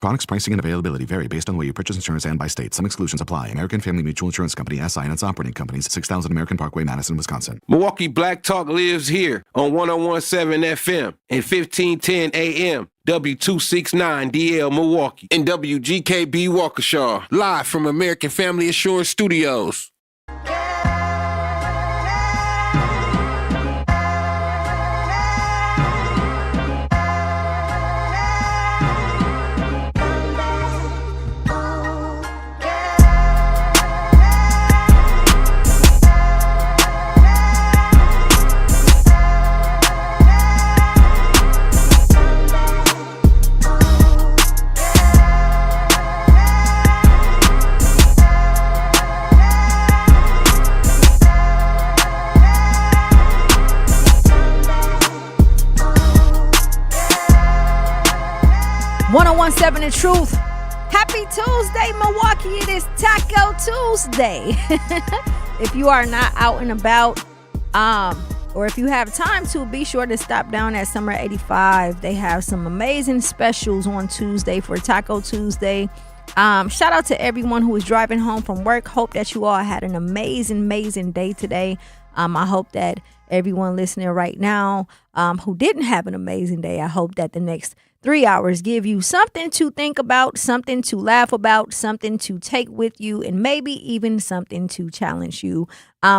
Products pricing and availability vary based on the way you purchase insurance and by state. Some exclusions apply. American Family Mutual Insurance Company, SI, and its operating companies, 6000 American Parkway, Madison, Wisconsin. Milwaukee Black Talk lives here on 1017 FM and 1510 AM. W269DL Milwaukee and WGKB Waukesha, live from American Family Insurance Studios. 1017 The Truth. Happy Tuesday, Milwaukee. It is Taco Tuesday. If you are not out and about, or if you have time to, be sure to stop down at Summer 85. They have some amazing specials on Tuesday for Taco Tuesday. Shout out to everyone who is driving home from work. Hope that you all had an amazing day today. I hope that everyone listening right now who didn't have an amazing day, I hope that the next 3 hours give you something to think about, something to laugh about, something to take with you, and maybe even something to challenge you.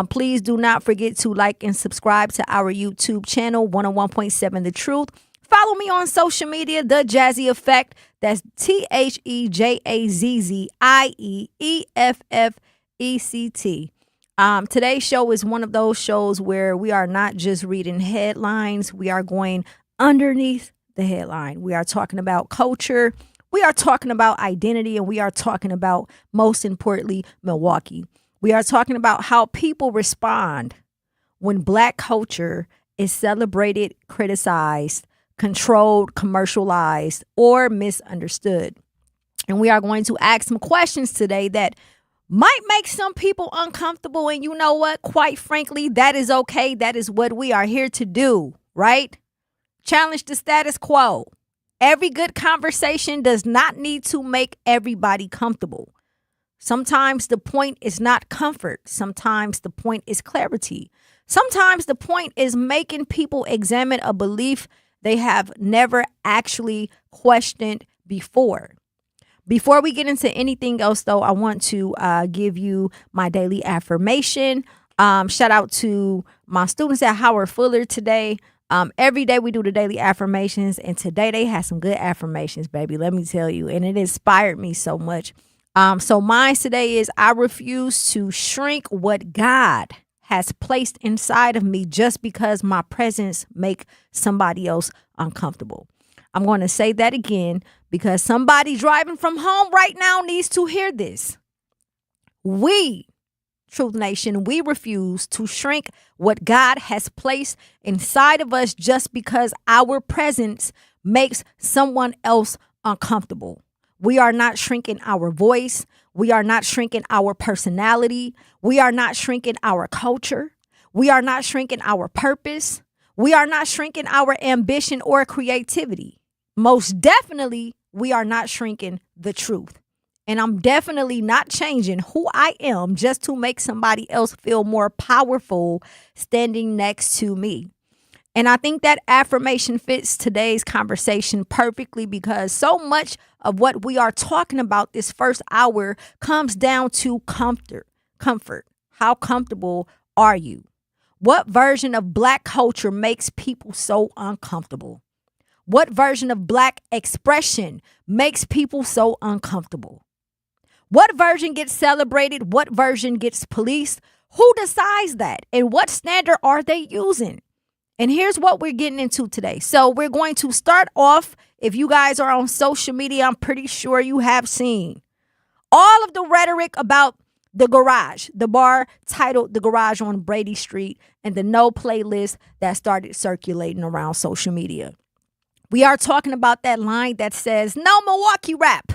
Please do not forget to like and subscribe to our YouTube channel, 101.7 The Truth. Follow me on social media, The Jazzy Effect. That's TheJazzieEffect. Today's show is one of those shows where we are not just reading headlines. We are going underneath the headline. We are talking about culture. We are talking about identity, and we are talking about, most importantly, Milwaukee. We are talking about how people respond when Black culture is celebrated, criticized, controlled, commercialized, or misunderstood. And we are going to ask some questions today that might make some people uncomfortable. And you know what? Quite frankly, that is okay. That is what we are here to do, right? Challenge the status quo. Every good conversation does not need to make everybody comfortable. Sometimes the point is not comfort. Sometimes the point is clarity. Sometimes the point is making people examine a belief they have never actually questioned before. Before we get into anything else, though, I want to give you my daily affirmation. Shout out to my students at Howard Fuller today. Every day we do the daily affirmations, and today they had some good affirmations, baby. Let me tell you, and it inspired me so much. So mine today is, I refuse to shrink what God has placed inside of me just because my presence make somebody else uncomfortable. I'm going to say that again because somebody driving from home right now needs to hear this. We, Truth Nation, we refuse to shrink what God has placed inside of us just because our presence makes someone else uncomfortable. We are not shrinking our voice. We are not shrinking our personality. We are not shrinking our culture. We are not shrinking our purpose. We are not shrinking our ambition or creativity. Most definitely, we are not shrinking the truth. And I'm definitely not changing who I am just to make somebody else feel more powerful standing next to me. And I think that affirmation fits today's conversation perfectly because so much of what we are talking about this first hour comes down to comfort. How comfortable are you? What version of Black culture makes people so uncomfortable? What version of Black expression makes people so uncomfortable? What version gets celebrated? What version gets policed? Who decides that? And what standard are they using? And here's what we're getting into today. So we're going to start off. If you guys are on social media, I'm pretty sure you have seen all of the rhetoric about the garage, the bar titled The Garage on Brady Street, and the no playlist that started circulating around social media. We are talking about that line that says, no Milwaukee rap.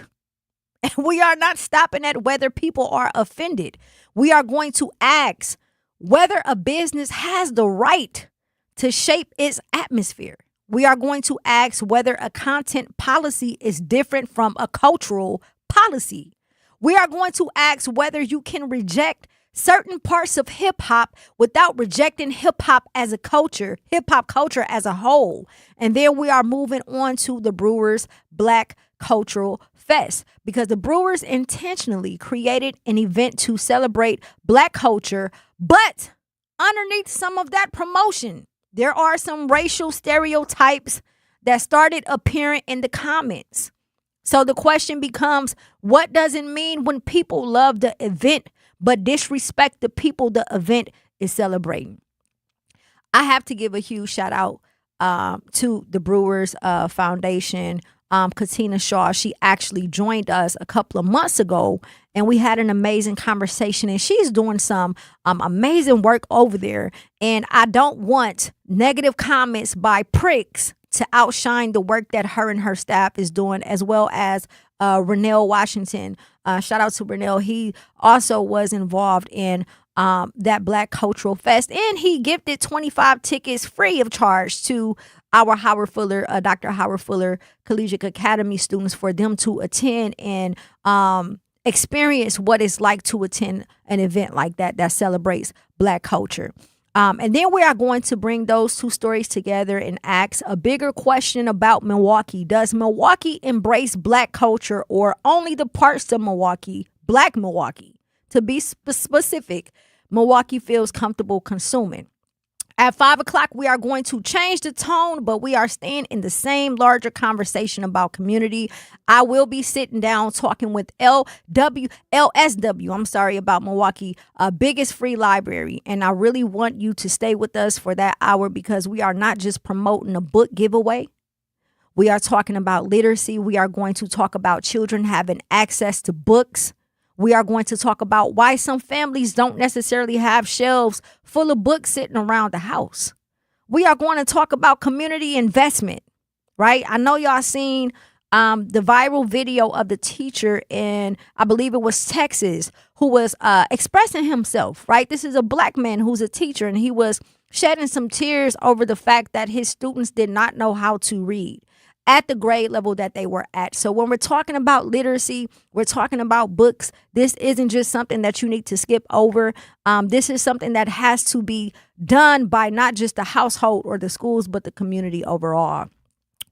And we are not stopping at whether people are offended. We are going to ask whether a business has the right to shape its atmosphere. We are going to ask whether a content policy is different from a cultural policy. We are going to ask whether you can reject certain parts of hip hop without rejecting hip hop as a culture, hip hop culture as a whole. And then we are moving on to the Brewers Black Cultural Fest, because the Brewers intentionally created an event to celebrate Black culture, but underneath some of that promotion, there are some racial stereotypes that started appearing in the comments. So the question becomes, what does it mean when people love the event but disrespect the people the event is celebrating? I have to give a huge shout out to the Brewers Foundation. Katina Shaw, she actually joined us a couple of months ago, and we had an amazing conversation, and she's doing some amazing work over there. And I don't want negative comments by pricks to outshine the work that her and her staff is doing, as well as Renell Washington. Shout out to Renell. He also was involved in that Black Cultural Fest, and he gifted 25 tickets free of charge to our Howard Fuller, Dr. Howard Fuller Collegiate Academy students, for them to attend and experience what it's like to attend an event like that celebrates Black culture. And then we are going to bring those two stories together and ask a bigger question about Milwaukee. Does Milwaukee embrace Black culture, or only the parts of Milwaukee, Black Milwaukee? To be specific, Milwaukee feels comfortable consuming. At 5 o'clock, we are going to change the tone, but we are staying in the same larger conversation about community. I will be sitting down talking with LSW, about Milwaukee, biggest free library. And I really want you to stay with us for that hour, because we are not just promoting a book giveaway. We are talking about literacy. We are going to talk about children having access to books. We are going to talk about why some families don't necessarily have shelves full of books sitting around the house. We are going to talk about community investment, right? I know y'all seen the viral video of the teacher in, I believe it was Texas, who was expressing himself, right? This is a Black man who's a teacher, and he was shedding some tears over the fact that his students did not know how to read at the grade level that they were at. So when we're talking about literacy, we're talking about books. This isn't just something that you need to skip over. This is something that has to be done by not just the household or the schools, but the community overall.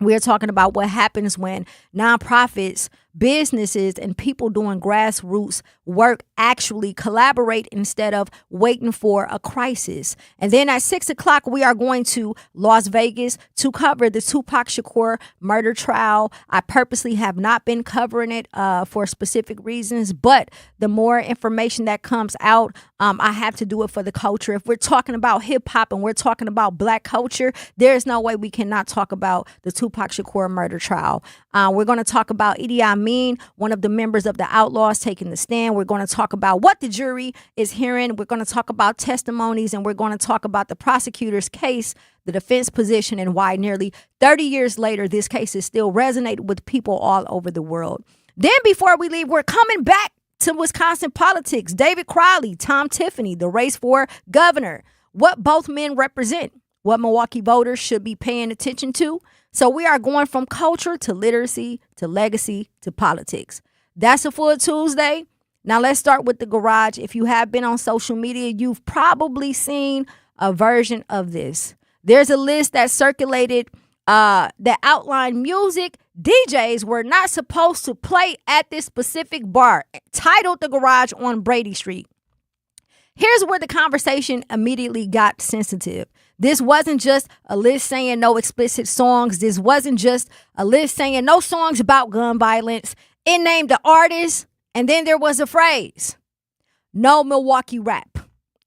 We're talking about what happens when nonprofits, businesses, and people doing grassroots work actually collaborate instead of waiting for a crisis. And then at 6 o'clock, we are going to Las Vegas to cover the Tupac Shakur murder trial. I purposely have not been covering it for specific reasons, but the more information that comes out, I have to do it for the culture. If we're talking about hip hop and we're talking about Black culture, there's no way we cannot talk about the Tupac Shakur murder trial. We're going to talk about Idi Amin, one of the members of the Outlaws, taking the stand. We're going to talk about what the jury is hearing. We're going to talk about testimonies, and we're going to talk about the prosecutor's case, the defense position, and why nearly 30 years later, this case is still resonating with people all over the world. Then before we leave, we're coming back to Wisconsin politics. David Crowley, Tom Tiffany, the race for governor, what both men represent, what Milwaukee voters should be paying attention to. So we are going from culture to literacy to legacy to politics. That's a full Tuesday. Now let's start with the garage. If you have been on social media, you've probably seen a version of this. There's a list that circulated that outlined music DJs were not supposed to play at this specific bar, titled The Garage on Brady Street. Here's where the conversation immediately got sensitive. This wasn't just a list saying no explicit songs. This wasn't just a list saying no songs about gun violence. It named the artist, and then there was a phrase, no Milwaukee rap.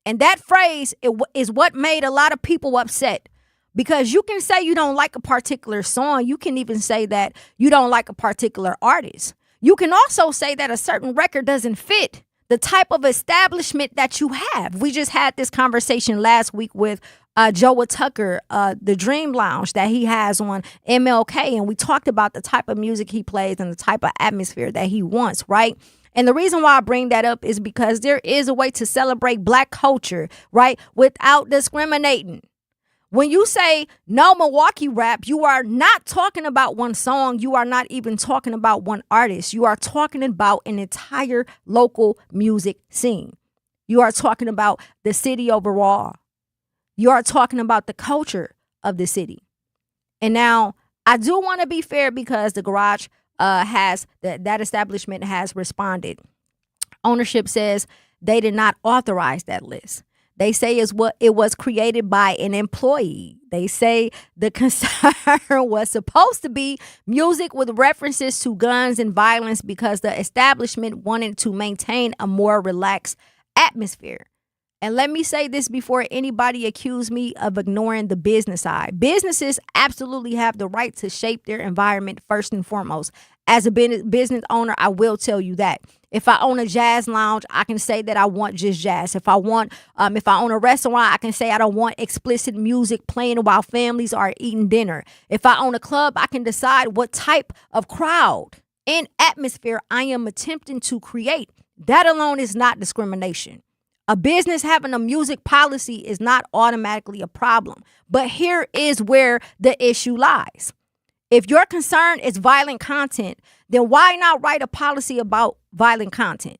And that phrase is what made a lot of people upset, because you can say you don't like a particular song. You can even say that you don't like a particular artist. You can also say that a certain record doesn't fit the type of establishment that you have. We just had this conversation last week with Joa Tucker, the Dream Lounge that he has on MLK. And we talked about the type of music he plays and the type of atmosphere that he wants, right? And the reason why I bring that up is because there is a way to celebrate Black culture, right, without discriminating. When you say no Milwaukee rap, you are not talking about one song. You are not even talking about one artist. You are talking about an entire local music scene. You are talking about the city overall. You are talking about the culture of the city. And now I do want to be fair because the garage that establishment has responded. Ownership says they did not authorize that list. They say it was created by an employee. They say the concern was supposed to be music with references to guns and violence because the establishment wanted to maintain a more relaxed atmosphere. And let me say this before anybody accuse me of ignoring the business side. Businesses absolutely have the right to shape their environment first and foremost. As a business owner, I will tell you that. If I own a jazz lounge, I can say that I want just jazz. If I own a restaurant, I can say I don't want explicit music playing while families are eating dinner. If I own a club, I can decide what type of crowd and atmosphere I am attempting to create. That alone is not discrimination. A business having a music policy is not automatically a problem. But here is where the issue lies. If your concern is violent content, then why not write a policy about violent content?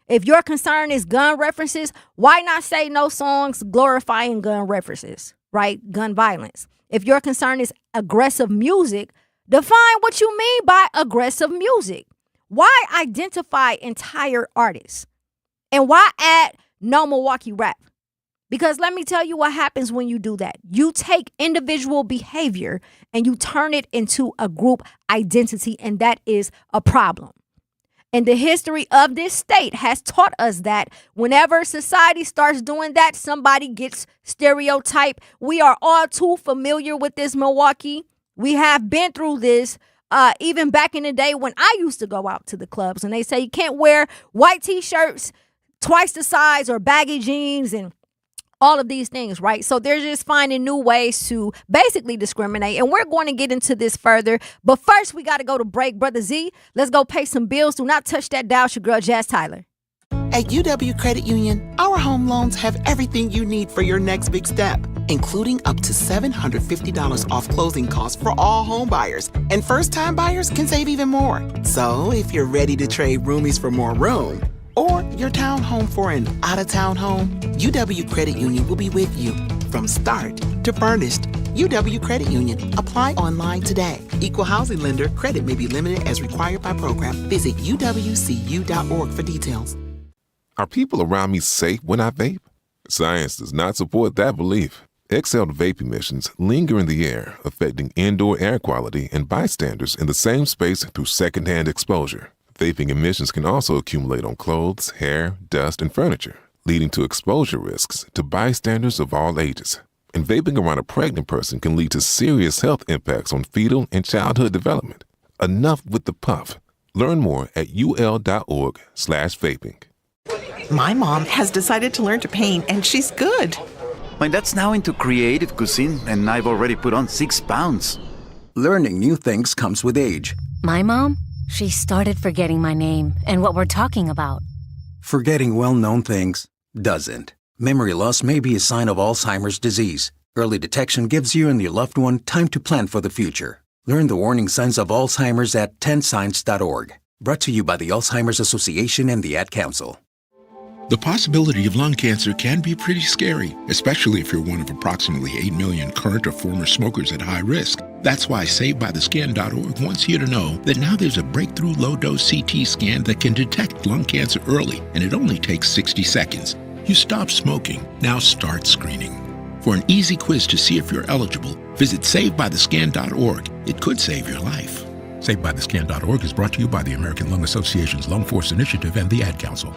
If your concern is gun references, why not say no songs glorifying gun references, right? Gun violence. If your concern is aggressive music, define what you mean by aggressive music. Why identify entire artists? And why add no Milwaukee rap? Because let me tell you what happens when you do that. You take individual behavior and you turn it into a group identity, and that is a problem. And the history of this state has taught us that whenever society starts doing that, somebody gets stereotyped. We are all too familiar with this, Milwaukee. We have been through this even back in the day when I used to go out to the clubs and they say you can't wear white T-shirts twice the size or baggy jeans and all of these things, right? So they're just finding new ways to basically discriminate. And we're going to get into this further. But first, we got to go to break. Brother Z, let's go pay some bills. Do not touch that dial. It's your girl, Jazz Tyler. At UW Credit Union, our home loans have everything you need for your next big step, including up to $750 off closing costs for all home buyers. And first-time buyers can save even more. So if you're ready to trade roomies for more room, or your townhome for an out-of-town home, UW Credit Union will be with you from start to furnished. UW Credit Union. Apply online today. Equal housing lender. Credit may be limited as required by program. Visit uwcu.org for details. Are people around me safe when I vape? Science does not support that belief. Exhaled vape emissions linger in the air, affecting indoor air quality and bystanders in the same space through secondhand exposure. Vaping emissions can also accumulate on clothes, hair, dust, and furniture, leading to exposure risks to bystanders of all ages. And vaping around a pregnant person can lead to serious health impacts on fetal and childhood development. Enough with the puff. Learn more at ul.org/vaping. My mom has decided to learn to paint, and she's good. My dad's now into creative cuisine, and I've already put on 6 pounds. Learning new things comes with age. My mom? She started forgetting my name and what we're talking about. Forgetting well-known things doesn't. Memory loss may be a sign of Alzheimer's disease. Early detection gives you and your loved one time to plan for the future. Learn the warning signs of Alzheimer's at 10signs.org. Brought to you by the Alzheimer's Association and the Ad Council. The possibility of lung cancer can be pretty scary, especially if you're one of approximately 8 million current or former smokers at high risk. That's why SaveByTheScan.org wants you to know that now there's a breakthrough low-dose CT scan that can detect lung cancer early, and it only takes 60 seconds. You stop smoking, now start screening. For an easy quiz to see if you're eligible, visit SaveByTheScan.org. It could save your life. SaveByTheScan.org is brought to you by the American Lung Association's Lung Force Initiative and the Ad Council.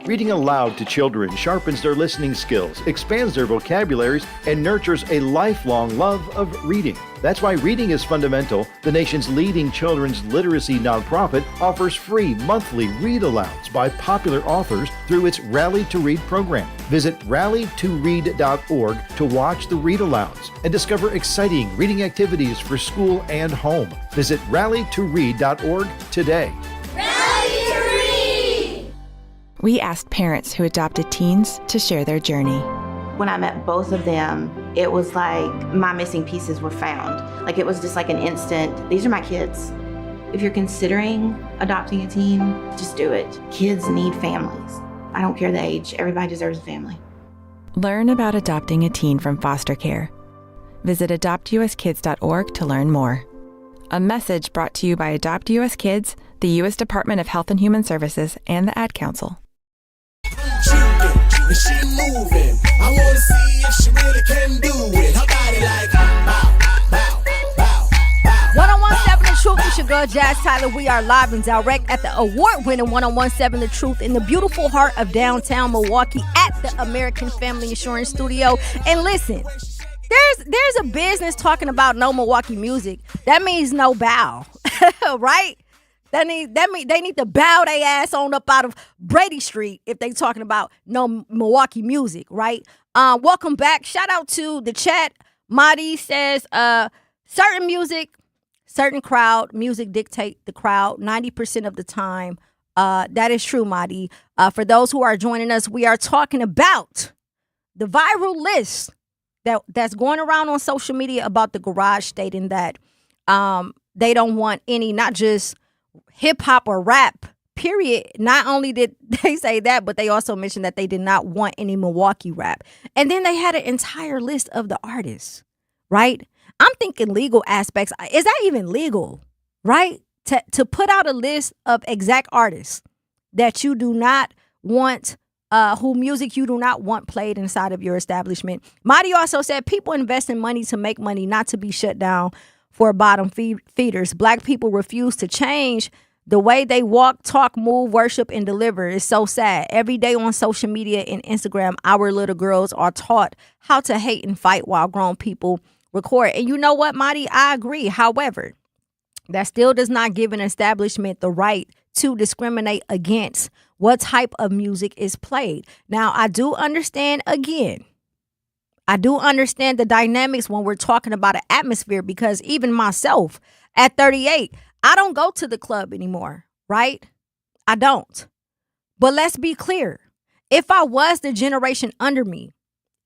Reading aloud to children sharpens their listening skills, expands their vocabularies, and nurtures a lifelong love of reading. That's why Reading is Fundamental, the nation's leading children's literacy nonprofit, offers free monthly read-alouds by popular authors through its Rally to Read program. Visit rallytoread.org to watch the read-alouds and discover exciting reading activities for school and home. Visit rallytoread.org today. We asked parents who adopted teens to share their journey. When I met both of them, it was like my missing pieces were found. Like it was just like an instant, these are my kids. If you're considering adopting a teen, just do it. Kids need families. I don't care the age, everybody deserves a family. Learn about adopting a teen from foster care. Visit adoptuskids.org to learn more. A message brought to you by Adopt US Kids, the U.S. Department of Health and Human Services, and the Ad Council. And she moving. I wanna see if she really can do it. Her body like bow, bow, bow, bow. 1017 The Truth. It's your girl Jazz Tyler. We are live and direct at the award-winning 1017 The Truth in the beautiful heart of downtown Milwaukee at the American Family Insurance Studio. And listen, there's a business talking about no Milwaukee music. That means no bow, right? That mean they need to bow their ass on up out of Brady Street if they talking about no Milwaukee music, right? Welcome back. Shout out to the chat. Madi says, certain music, certain crowd, music dictate the crowd 90% of the time. That is true, Madi. For those who are joining us, we are talking about the viral list that's going around on social media about the garage stating that they don't want any, not just hip hop or rap, period. Not only did they say that, but they also mentioned that they did not want any Milwaukee rap. And then they had an entire list of the artists, right? I'm thinking legal aspects. Is that even legal, right? To put out a list of exact artists that you do not want, who music you do not want played inside of your establishment. Marty also said people invest in money to make money, not to be shut down for bottom feeders. Black people refuse to change the way they walk, talk, move, worship, and deliver. It's so sad. Every day on social media and Instagram, our little girls are taught how to hate and fight while grown people record. And you know what, Marty? I agree. However, that still does not give an establishment the right to discriminate against what type of music is played. Now, I do understand, again, I do understand the dynamics when we're talking about an atmosphere, because even myself at 38, I don't go to the club anymore, right? I don't. But let's be clear. If I was the generation under me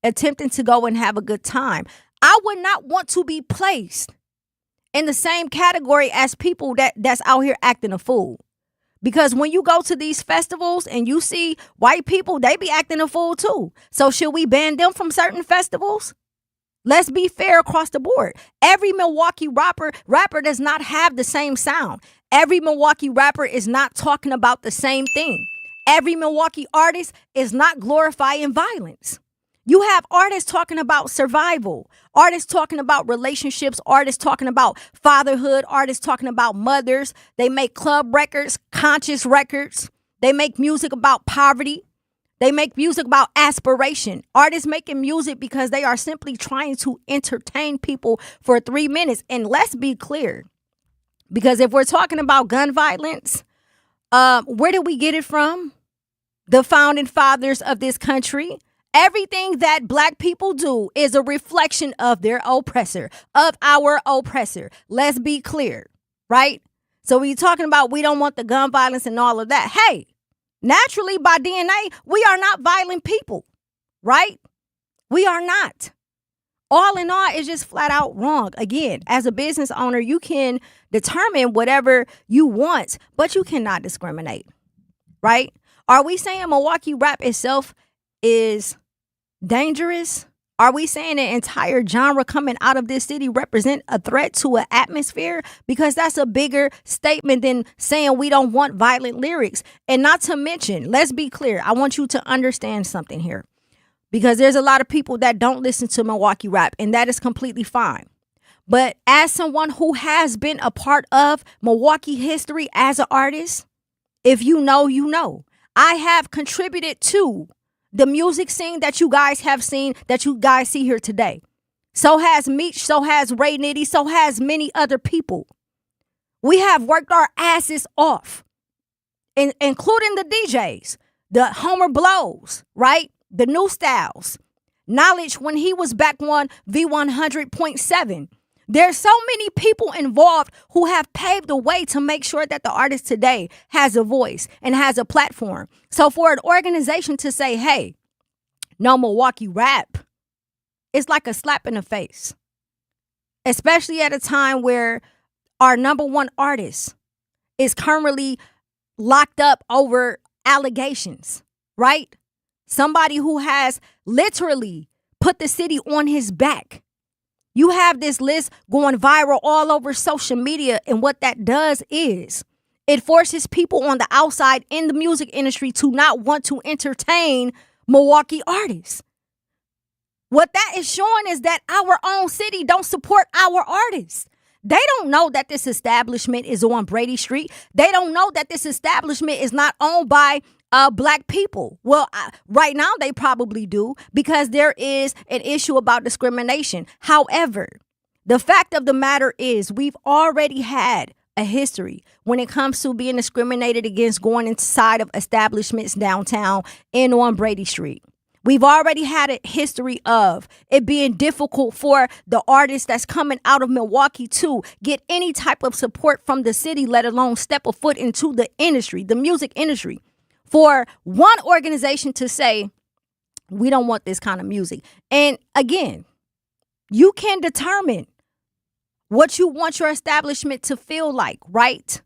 attempting to go and have a good time, I would not want to be placed in the same category as people that's out here acting a fool. Because when you go to these festivals and you see white people, they be acting a fool too. So should we ban them from certain festivals? Let's be fair across the board. Every Milwaukee rapper does not have the same sound. Every Milwaukee rapper is not talking about the same thing. Every Milwaukee artist is not glorifying violence. You have artists talking about survival, artists talking about relationships, artists talking about fatherhood, artists talking about mothers. They make club records, conscious records. They make music about poverty. They make music about aspiration. Artists making music because they are simply trying to entertain people for 3 minutes. And let's be clear, because if we're talking about gun violence, where did we get it from? The founding fathers of this country. Everything that black people do is a reflection of their oppressor, of our oppressor. Let's be clear, right? So we're talking about we don't want the gun violence and all of that. Hey, naturally by DNA, we are not violent people, right? We are not. All in all, it's just flat out wrong. Again, as a business owner, you can determine whatever you want, but you cannot discriminate, right? Are we saying Milwaukee rap itself is dangerous? Are we saying an entire genre coming out of this city represent a threat to an atmosphere? Because that's a bigger statement than saying we don't want violent lyrics. And not to mention, let's be clear, I want you to understand something here, because there's a lot of people that don't listen to Milwaukee rap, and that is completely fine. But as someone who has been a part of Milwaukee history as an artist, if you know, you know. I have contributed to the music scene that you guys have seen, that you guys see here today. So has Meech, so has Ray Nitty, so has many other people. We have worked our asses off, including the DJs, the Homer Blows, right? The New Styles, Knowledge when he was back on V100.7. There's so many people involved who have paved the way to make sure that the artist today has a voice and has a platform. So for an organization to say, hey, no Milwaukee rap, it's like a slap in the face. Especially at a time where our number one artist is currently locked up over allegations, right? Somebody who has literally put the city on his back. You have this list going viral all over social media, and what that does is it forces people on the outside in the music industry to not want to entertain Milwaukee artists. What that is showing is that our own city don't support our artists. They don't know that this establishment is on Brady Street. They don't know that this establishment is not owned by black people. Well, right now they probably do, because there is an issue about discrimination. However, the fact of the matter is we've already had a history when it comes to being discriminated against going inside of establishments downtown and on Brady Street. We've already had a history of it being difficult for the artists that's coming out of Milwaukee to get any type of support from the city, let alone step a foot into the industry, the music industry. For one organization to say, we don't want this kind of music. And again, you can determine what you want your establishment to feel like, right?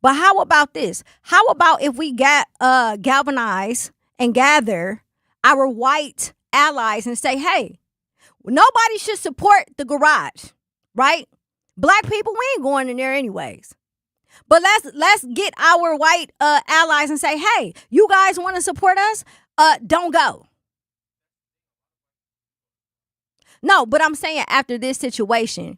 But how about this? How about if we galvanize and gather our white allies and say, hey, nobody should support the garage, right? Black people, we ain't going in there anyways. But let's get our white allies and say, hey, you guys want to support us? Don't go. No, but I'm saying after this situation,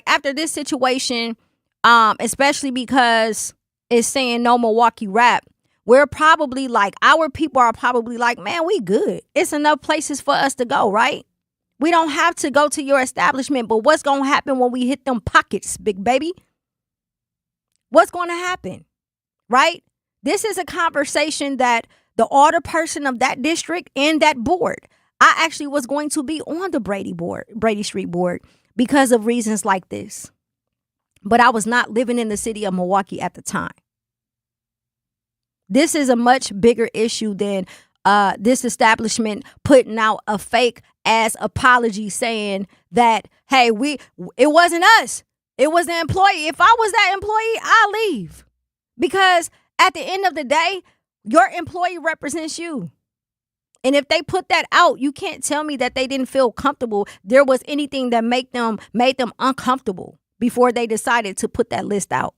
after this situation, especially because it's saying no Milwaukee rap, we're probably our people are probably like, man, we good. It's enough places for us to go, right? We don't have to go to your establishment, but what's going to happen when we hit them pockets, big baby? What's going to happen, right? This is a conversation that the order person of that district and that board, I actually was going to be on the Brady Street board because of reasons like this. But I was not living in the city of Milwaukee at the time. This is a much bigger issue than this establishment putting out a fake ass apology saying that, hey, it wasn't us. It was the employee. If I was that employee, I'll leave. Because at the end of the day, your employee represents you. And if they put that out, you can't tell me that they didn't feel comfortable. There was anything that made them uncomfortable before they decided to put that list out,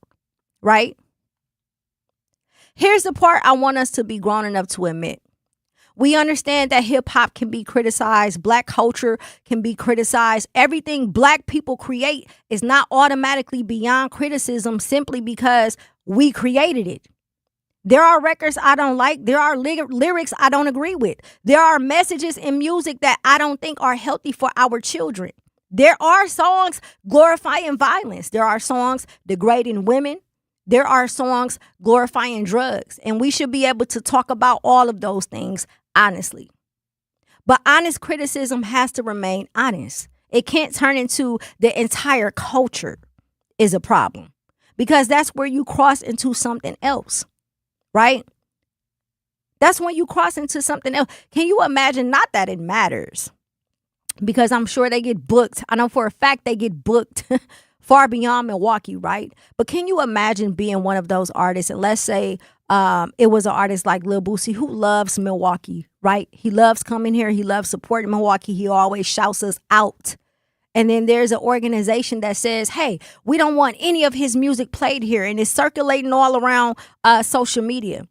right? Here's the part I want us to be grown enough to admit. We understand that hip hop can be criticized. Black culture can be criticized. Everything black people create is not automatically beyond criticism simply because we created it. There are records I don't like. There are lyrics I don't agree with. There are messages in music that I don't think are healthy for our children. There are songs glorifying violence. There are songs degrading women. There are songs glorifying drugs. And we should be able to talk about all of those things honestly. But honest criticism has to remain honest. It can't turn into the entire culture is a problem, because that's where you cross into something else, right? That's when you cross into something else. Can you imagine? Not that it matters, because I'm sure they get booked. I know for a fact they get booked far beyond Milwaukee, right? But can you imagine being one of those artists? And let's say it was an artist like Lil Boosie who loves Milwaukee, right? He loves coming here. He loves supporting Milwaukee. He always shouts us out. And then there's an organization that says, hey, we don't want any of his music played here. And it's circulating all around social media.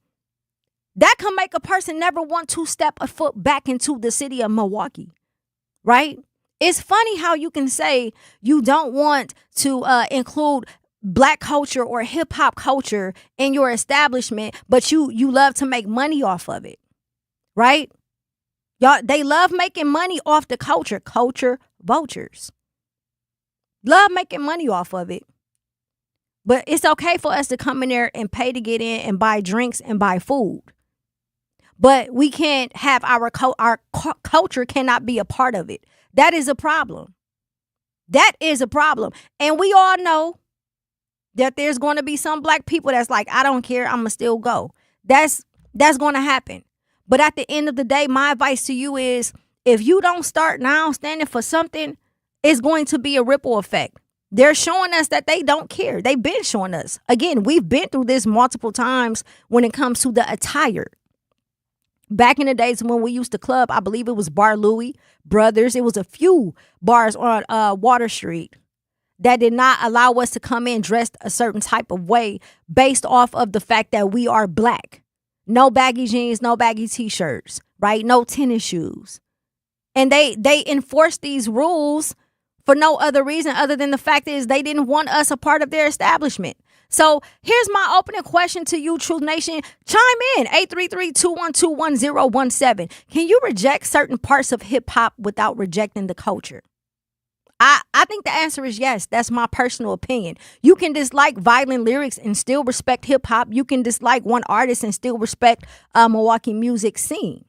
That can make a person never want to step a foot back into the city of Milwaukee, right? It's funny how you can say you don't want to include black culture or hip hop culture in your establishment, but you love to make money off of it, right? Y'all, they love making money off the culture vultures. Love making money off of it. But it's okay for us to come in there and pay to get in and buy drinks and buy food. But we can't have our culture cannot be a part of it. That is a problem. That is a problem. And we all know that there's going to be some black people that's like, I don't care, I'm going to still go. That's going to happen. But at the end of the day, my advice to you is if you don't start now standing for something, it's going to be a ripple effect. They're showing us that they don't care. They've been showing us. Again, we've been through this multiple times when it comes to the attire. Back in the days when we used to club, I believe it was Bar Louie, Brothers. It was a few bars on Water Street that did not allow us to come in dressed a certain type of way based off of the fact that we are black. No baggy jeans, no baggy t-shirts, right? No tennis shoes. And they enforced these rules for no other reason other than the fact is they didn't want us a part of their establishment. So here's my opening question to you, Truth Nation. Chime in, 833-212-1017. Can you reject certain parts of hip hop without rejecting the culture? I think the answer is yes. That's my personal opinion. You can dislike violent lyrics and still respect hip hop. You can dislike one artist and still respect Milwaukee music scene.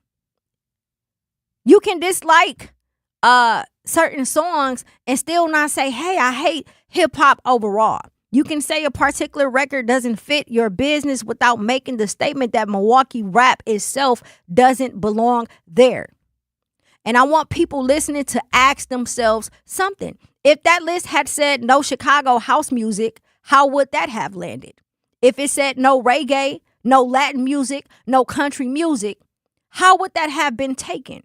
You can dislike certain songs and still not say, hey, I hate hip hop overall. You can say a particular record doesn't fit your business without making the statement that Milwaukee rap itself doesn't belong there. And I want people listening to ask themselves something. If that list had said no Chicago house music, how would that have landed? If it said no reggae, no Latin music, no country music, how would that have been taken?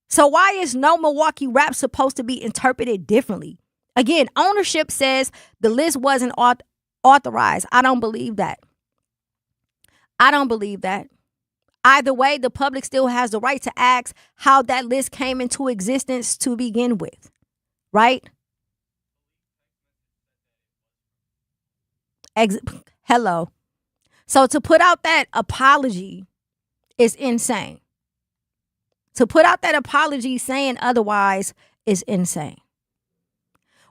So why is no Milwaukee rap supposed to be interpreted differently? Again, ownership says the list wasn't authorized. I don't believe that. Either way, the public still has the right to ask how that list came into existence to begin with, right? Hello. So to put out that apology is insane. To put out that apology saying otherwise is insane.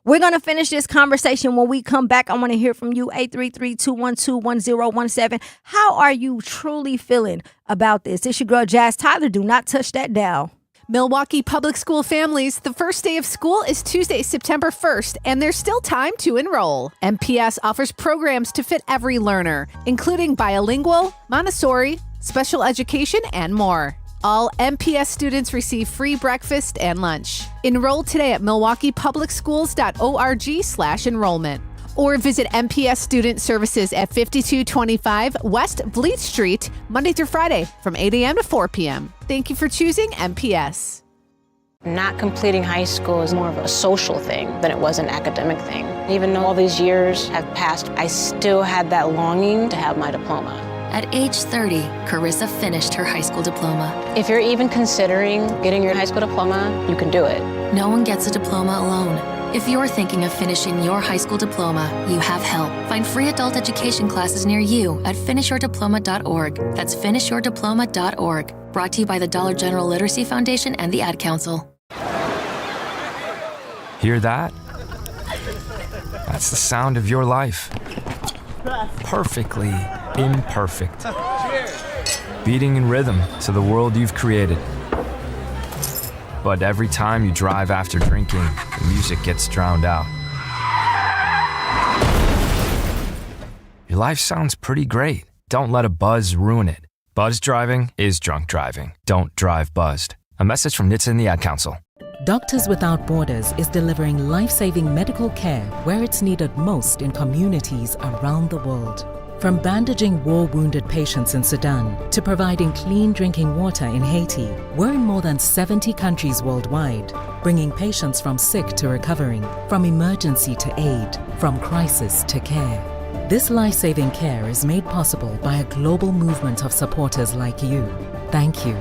We're going to finish this conversation when we come back. I want to hear from you, 833-212-1017. How are you truly feeling about this? It's your girl, Jazz Tyler. Do not touch that dial. Milwaukee Public School families, the first day of school is Tuesday, September 1st, and there's still time to enroll. MPS offers programs to fit every learner, including bilingual, Montessori, special education, and more. All MPS students receive free breakfast and lunch. Enroll today at milwaukeepublicsschools.org/enrollment or visit MPS Student Services at 5225 West Vliet Street, Monday through Friday from 8 a.m. to 4 p.m. Thank you for choosing MPS. Not completing high school is more of a social thing than it was an academic thing. Even though all these years have passed, I still had that longing to have my diploma. At age 30, Carissa finished her high school diploma. If you're even considering getting your high school diploma, you can do it. No one gets a diploma alone. If you're thinking of finishing your high school diploma, you have help. Find free adult education classes near you at finishyourdiploma.org. That's finishyourdiploma.org. Brought to you by the Dollar General Literacy Foundation and the Ad Council. Hear that? That's the sound of your life. Perfectly imperfect. Beating in rhythm to the world you've created. But every time you drive after drinking, the music gets drowned out. Your life sounds pretty great. Don't let a buzz ruin it. Buzz driving is drunk driving. Don't drive buzzed. A message from NHTSA and the Ad Council. Doctors Without Borders is delivering life-saving medical care where it's needed most in communities around the world. From bandaging war-wounded patients in Sudan to providing clean drinking water in Haiti, we're in more than 70 countries worldwide, bringing patients from sick to recovering, from emergency to aid, from crisis to care. This life-saving care is made possible by a global movement of supporters like you. Thank you.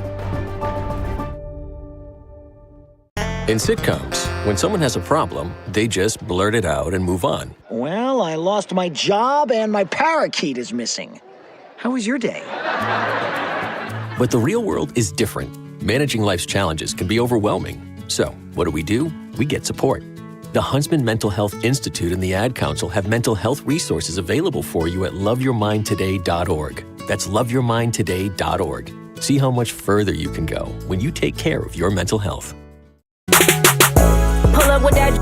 In sitcoms, when someone has a problem, they just blurt it out and move on. Well, I lost my job and my parakeet is missing. How was your day? But the real world is different. Managing life's challenges can be overwhelming. So, what do? We get support. The Huntsman Mental Health Institute and the Ad Council have mental health resources available for you at loveyourmindtoday.org. That's loveyourmindtoday.org. See how much further you can go when you take care of your mental health. Pull up with that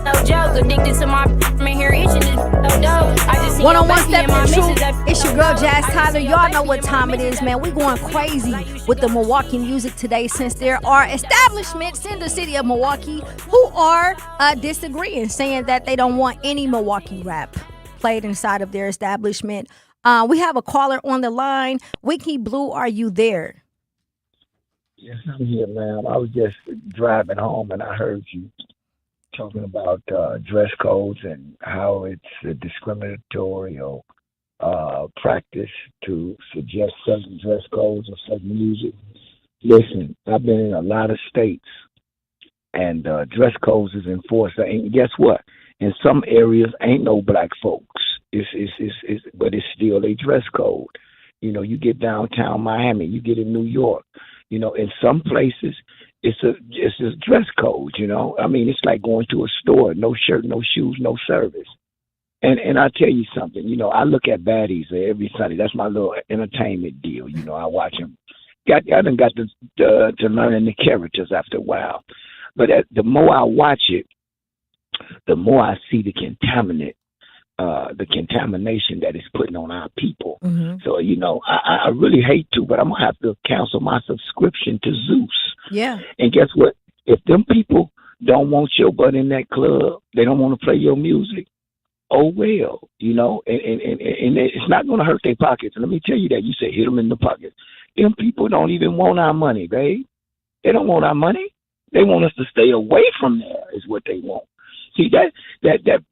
no joke, addicted to my here itching. 101.7 The Truth. It's your girl Jazz Tyler. Y'all know what time it is, man. We going crazy with the Milwaukee music today, since there are establishments in the city of Milwaukee who are disagreeing, saying that they don't want any Milwaukee rap played inside of their establishment. We have a caller on the line. Wiki Blue, are you there? Yes, I'm here, ma'am. I was just driving home and I heard you talking about dress codes and how it's a discriminatory or practice to suggest certain dress codes or certain music. Listen, I've been in a lot of states and dress codes is enforced. And guess what? In some areas, ain't no black folks. But it's still a dress code. You know, you get downtown Miami, you get in New York. You know, in some places, it's a dress code, you know. I mean, it's like going to a store, no shirt, no shoes, no service. And I'll tell you something, you know, I look at baddies every Sunday. That's my little entertainment deal. You know, I watch them. I done got to learning the characters after a while. But the more I watch it, the more I see the contamination that it's putting on our people. Mm-hmm. So, you know, I really hate to, but I'm going to have to cancel my subscription to Zeus. Yeah. And guess what? If them people don't want your butt in that club, they don't want to play your music, oh, well, you know, and it's not going to hurt their pockets. And let me tell you that. You say hit them in the pocket. Them people don't even want our money, babe. They don't want our money. They want us to stay away from there is what they want. See, that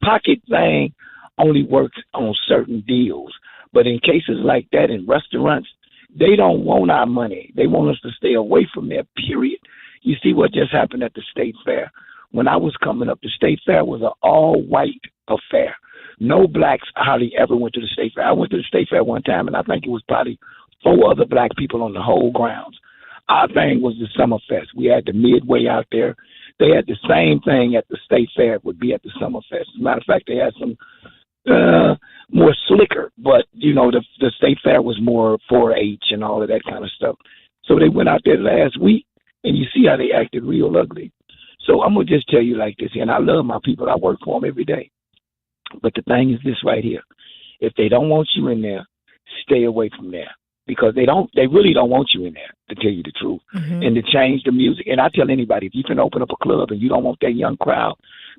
pocket thing only works on certain deals. But in cases like that in restaurants, they don't want our money. They want us to stay away from there, period. You see what just happened at the State Fair? When I was coming up, the State Fair was an all-white affair. No blacks hardly ever went to the State Fair. I went to the State Fair one time, and I think it was probably 4 other black people on the whole grounds. Our thing was the Summerfest. We had the Midway out there. They had the same thing at the State Fair would be at the Summerfest. As a matter of fact, they had some more slicker, but, you know, the State Fair was more 4-H and all of that kind of stuff. So they went out there last week, and you see how they acted real ugly. So I'm going to just tell you like this, and I love my people. I work for them every day. But the thing is this right here. If they don't want you in there, stay away from there. Because they really don't want you in there, to tell you the truth. Mm-hmm. And to change the music. And I tell anybody, if you can open up a club and you don't want that young crowd,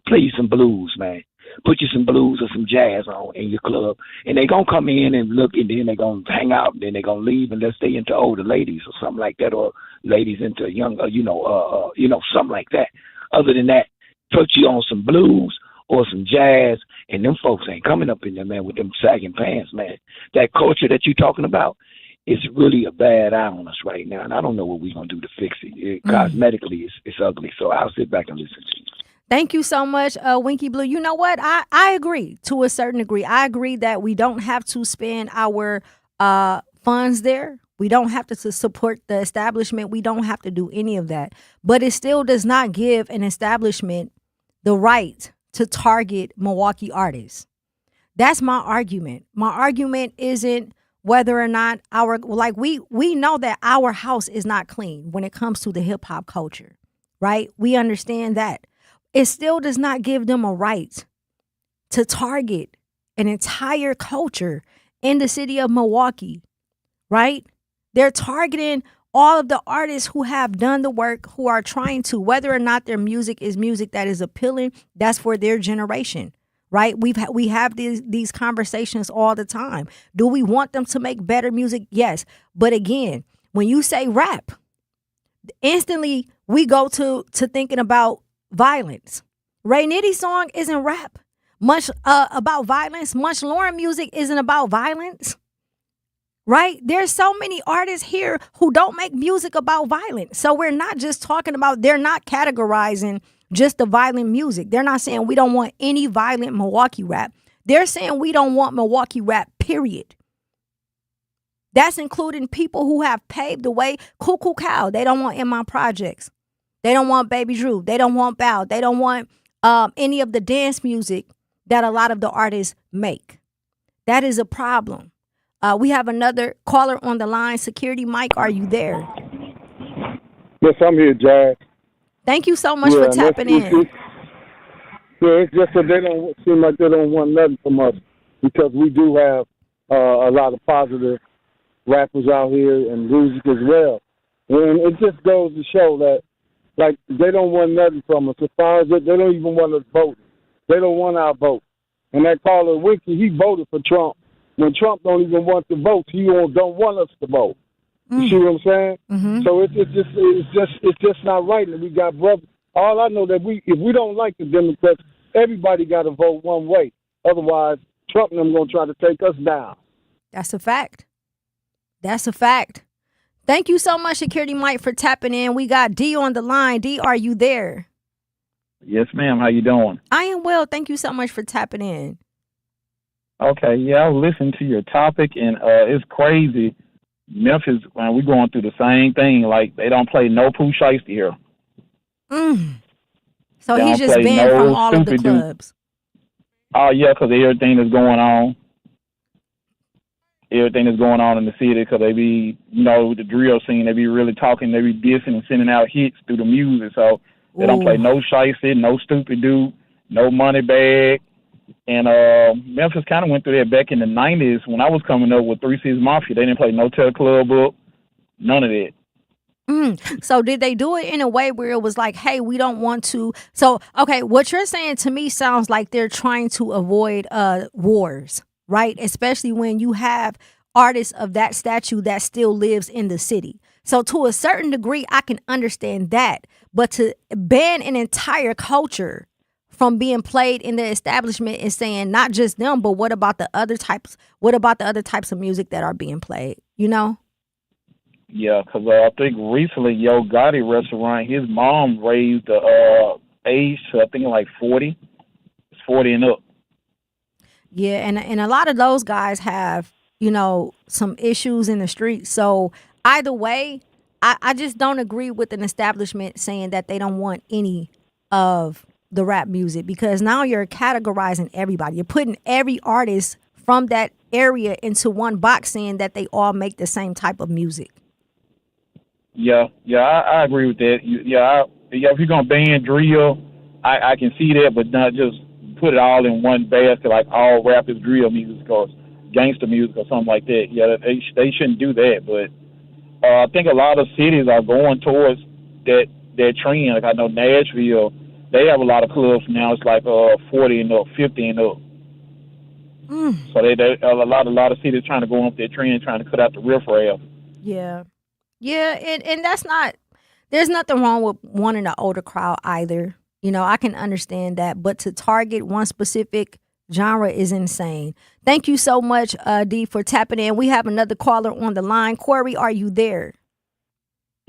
play you some blues, man. Put you some blues or some jazz on in your club. And they're going to come in and look, and then they're going to hang out, and then they're going to leave unless they into older ladies or something like that, or ladies into young, something like that. Other than that, put you on some blues or some jazz, and them folks ain't coming up in there, man, with them sagging pants, man. That culture that you're talking about, it's really a bad eye on us right now, and I don't know what we're going to do to fix it. Cosmetically, it's ugly, so I'll sit back and listen to you. Thank you so much, Winky Blue. You know what? I agree to a certain degree. I agree that we don't have to spend our funds there. We don't have to support the establishment. We don't have to do any of that. But it still does not give an establishment the right to target Milwaukee artists. That's my argument. My argument isn't whether or not we know that our house is not clean when it comes to the hip hop culture, right? We understand that. It still does not give them a right to target an entire culture in the city of Milwaukee, right? They're targeting all of the artists who have done the work, who are trying to, whether or not their music is music that is appealing, that's for their generation. Right? We have these conversations all the time. Do we want them to make better music? Yes. But again, when you say rap, instantly we go to thinking about violence. Ray Nitty's song isn't rap. Much about violence. Much Lauren music isn't about violence. Right? There's so many artists here who don't make music about violence. So we're not just talking about, they're not categorizing just the violent music. They're not saying we don't want any violent Milwaukee rap. They're saying we don't want Milwaukee rap, period. That's including people who have paved the way. Cuckoo Cow, they don't want In My Projects. They don't want Baby Drew. They don't want Bow. They don't want any of the dance music that a lot of the artists make. That is a problem. We have another caller on the line. Security Mike, are you there? Yes, I'm here, Jazz. Thank you so much for tapping in. Yeah, it's just that they don't seem like they don't want nothing from us because we do have a lot of positive rappers out here and music as well. And it just goes to show that, like, they don't want nothing from us. As far as it, they don't even want us voting. They don't want our vote. And that caller Winky, he voted for Trump. When Trump don't even want to vote, he don't want us to vote. You see what I'm saying? Mm-hmm. So it's just not right that we got brothers. All I know that if we don't like the Democrats, everybody got to vote one way. Otherwise, Trump and them gonna try to take us down. That's a fact. That's a fact. Thank you so much, Security Mike, for tapping in. We got D on the line. D, are you there? Yes, ma'am. How you doing? I am well. Thank you so much for tapping in. Okay, yeah, I was listening to your topic, and it's crazy. Memphis, man, we going through the same thing. Like, they don't play no Pooh Shiesty here. So They he's don't just play banned no from all of the stupid dude. clubs. Oh, yeah, because everything that's going on. Everything that's going on in the city, because they be, the drill scene, they be really talking, they be dissing and sending out hits through the music. So they don't play no shiesty, no stupid dude, no money bag. And Memphis kind of went through that back in the 90s when I was coming up with 3 6 Mafia. They didn't play no Tell Club Book, none of that. So did they do it in a way where it was like, hey, we don't want to? So, okay, what you're saying to me sounds like they're trying to avoid wars, right? Especially when you have artists of that stature that still lives in the city. So to a certain degree, I can understand that. But to ban an entire culture from being played in the establishment is saying not just them, but what about the other types? What about the other types of music that are being played? Yeah, because I think recently Yo Gotti restaurant, his mom raised the age to I think like 40. It's 40 and up. Yeah, and a lot of those guys have, some issues in the street. So either way, I just don't agree with an establishment saying that they don't want any of the rap music, because now you're categorizing everybody. You're putting every artist from that area into one box, saying that they all make the same type of music. Yeah, I agree with that. If you're gonna ban drill, I can see that, but not just put it all in one basket like all rap is drill music or gangster music or something like that. Yeah, they shouldn't do that. But I think a lot of cities are going towards that trend. Like I know Nashville, they have a lot of clubs now. It's like 40 and up, 50 and up. So they a lot of cities trying to go up that trend, trying to cut out the riffraff. Yeah, and that's not. There's nothing wrong with wanting an older crowd either. I can understand that, but to target one specific genre is insane. Thank you so much, D, for tapping in. We have another caller on the line. Corey, are you there?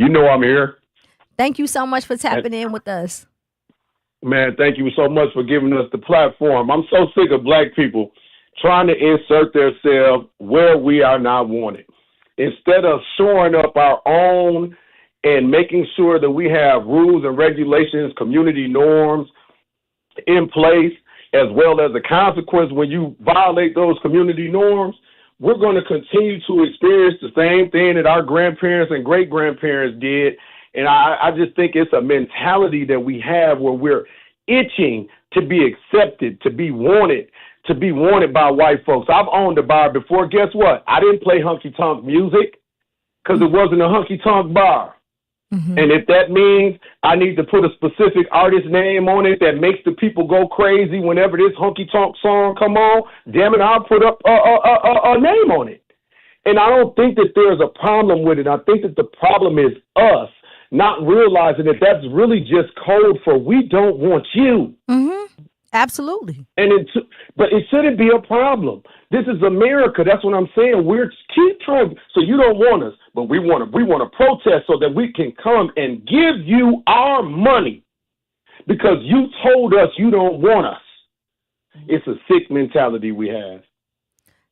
I'm here. Thank you so much for tapping in with us. Man, thank you so much for giving us the platform. I'm so sick of black people trying to insert themselves where we are not wanted. Instead of shoring up our own and making sure that we have rules and regulations, community norms in place, as well as a consequence when you violate those community norms, we're going to continue to experience the same thing that our grandparents and great-grandparents did. And I just think it's a mentality that we have where we're itching to be accepted, to be wanted by white folks. I've owned a bar before. Guess what? I didn't play honky-tonk music because it wasn't a honky-tonk bar. And if that means I need to put a specific artist name on it that makes the people go crazy whenever this honky-tonk song come on, damn it, I'll put up a name on it. And I don't think that there's a problem with it. I think that the problem is us not realizing that that's really just code for we don't want you. Absolutely. But it shouldn't be a problem. This is America. That's what I'm saying. We're keep trying. So you don't want us, but we want to protest so that we can come and give you our money because you told us you don't want us. It's a sick mentality we have.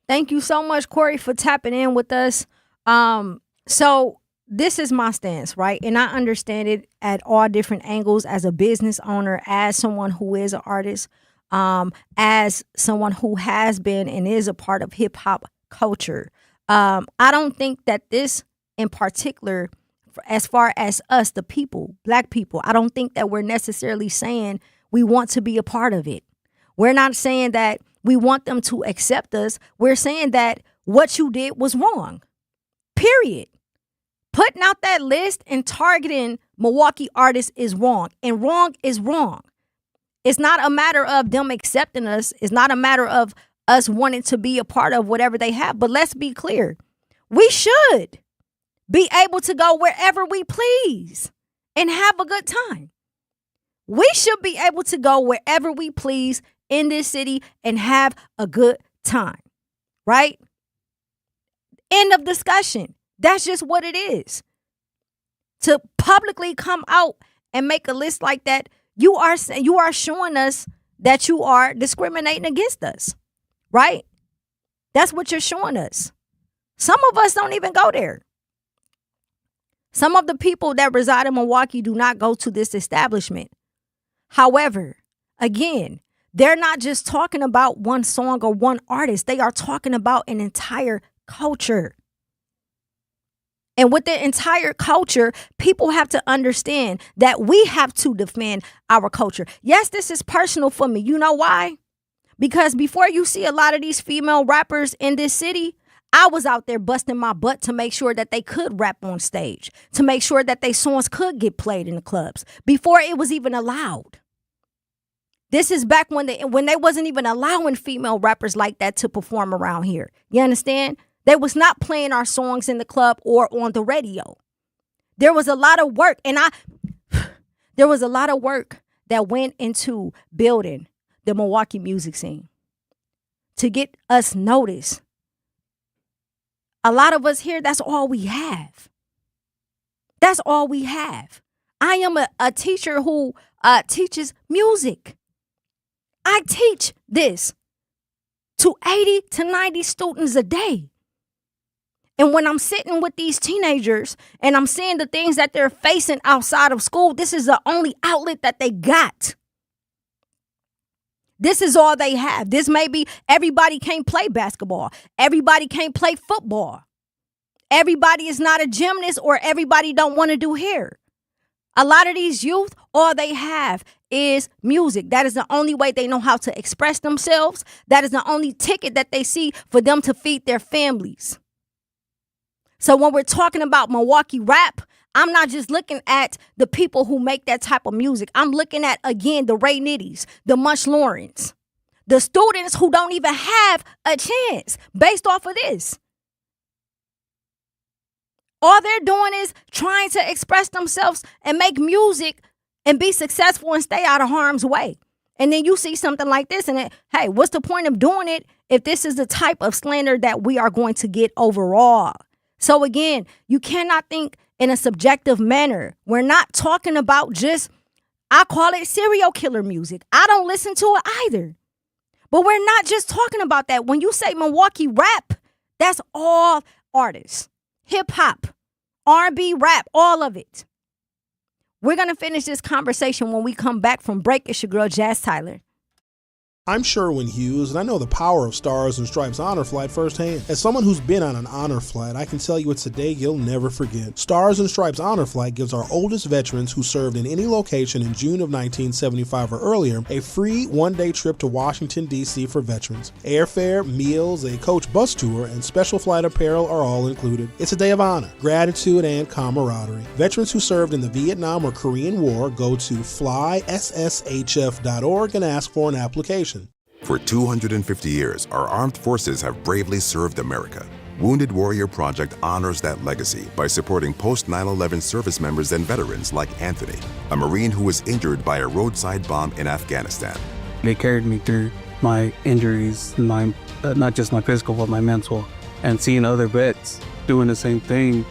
Thank you so much, Corey, for tapping in with us. So this is my stance, right? And I understand it at all different angles as a business owner, as someone who is an artist, as someone who has been and is a part of hip hop culture. I don't think that this in particular, as far as us, the people, black people, I don't think that we're necessarily saying we want to be a part of it. We're not saying that we want them to accept us. We're saying that what you did was wrong. Period. Putting out that list and targeting Milwaukee artists is wrong, and wrong is wrong. It's not a matter of them accepting us. It's not a matter of us wanting to be a part of whatever they have. But let's be clear. We should be able to go wherever we please and have a good time. We should be able to go wherever we please in this city and have a good time, right? End of discussion. That's just what it is. To publicly come out and make a list like that, you are showing us that you are discriminating against us, right? That's what you're showing us. Some of us don't even go there. Some of the people that reside in Milwaukee do not go to this establishment. However, again, they're not just talking about one song or one artist. They are talking about an entire culture. And with the entire culture, people have to understand that we have to defend our culture. Yes, this is personal for me. You know why? Because before you see a lot of these female rappers in this city, I was out there busting my butt to make sure that they could rap on stage, to make sure that their songs could get played in the clubs before it was even allowed. This is back when they wasn't even allowing female rappers like that to perform around here. You understand? They was not playing our songs in the club or on the radio. There was a lot of work, there was a lot of work that went into building the Milwaukee music scene to get us noticed. A lot of us here, that's all we have. That's all we have. I am a teacher who teaches music. I teach this to 80 to 90 students a day. And when I'm sitting with these teenagers and I'm seeing the things that they're facing outside of school, this is the only outlet that they got. This is all they have. This may be everybody can't play basketball. Everybody can't play football. Everybody is not a gymnast, or everybody don't want to do hair. A lot of these youth, all they have is music. That is the only way they know how to express themselves. That is the only ticket that they see for them to feed their families. So when we're talking about Milwaukee rap, I'm not just looking at the people who make that type of music. I'm looking at, again, the Ray Nitties, the Mush Laurens, the students who don't even have a chance based off of this. All they're doing is trying to express themselves and make music and be successful and stay out of harm's way. And then you see something like this and hey, what's the point of doing it if this is the type of slander that we are going to get overall? So again, you cannot think in a subjective manner. We're not talking about just, I call it serial killer music. I don't listen to it either. But we're not just talking about that. When you say Milwaukee rap, that's all artists. Hip hop, R&B, rap, all of it. We're going to finish this conversation when we come back from break. It's your girl, Jazz Tyler. I'm Sherwin Hughes, and I know the power of Stars and Stripes Honor Flight firsthand. As someone who's been on an honor flight, I can tell you it's a day you'll never forget. Stars and Stripes Honor Flight gives our oldest veterans who served in any location in June of 1975 or earlier a free one-day trip to Washington, D.C. for veterans. Airfare, meals, a coach bus tour, and special flight apparel are all included. It's a day of honor, gratitude, and camaraderie. Veterans who served in the Vietnam or Korean War go to flySSHF.org and ask for an application. For 250 years, our armed forces have bravely served America. Wounded Warrior Project honors that legacy by supporting post-9/11 service members and veterans like Anthony, a Marine who was injured by a roadside bomb in Afghanistan. They carried me through my injuries, not just my physical, but my mental. And seeing other vets doing the same thing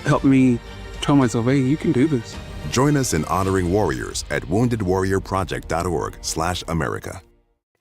helped me tell myself, hey, you can do this. Join us in honoring warriors at woundedwarriorproject.org/America.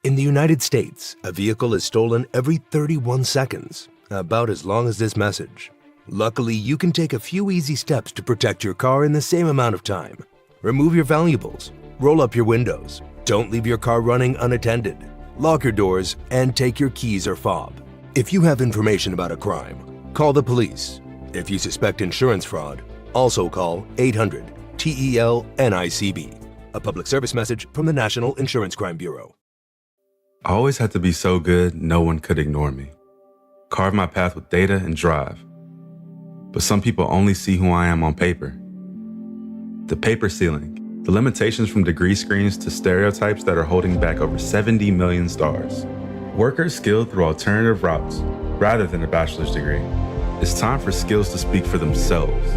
In the United States, a vehicle is stolen every 31 seconds, about as long as this message. Luckily, you can take a few easy steps to protect your car in the same amount of time. Remove your valuables, roll up your windows, don't leave your car running unattended, lock your doors, and take your keys or fob. If you have information about a crime, call the police. If you suspect insurance fraud, also call 800-TEL-NICB. A public service message from the National Insurance Crime Bureau. I always had to be so good, no one could ignore me. Carve my path with data and drive. But some people only see who I am on paper. The paper ceiling, the limitations from degree screens to stereotypes that are holding back over 70 million stars. Workers skilled through alternative routes, rather than a bachelor's degree. It's time for skills to speak for themselves.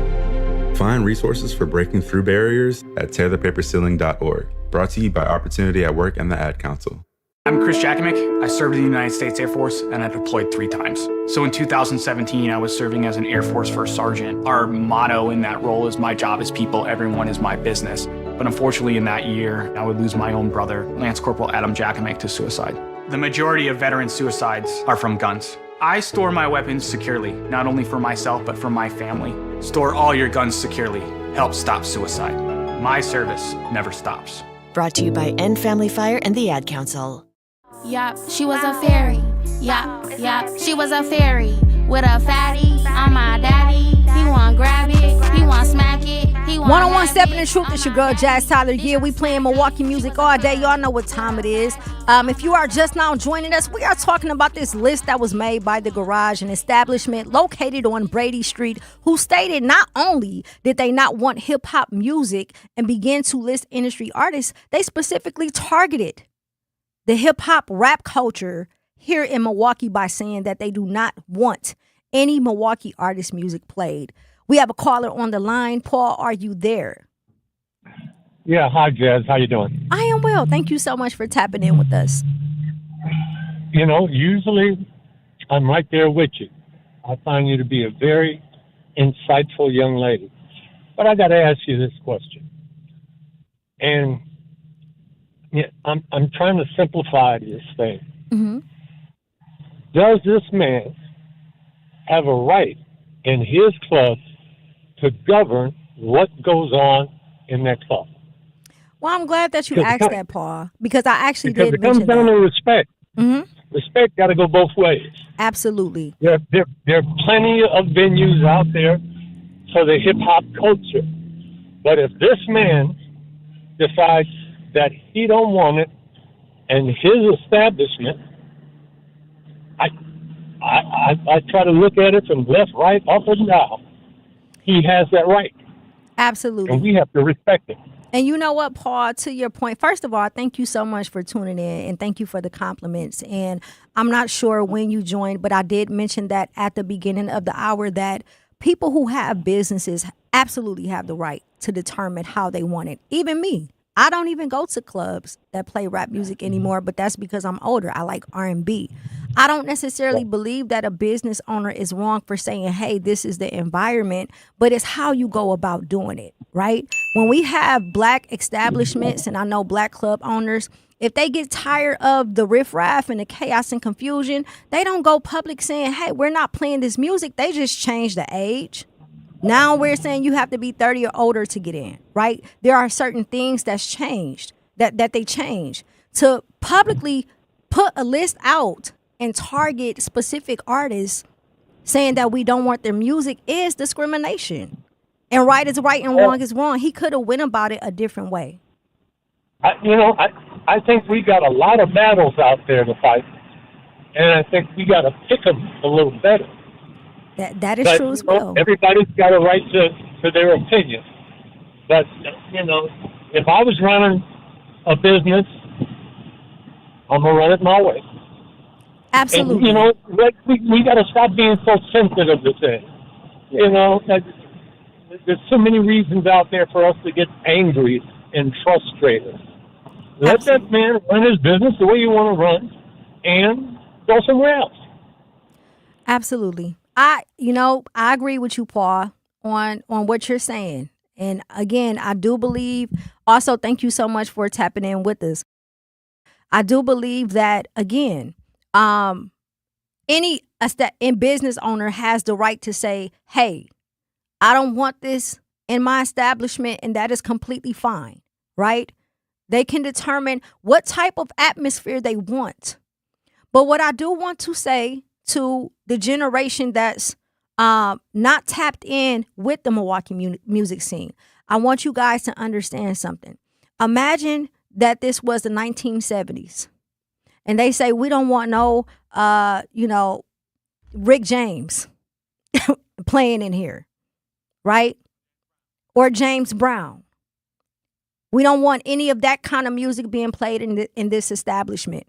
Find resources for breaking through barriers at tearthepaperceiling.org. Brought to you by Opportunity at Work and the Ad Council. I'm Chris Jakimick. I served in the United States Air Force and I deployed 3 times. So in 2017, I was serving as an Air Force First Sergeant. Our motto in that role is my job is people, everyone is my business. But unfortunately in that year, I would lose my own brother, Lance Corporal Adam Jakimick, to suicide. The majority of veteran suicides are from guns. I store my weapons securely, not only for myself, but for my family. Store all your guns securely. Help stop suicide. My service never stops. Brought to you by End Family Fire and the Ad Council. Yup, she was a fairy. Yup, she was a fairy. With a fatty, I'm my daddy. He want grab it, he want smack it. One-on-one Stepping in Truth. It's your girl Jazz Tyler. Yeah, we playing Milwaukee music all day. Y'all know what time it is. If you are just now joining us, we are talking about this list that was made by The Garage, an establishment located on Brady Street, who stated not only did they not want hip-hop music and began to list industry artists, they specifically targeted the hip-hop rap culture here in Milwaukee by saying that they do not want any Milwaukee artist music played. We have a caller on the line. Paul, are you there? Yeah, hi, Jazz. How you doing? I am well. Thank you so much for tapping in with us. You know, usually I'm right there with you. I find you to be a very insightful young lady. But I got to ask you this question. And yeah, I'm trying to simplify this thing. Mm-hmm. Does this man have a right in his club to govern what goes on in that club? Well, I'm glad that you asked that, Paul, because I actually did mention that. Because it comes down to respect. Mm-hmm. Respect got to go both ways. Absolutely. There are plenty of venues out there for the hip-hop culture. But if this man decides that he don't want it and his establishment, I try to look at it from left, right, up, and down. He has that right. Absolutely. And we have to respect it. And you know what, Paul, to your point, first of all, thank you so much for tuning in and thank you for the compliments. And I'm not sure when you joined, but I did mention that at the beginning of the hour that people who have businesses absolutely have the right to determine how they want it. Even me. I don't even go to clubs that play rap music anymore, but that's because I'm older. I like R&B. I don't necessarily believe that a business owner is wrong for saying, hey, this is the environment, but it's how you go about doing it, right? When we have black establishments, and I know black club owners, if they get tired of the riffraff and the chaos and confusion, they don't go public saying, hey, we're not playing this music. They just change the age. Now we're saying you have to be 30 or older to get in, right? There are certain things that's changed, that they change. To publicly put a list out and target specific artists saying that we don't want their music is discrimination. And right is right and wrong is wrong. He could have went about it a different way. I think we got a lot of battles out there to fight. And I think we got to pick them a little better. That is true as well. Everybody's got a right to their opinion. But, if I was running a business, I'm going to run it my way. Absolutely. And, we got to stop being so sensitive to things. There's so many reasons out there for us to get angry and frustrated. Let that man run his business the way you want to run and go somewhere else. Absolutely. I agree with you, Paul, on what you're saying. And again, I do believe, also thank you so much for tapping in with us. I do believe that, again, any business owner has the right to say, hey, I don't want this in my establishment, and that is completely fine, right? They can determine what type of atmosphere they want. But what I do want to say to the generation that's not tapped in with the Milwaukee music scene, I want you guys to understand something. Imagine that this was the 1970s. And they say, we don't want no, Rick James playing in here, right? Or James Brown. We don't want any of that kind of music being played in this establishment.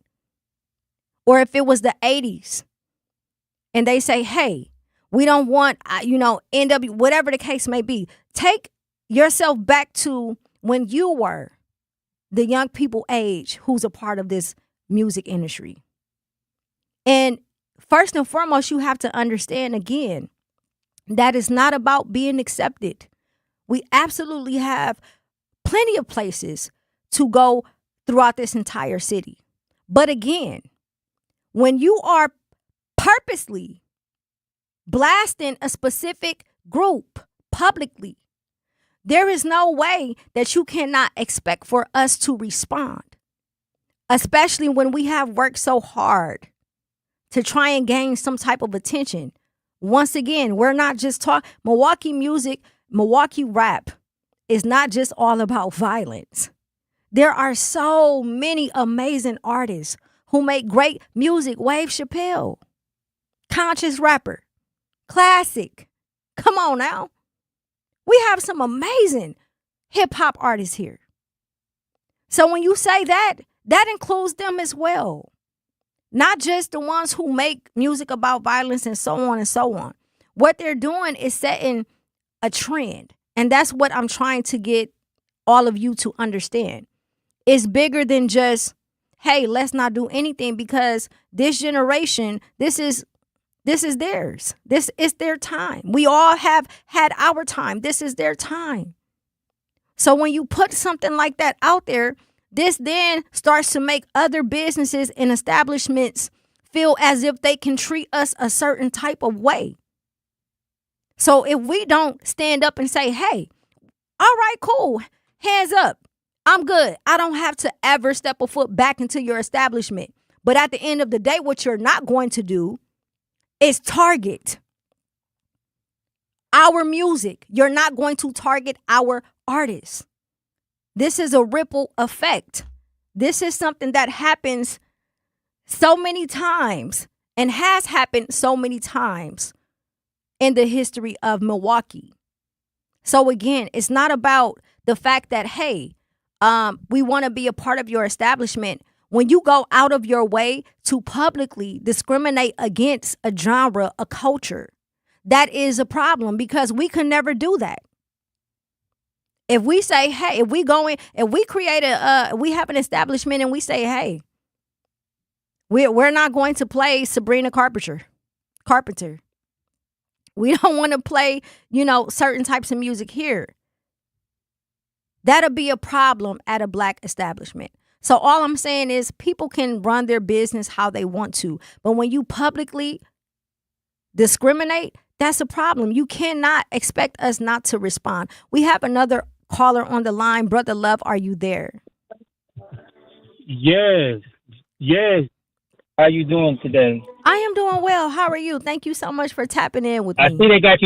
Or if it was the 80s and they say, hey, we don't want, NW, whatever the case may be. Take yourself back to when you were the young people age who's a part of this music industry. And first and foremost, you have to understand again, that it's not about being accepted. We absolutely have plenty of places to go throughout this entire city. But again, when you are purposely blasting a specific group publicly, there is no way that you cannot expect for us to respond, especially when we have worked so hard to try and gain some type of attention. Once again, we're not just talking Milwaukee music, Milwaukee rap is not just all about violence. There are so many amazing artists who make great music. Wave Chappelle, conscious rapper, classic. Come on now. We have some amazing hip hop artists here. So when you say that, that includes them as well. Not just the ones who make music about violence and so on and so on. What they're doing is setting a trend. And that's what I'm trying to get all of you to understand. It's bigger than just, hey, let's not do anything, because this generation, this is theirs. This is their time. We all have had our time. This is their time. So when you put something like that out there, this then starts to make other businesses and establishments feel as if they can treat us a certain type of way. So if we don't stand up and say, hey, all right, cool, hands up, I'm good. I don't have to ever step a foot back into your establishment. But at the end of the day, what you're not going to do is target our music. You're not going to target our artists. This is a ripple effect. This is something that happens so many times and has happened so many times in the history of Milwaukee. So again, it's not about the fact that, hey, we want to be a part of your establishment. When you go out of your way to publicly discriminate against a genre, a culture, that is a problem, because we can never do that. If we say, hey, if we have an establishment and we say, hey, we're not going to play Sabrina Carpenter. We don't want to play, certain types of music here. That'll be a problem at a black establishment. So all I'm saying is people can run their business how they want to. But when you publicly discriminate, that's a problem. You cannot expect us not to respond. We have another caller on the line. Brother Love, are you there? Yes. How you doing today? I am doing well. How are you? Thank you so much for tapping in with me. I see they got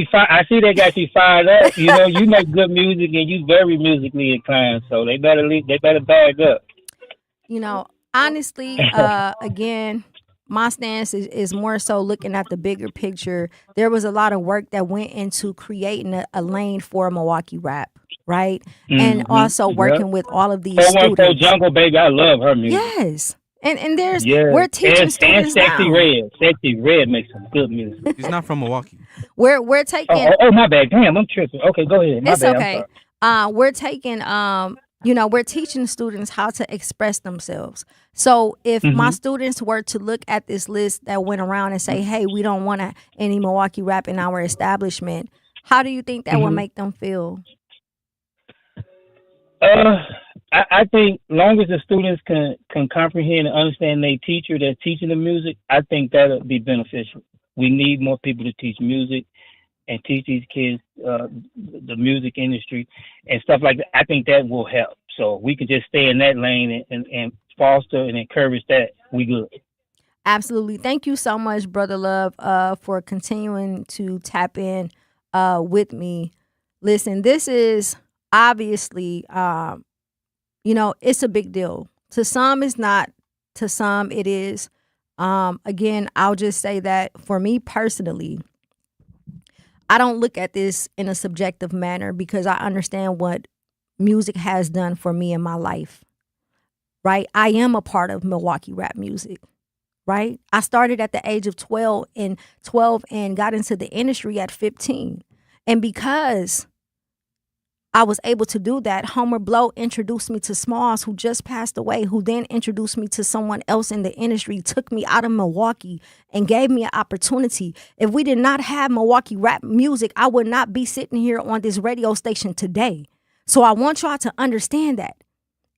you fired up. You make good music and you very musically inclined, so they better bag up. Honestly, again, my stance is more so looking at the bigger picture. There was a lot of work that went into creating a lane for Milwaukee rap, right? Mm-hmm. And also working with all of these students. Jungle Baby, I love her music. Yes. And there's we're teaching students and now. Sexy Red makes some good music. He's not from Milwaukee. We're taking. Oh my bad. Damn, I'm tripping. Okay, go ahead. It's okay. We're taking. We're teaching students how to express themselves. So if my students were to look at this list that went around and say, "Hey, we don't want any Milwaukee rap in our establishment," how do you think that would make them feel? I think long as the students can comprehend and understand their teacher that's teaching the music, I think that'll be beneficial. We need more people to teach music and teach these kids the music industry and stuff like that. I think that will help. So we can just stay in that lane and foster and encourage that. We good. Absolutely. Thank you so much, Brother Love, for continuing to tap in with me. Listen, this is obviously You know, it's a big deal. To some, it's not. To some, it is. Again, I'll just say that for me personally, I don't look at this in a subjective manner because I understand what music has done for me in my life, right? I am a part of Milwaukee rap music, right? I started at the age of 12 and got into the industry at 15. And because I was able to do that, Homer Blow introduced me to Smalls, who just passed away, who then introduced me to someone else in the industry, took me out of Milwaukee and gave me an opportunity. If we did not have Milwaukee rap music, I would not be sitting here on this radio station today. So I want y'all to understand that.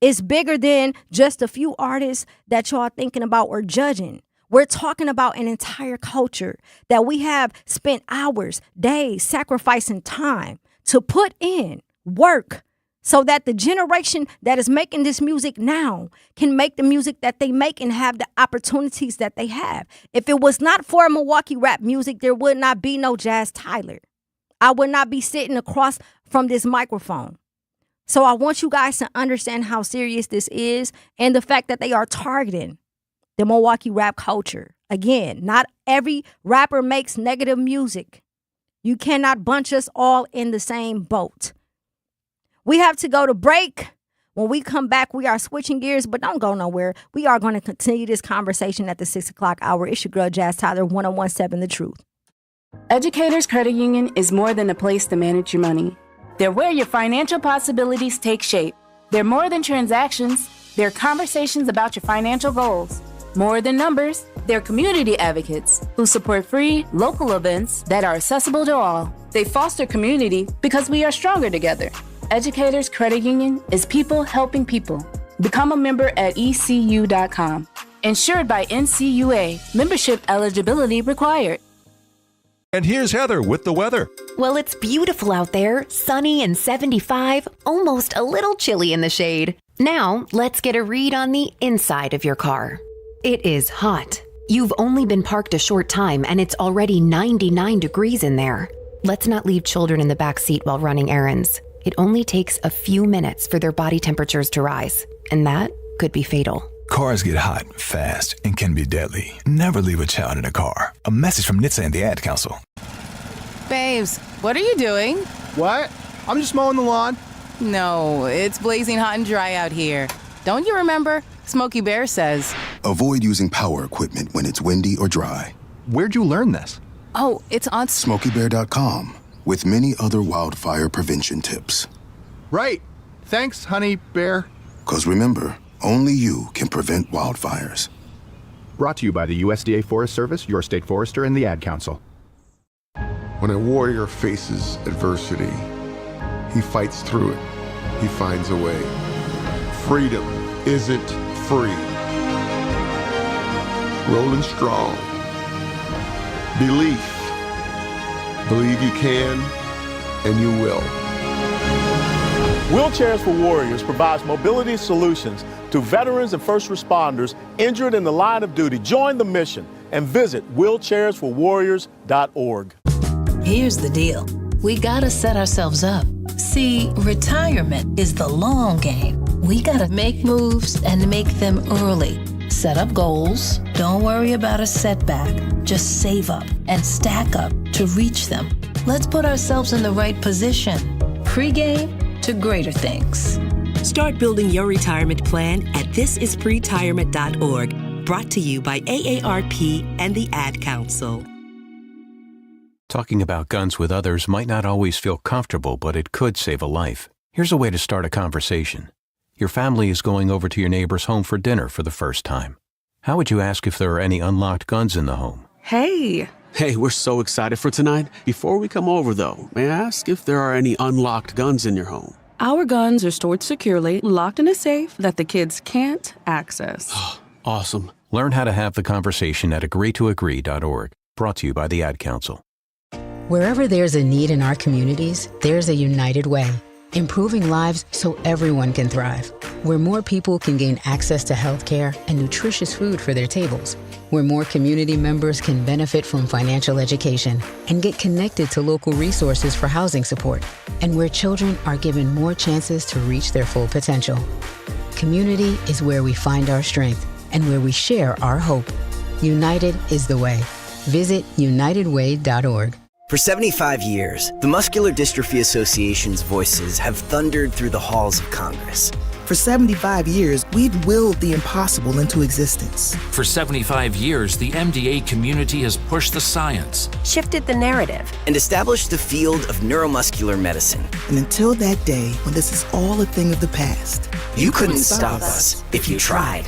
It's bigger than just a few artists that y'all thinking about or judging. We're talking about an entire culture that we have spent hours, days, sacrificing time to put in work so that the generation that is making this music now can make the music that they make and have the opportunities that they have. If it was not for Milwaukee rap music, there would not be no Jazz Tyler. I would not be sitting across from this microphone. So I want you guys to understand how serious this is and the fact that they are targeting the Milwaukee rap culture. Again, not every rapper makes negative music. You cannot bunch us all in the same boat. We have to go to break. When we come back, we are switching gears, but don't go nowhere. We are going to continue this conversation at the 6 o'clock hour. It's your girl, Jazz Tyler, 1017 The Truth. Educators Credit Union is more than a place to manage your money. They're where your financial possibilities take shape. They're more than transactions. They're conversations about your financial goals. More than numbers, they're community advocates who support free, local events that are accessible to all. They foster community because we are stronger together. Educators Credit Union is people helping people. Become a member at ECU.com. Insured by NCUA. Membership eligibility required. And here's Heather with the weather. Well, it's beautiful out there, sunny and 75, almost a little chilly in the shade. Now, let's get a read on the inside of your car. It is hot. You've only been parked a short time and it's already 99 degrees in there. Let's not leave children in the back seat while running errands. It only takes a few minutes for their body temperatures to rise, and that could be fatal. Cars get hot, fast, and can be deadly. Never leave a child in a car. A message from NHTSA and the Ad Council. Babes, what are you doing? What? I'm just mowing the lawn. No, it's blazing hot and dry out here. Don't you remember? Smokey Bear says. Avoid using power equipment when it's windy or dry. Where'd you learn this? Oh, it's on SmokeyBear.com with many other wildfire prevention tips. Right. Thanks, honey bear. 'Cause remember, only you can prevent wildfires. Brought to you by the USDA Forest Service, your state forester, and the Ad Council. When a warrior faces adversity, he fights through it. He finds a way. Freedom isn't free. Rolling strong. Belief. Believe you can, and you will. Wheelchairs for Warriors provides mobility solutions to veterans and first responders injured in the line of duty. Join the mission and visit wheelchairsforwarriors.org. Here's the deal. We gotta set ourselves up. See, retirement is the long game. We gotta make moves and make them early. Set up goals. Don't worry about a setback. Just save up and stack up to reach them. Let's put ourselves in the right position. Pre-game to greater things. Start building your retirement plan at thisispretirement.org. Brought to you by AARP and the Ad Council. Talking about guns with others might not always feel comfortable, but it could save a life. Here's a way to start a conversation. Your family is going over to your neighbor's home for dinner for the first time. How would you ask if there are any unlocked guns in the home? Hey, we're so excited for tonight. Before we come over, though, may I ask if there are any unlocked guns in your home? Our guns are stored securely, locked in a safe that the kids can't access. Awesome. Learn how to have the conversation at agreetoagree.org. Brought to you by the Ad Council. Wherever there's a need in our communities, there's a United Way. Improving lives so everyone can thrive. Where more people can gain access to healthcare and nutritious food for their tables. Where more community members can benefit from financial education and get connected to local resources for housing support. And where children are given more chances to reach their full potential. community is where we find our strength and where we share our hope. United is the way. Visit unitedway.org. For 75 years, the Muscular Dystrophy Association's voices have thundered through the halls of Congress. For 75 years, we've willed the impossible into existence. For 75 years, the MDA community has pushed the science, shifted the narrative, and established the field of neuromuscular medicine. And until that day when this is all a thing of the past, you couldn't stop us if you tried.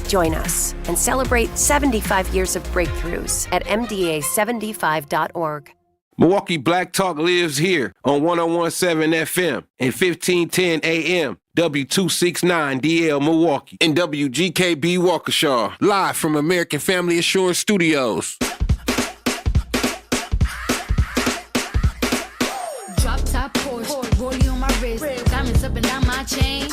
Join us and celebrate 75 years of breakthroughs at MDA75.org. Milwaukee Black Talk lives here on 101.7 FM and 1510 AM, W269DL Milwaukee, and WGKB Waukesha, live from American Family Assurance Studios. Drop top Porsche, rollie on my wrist, diamonds up and down my chain.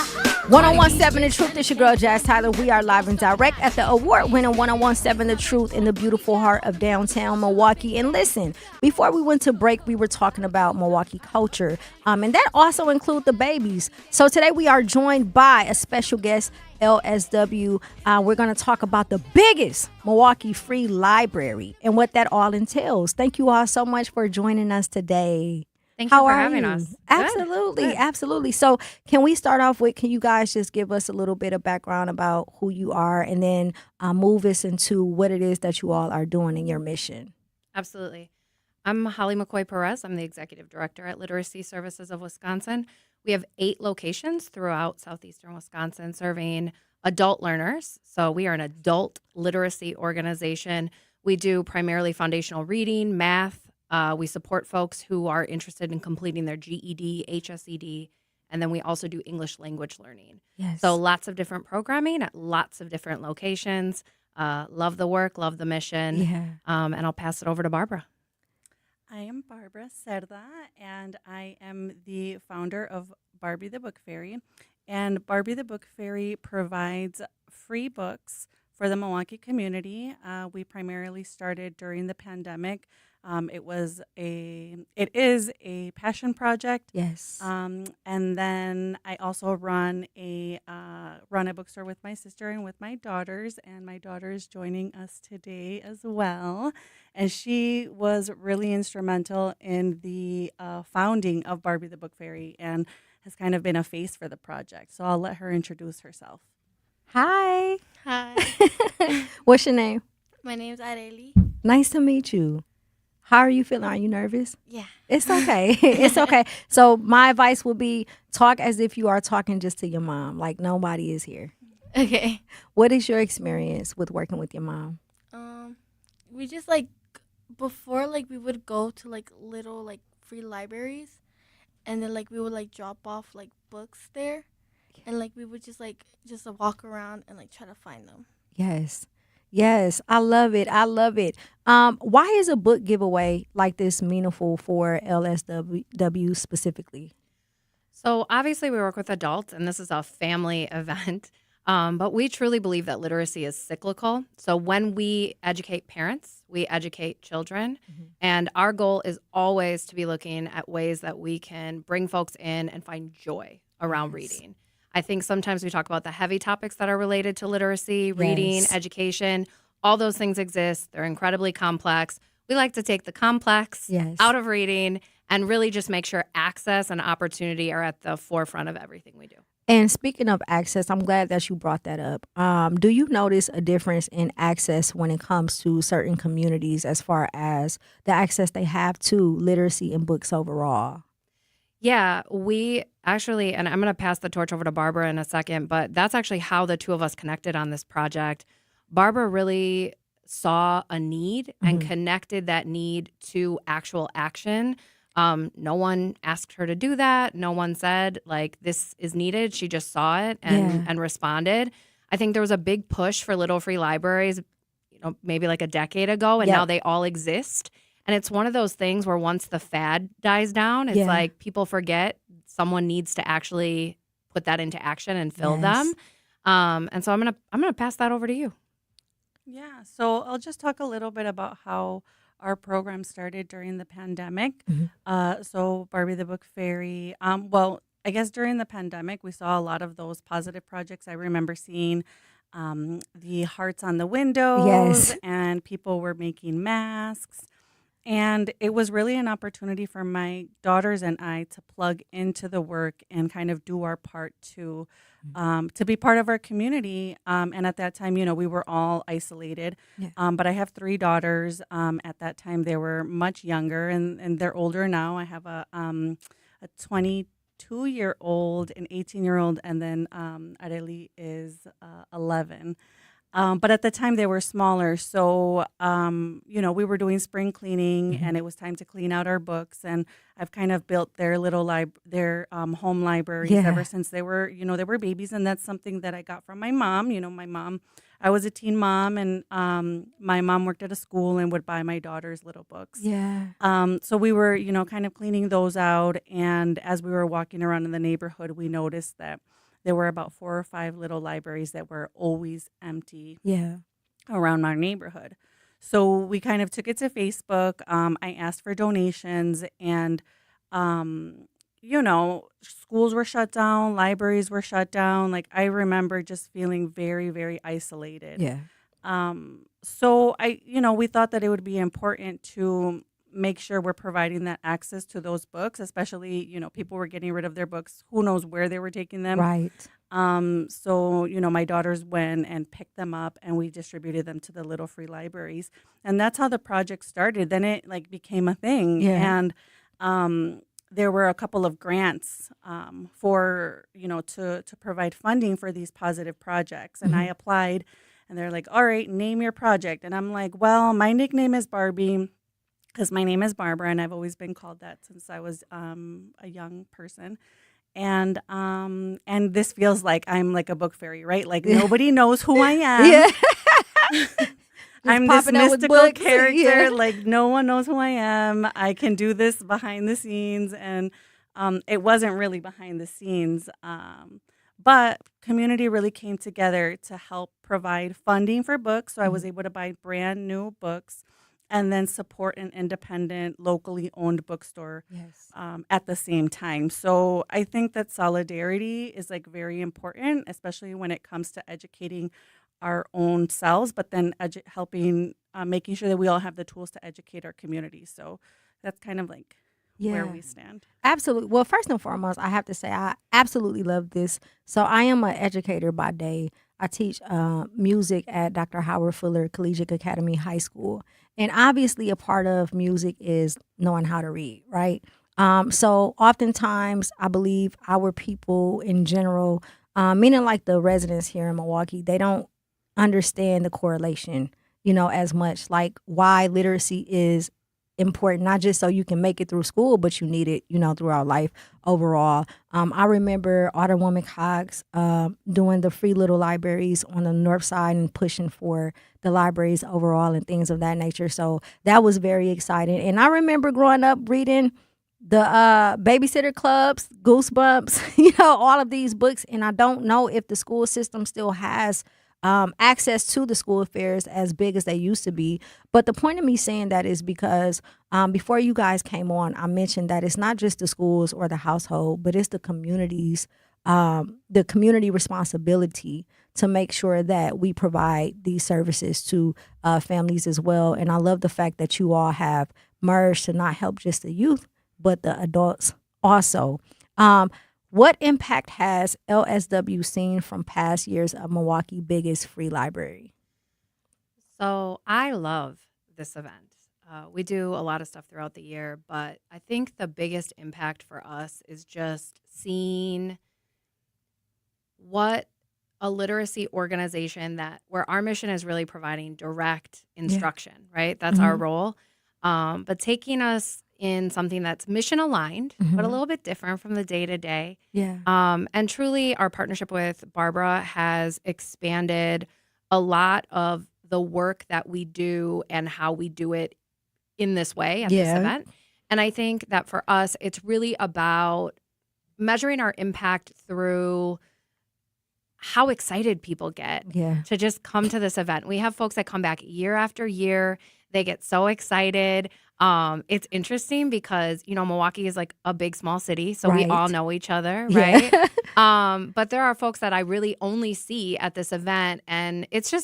101.7 The Truth. It's your girl, Jazz Tyler. We are live and direct at the award-winning 101.7 The Truth in the beautiful heart of downtown Milwaukee. And listen, before we went to break, we were talking about Milwaukee culture, and that also includes the babies. So today we are joined by a special guest, LSW. We're going to talk about the biggest Milwaukee Free Library and what that all entails. Thank you all so much for joining us today. Thank you for having us. Absolutely. Good. Absolutely. So can we start off with, can you guys just give us a little bit of background about who you are and then move us into what it is that you all are doing in your mission? Absolutely. I'm Holly McCoy Perez. I'm the Executive Director at Literacy Services of Wisconsin. We have 8 locations throughout southeastern Wisconsin serving adult learners. So we are an adult literacy organization. We do primarily foundational reading, math. We support folks who are interested in completing their GED, HSED, and then we also do English language learning. Yes. So lots of different programming at lots of different locations. Love the work, love the mission. Yeah. And I'll pass it over to Barbara. I am Barbara Cerda, and I am the founder of Barbie the Book Fairy. And Barbie the Book Fairy provides free books for the Milwaukee community. We primarily started during the pandemic. It is a passion project. Yes. And then I also run a bookstore with my sister and with my daughters, and my daughter is joining us today as well. And she was really instrumental in the founding of Barbie the Book Fairy and has kind of been a face for the project. So I'll let her introduce herself. Hi. Hi. What's your name? My name's Areli. Nice to meet you. How are you feeling? Are you nervous? Yeah. It's okay. It's okay. So my advice would be talk as if you are talking just to your mom, like nobody is here. Okay. What is your experience with working with your mom? We just before we would go to little free libraries, and then we would drop off books there, and we would just walk around and try to find them. Yes. Yes, I love it. I love it. Why is a book giveaway like this meaningful for LSW specifically? So obviously we work with adults, and this is a family event, but we truly believe that literacy is cyclical. So when we educate parents, we educate children, and our goal is always to be looking at ways that we can bring folks in and find joy around reading. I think sometimes we talk about the heavy topics that are related to literacy, reading, education. All those things exist. They're incredibly complex. We like to take the complex out of reading and really just make sure access and opportunity are at the forefront of everything we do. And speaking of access, I'm glad that you brought that up. Do you notice a difference in access when it comes to certain communities as far as the access they have to literacy and books overall? Yeah, we actually, and I'm going to pass the torch over to Barbara in a second, but that's actually how the two of us connected on this project. Barbara really saw a need and connected that need to actual action. No one asked her to do that. No one said, this is needed. She just saw it and responded. I think there was a big push for little free libraries, maybe a decade ago, and now they all exist. And it's one of those things where once the fad dies down, it's people forget someone needs to actually put that into action and fill them. And so I'm gonna pass that over to you. Yeah. So I'll just talk a little bit about how our program started during the pandemic. So Barbie the Book Fairy. I I guess during the pandemic, we saw a lot of those positive projects. I remember seeing the hearts on the windows, Yes. and people were making masks. And it was really an opportunity for my daughters and I to plug into the work and kind of do our part to be part of our community. And at that time, we were all isolated. Yeah. But I have 3 daughters. At that time, they were much younger, and they're older now. I have a 22-year-old, an 18-year-old, and then Areli is 11. But at the time they were smaller. So, we were doing spring cleaning and it was time to clean out our books. And I've kind of built their little home libraries ever since they were babies. And that's something that I got from my mom. My mom, I was a teen mom, and my mom worked at a school and would buy my daughters little books. Yeah. So we were, kind of cleaning those out. And as we were walking around in the neighborhood, we noticed that there were about 4 or 5 little libraries that were always empty around our neighborhood. So we kind of took it to Facebook. I asked for donations, and, schools were shut down, libraries were shut down. Like, I remember just feeling very, very isolated. Yeah. So we thought that it would be important to make sure we're providing that access to those books, especially, people were getting rid of their books. Who knows where they were taking them. Right. So, my daughters went and picked them up, and we distributed them to the little free libraries. And that's how the project started. Then it became a thing. Yeah. And there were a couple of grants for, to provide funding for these positive projects. And I applied, and they're like, all right, name your project. And I'm like, well, my nickname is Barbie, because my name is Barbara, and I've always been called that since I was a young person. And this feels like I'm like a book fairy, right? Like, nobody knows who I am. Yeah. I'm this popping out with mystical books. character. Yeah. Like, no one knows who I am. I can do this behind the scenes. And it wasn't really behind the scenes. But community really came together to help provide funding for books. So I was able to buy brand new books and then support an independent, locally owned bookstore at the same time. So I think that solidarity is very important, especially when it comes to educating our own selves, but then helping, making sure that we all have the tools to educate our community. So that's kind of where we stand. Absolutely. Well, first and foremost, I have to say I absolutely love this. So I am an educator by day. I teach music at Dr. Howard Fuller Collegiate Academy High School. And obviously a part of music is knowing how to read, right? So oftentimes I believe our people in general, meaning like the residents here in Milwaukee, they don't understand the correlation, as much, like why literacy is important, not just so you can make it through school, but you need it, throughout life overall. I remember Alderwoman Cox doing the free little libraries on the north side and pushing for the libraries overall and things of that nature. So that was very exciting. And I remember growing up reading the Babysitter Clubs, Goosebumps, all of these books. And I don't know if the school system still has access to the school affairs as big as they used to be. But the point of me saying that is because before you guys came on, I mentioned that it's not just the schools or the household, but it's the communities, the community responsibility to make sure that we provide these services to families as well. And I love the fact that you all have merged to not help just the youth, but the adults also. What impact has LSW seen from past years of Milwaukee's biggest free library? So I love this event. We do a lot of stuff throughout the year, but I think the biggest impact for us is just seeing what a literacy organization where our mission is really providing direct instruction, right? That's our role. But taking us in something that's mission aligned, but a little bit different from the day to day. Yeah. And truly, our partnership with Barbara has expanded a lot of the work that we do and how we do it in this way at this event. And I think that for us, it's really about measuring our impact through how excited people get to just come to this event. We have folks that come back year after year. They get so excited. It's interesting because, Milwaukee is like a big, small city, so we Right. all know each other, Yeah. right? But there are folks that I really only see at this event, and it's a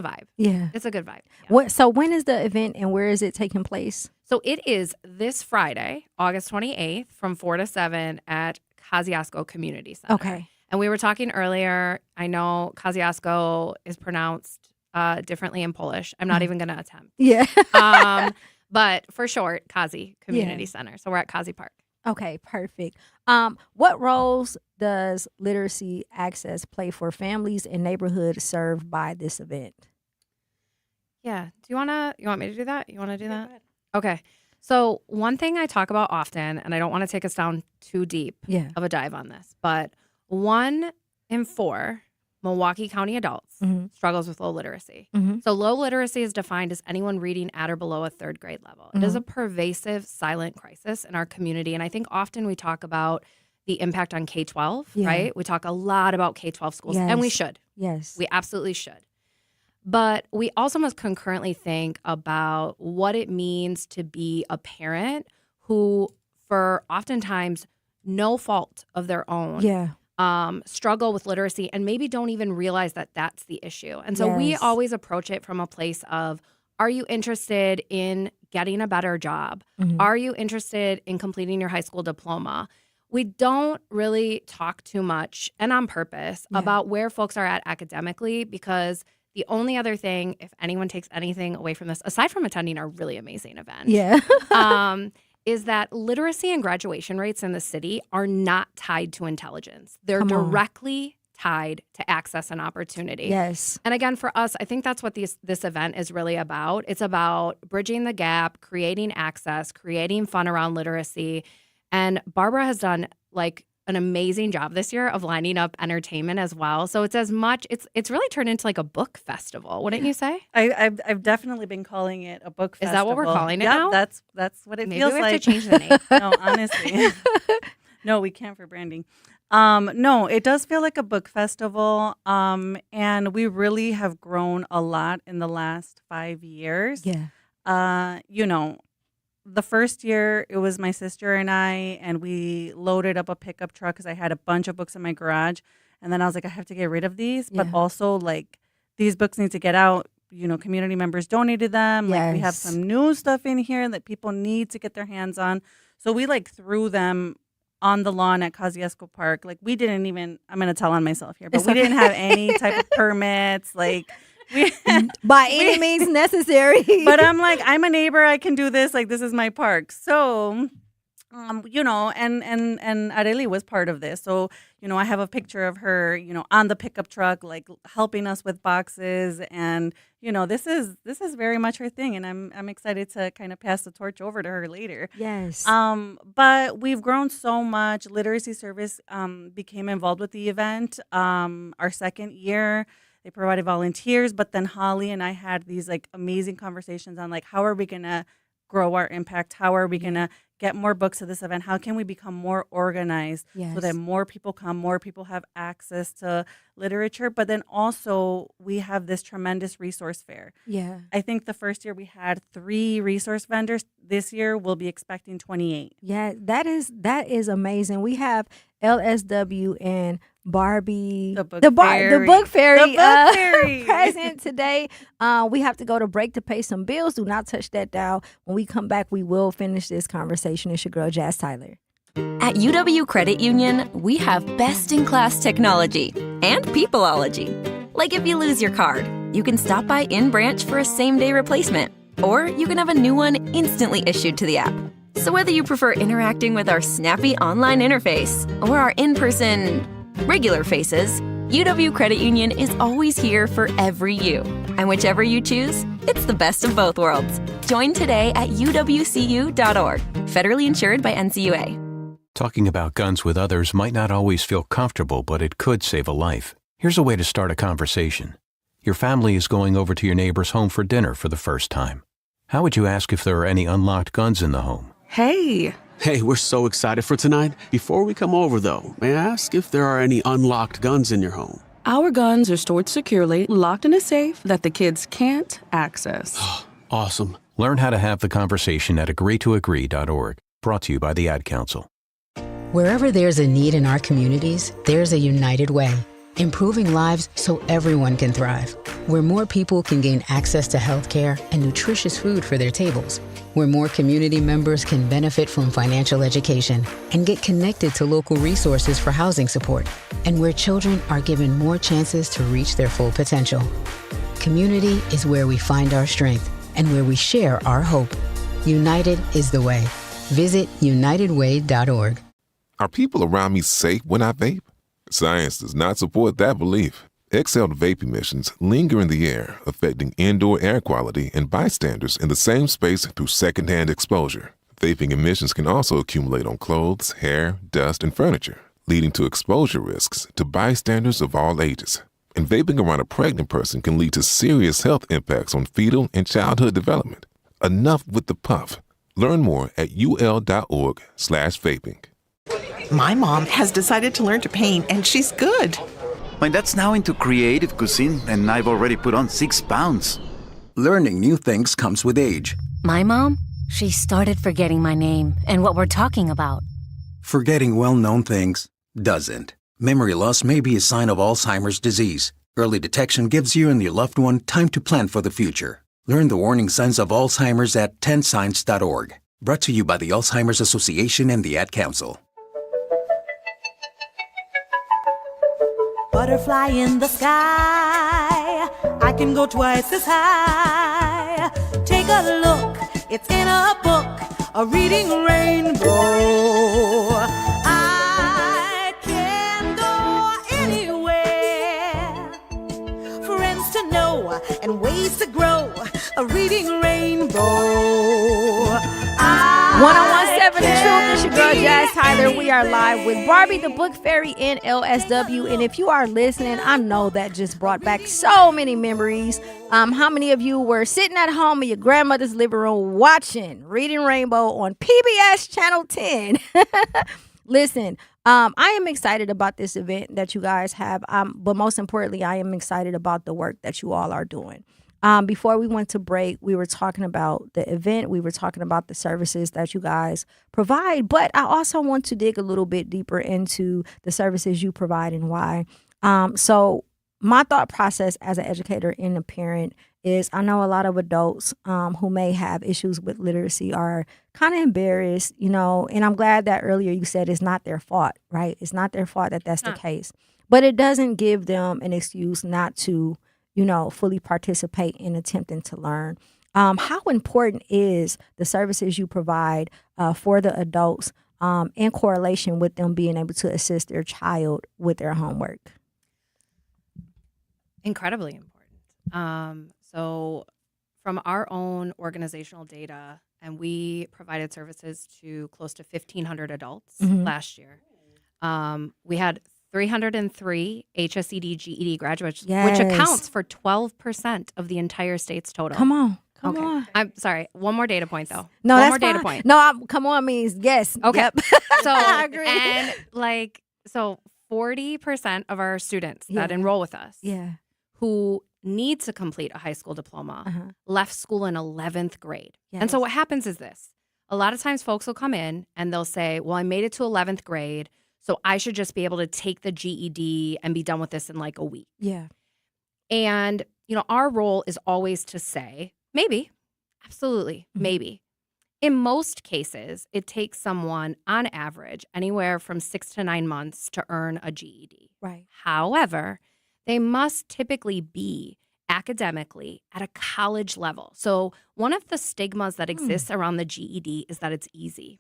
vibe. Yeah. It's a good vibe. So when is the event and where is it taking place? So it is this Friday, August 28th, from 4 to 7 at Kosciuszko Community Center. Okay. And we were talking earlier, I know Kosciuszko is pronounced differently in Polish. I'm not even going to attempt. Yeah. But for short, Kazi Community Center. So we're at Kazi Park. Okay, perfect. What roles does literacy access play for families and neighborhoods served by this event? Yeah. You want me to do that? You want to do that? Okay. So one thing I talk about often, and I don't want to take us down too deep of a dive on this, but 1 in 4 Milwaukee County adults struggles with low literacy. So low literacy is defined as anyone reading at or below a 3rd grade level. It is a pervasive silent crisis in our community. And I think often we talk about the impact on K-12, right? We talk a lot about K-12 schools, and we should. Yes. We absolutely should. But we also must concurrently think about what it means to be a parent who, for oftentimes no fault of their own, struggle with literacy and maybe don't even realize that that's the issue. And so we always approach it from a place of, are you interested in getting a better job? Are you interested in completing your high school diploma? We don't really talk too much, and on purpose, about where folks are at academically, because the only other thing, if anyone takes anything away from this, aside from attending our really amazing event, is that literacy and graduation rates in the city are not tied to intelligence. They're directly tied to access and opportunity. Yes. And again, for us, I think that's what this event is really about. It's about bridging the gap, creating access, creating fun around literacy. And Barbara has done like an amazing job this year of lining up entertainment as well. So it's it's really turned into like a book festival, wouldn't you say? I've definitely been calling it a book festival. Is that what we're calling it now? That's what it Maybe feels we have like. to change the name. No, honestly. No, we can't for branding. No, it does feel like a book festival. And we really have grown a lot in the last 5 years. Yeah. The first year, it was my sister and I, and we loaded up a pickup truck because I had a bunch of books in my garage. And then I was like, I have to get rid of these. But also, like, these books need to get out. Community members donated them. Like, we have some new stuff in here that people need to get their hands on. So we, like, threw them on the lawn at Kosciuszko Park. Like, we didn't even, I'm going to tell on myself here, but we didn't have any type of permits. Like, by any means necessary. But I'm like, I'm a neighbor. I can do this. Like, this is my park. So, and Areli was part of this. So, I have a picture of her, on the pickup truck, like helping us with boxes. And, this is very much her thing. And I'm excited to kind of pass the torch over to her later. Yes. But we've grown so much. Literacy Service became involved with the event our second year. They provided volunteers, but then Holly and I had these like amazing conversations on like, how are we going to grow our impact? How are we going to get more books to this event? How can we become more organized so that more people come, more people have access to literature? But then also we have this tremendous resource fair. Yeah. I think the first year we had 3 resource vendors. This year we'll be expecting 28. Yeah, that is amazing. We have LSW and Barbie, the book fairy present today. We have to go to break to pay some bills. Do not touch that dial. When we come back, we will finish this conversation. It's your girl, Jazz Tyler. At UW Credit Union, we have best-in-class technology and peopleology. Like if you lose your card, you can stop by in-branch for a same-day replacement, or you can have a new one instantly issued to the app. So whether you prefer interacting with our snappy online interface or our in-person regular faces, UW Credit Union is always here for every you. And whichever you choose, it's the best of both worlds. Join today at uwcu.org. Federally insured by NCUA. Talking about guns with others might not always feel comfortable, but it could save a life. Here's a way to start a conversation. Your family is going over to your neighbor's home for dinner for the first time. How would you ask if there are any unlocked guns in the home? Hey, we're so excited for tonight. Before we come over, though, may I ask if there are any unlocked guns in your home? Our guns are stored securely, locked in a safe that the kids can't access. Awesome. Learn how to have the conversation at agreetoagree.org. Brought to you by the Ad Council. Wherever there's a need in our communities, there's a united way, improving lives so everyone can thrive. Where more people can gain access to health care and nutritious food for their tables. Where more community members can benefit from financial education and get connected to local resources for housing support. And where children are given more chances to reach their full potential. Community is where we find our strength and where we share our hope. United is the way. Visit unitedway.org. Are people around me safe when I vape? Science does not support that belief. Exhaled vape emissions linger in the air, affecting indoor air quality and bystanders in the same space through secondhand exposure. Vaping emissions can also accumulate on clothes, hair, dust, and furniture, leading to exposure risks to bystanders of all ages. And vaping around a pregnant person can lead to serious health impacts on fetal and childhood development. Enough with the puff. Learn more at ul.org/vaping. My mom has decided to learn to paint, and she's good. My dad's now into creative cuisine, and I've already put on 6 pounds. Learning new things comes with age. My mom, she started forgetting my name and what we're talking about. Forgetting well-known things doesn't. Memory loss may be a sign of Alzheimer's disease. Early detection gives you and your loved one time to plan for the future. Learn the warning signs of Alzheimer's at 10signs.org. Brought to you by the Alzheimer's Association and the Ad Council. Butterfly in the sky, I can go twice as high. Take a look, it's in a book, a reading rainbow. I can go anywhere, friends to know and ways to grow, a reading rainbow. 1017 The Truth. It's your girl Jazz Tyler. We are live with Barbie the Book Fairy in LSW. And if you are listening, I know that just brought back so many memories. How many of you were sitting at home in your grandmother's living room watching Reading Rainbow on PBS Channel 10? Listen, I am excited about this event that you guys have. But most importantly, I am excited about the work that you all are doing. Before we went to break, we were talking about the event. We were talking about the services that you guys provide. But I also want to dig a little bit deeper into the services you provide and why. So my thought process as an educator and a parent is I know a lot of adults who may have issues with literacy are kind of embarrassed, you know, and I'm glad that earlier you said it's not their fault, right? It's not their fault that that's the case. But it doesn't give them an excuse not to, you know, fully participate in attempting to learn. How important is the services you provide for the adults in correlation with them being able to assist their child with their homework? Incredibly important. So from our own organizational data, and we provided services to close to 1,500 adults last year. We had 303 HSED GED graduates, which accounts for 12% of the entire state's total. Come on. I'm sorry. One more data point, though. No, one that's more data fine. point. No, come on means yes. Okay. Yep. So I agree. And so 40% of our students that enroll with us, who need to complete a high school diploma, left school in 11th grade. And so what happens is this: a lot of times, folks will come in and they'll say, "Well, I made it to 11th grade." So I should just be able to take the GED and be done with this in like a week. Yeah. And, you know, our role is always to say, maybe, absolutely, maybe. In most cases, it takes someone on average anywhere from 6 to 9 months to earn a GED. Right. However, they must typically be academically at a college level. So one of the stigmas that exists around the GED is that it's easy.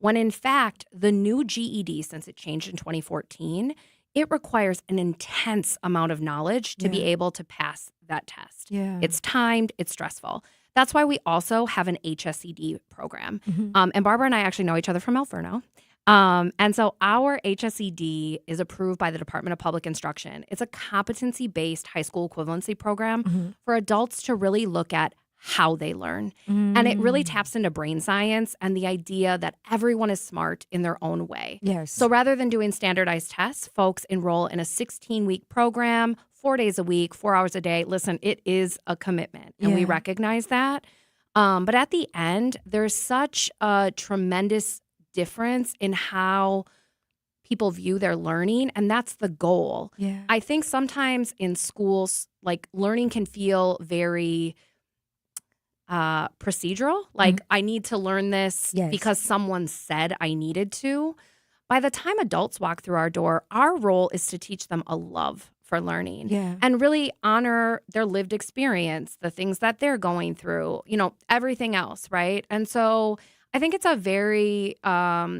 When in fact, the new GED, since it changed in 2014, it requires an intense amount of knowledge to be able to pass that test. Yeah. It's timed, it's stressful. That's why we also have an HSED program. And Barbara and I actually know each other from Alferno. And so our HSED is approved by the Department of Public Instruction. It's a competency-based high school equivalency program for adults to really look at how they learn. And it really taps into brain science and the idea that everyone is smart in their own way. Yes. So rather than doing standardized tests, folks enroll in a 16-week program, 4 days a week, 4 hours a day. Listen, it is a commitment, and we recognize that. But at the end, there's such a tremendous difference in how people view their learning, and that's the goal. Yeah. I think sometimes in schools, like learning can feel very procedural. Like I need to learn this Yes. because someone said I needed to. By the time adults walk through our door, our role is to teach them a love for learning Yeah. and really honor their lived experience, the things that they're going through, everything else, right? And so I think it's a very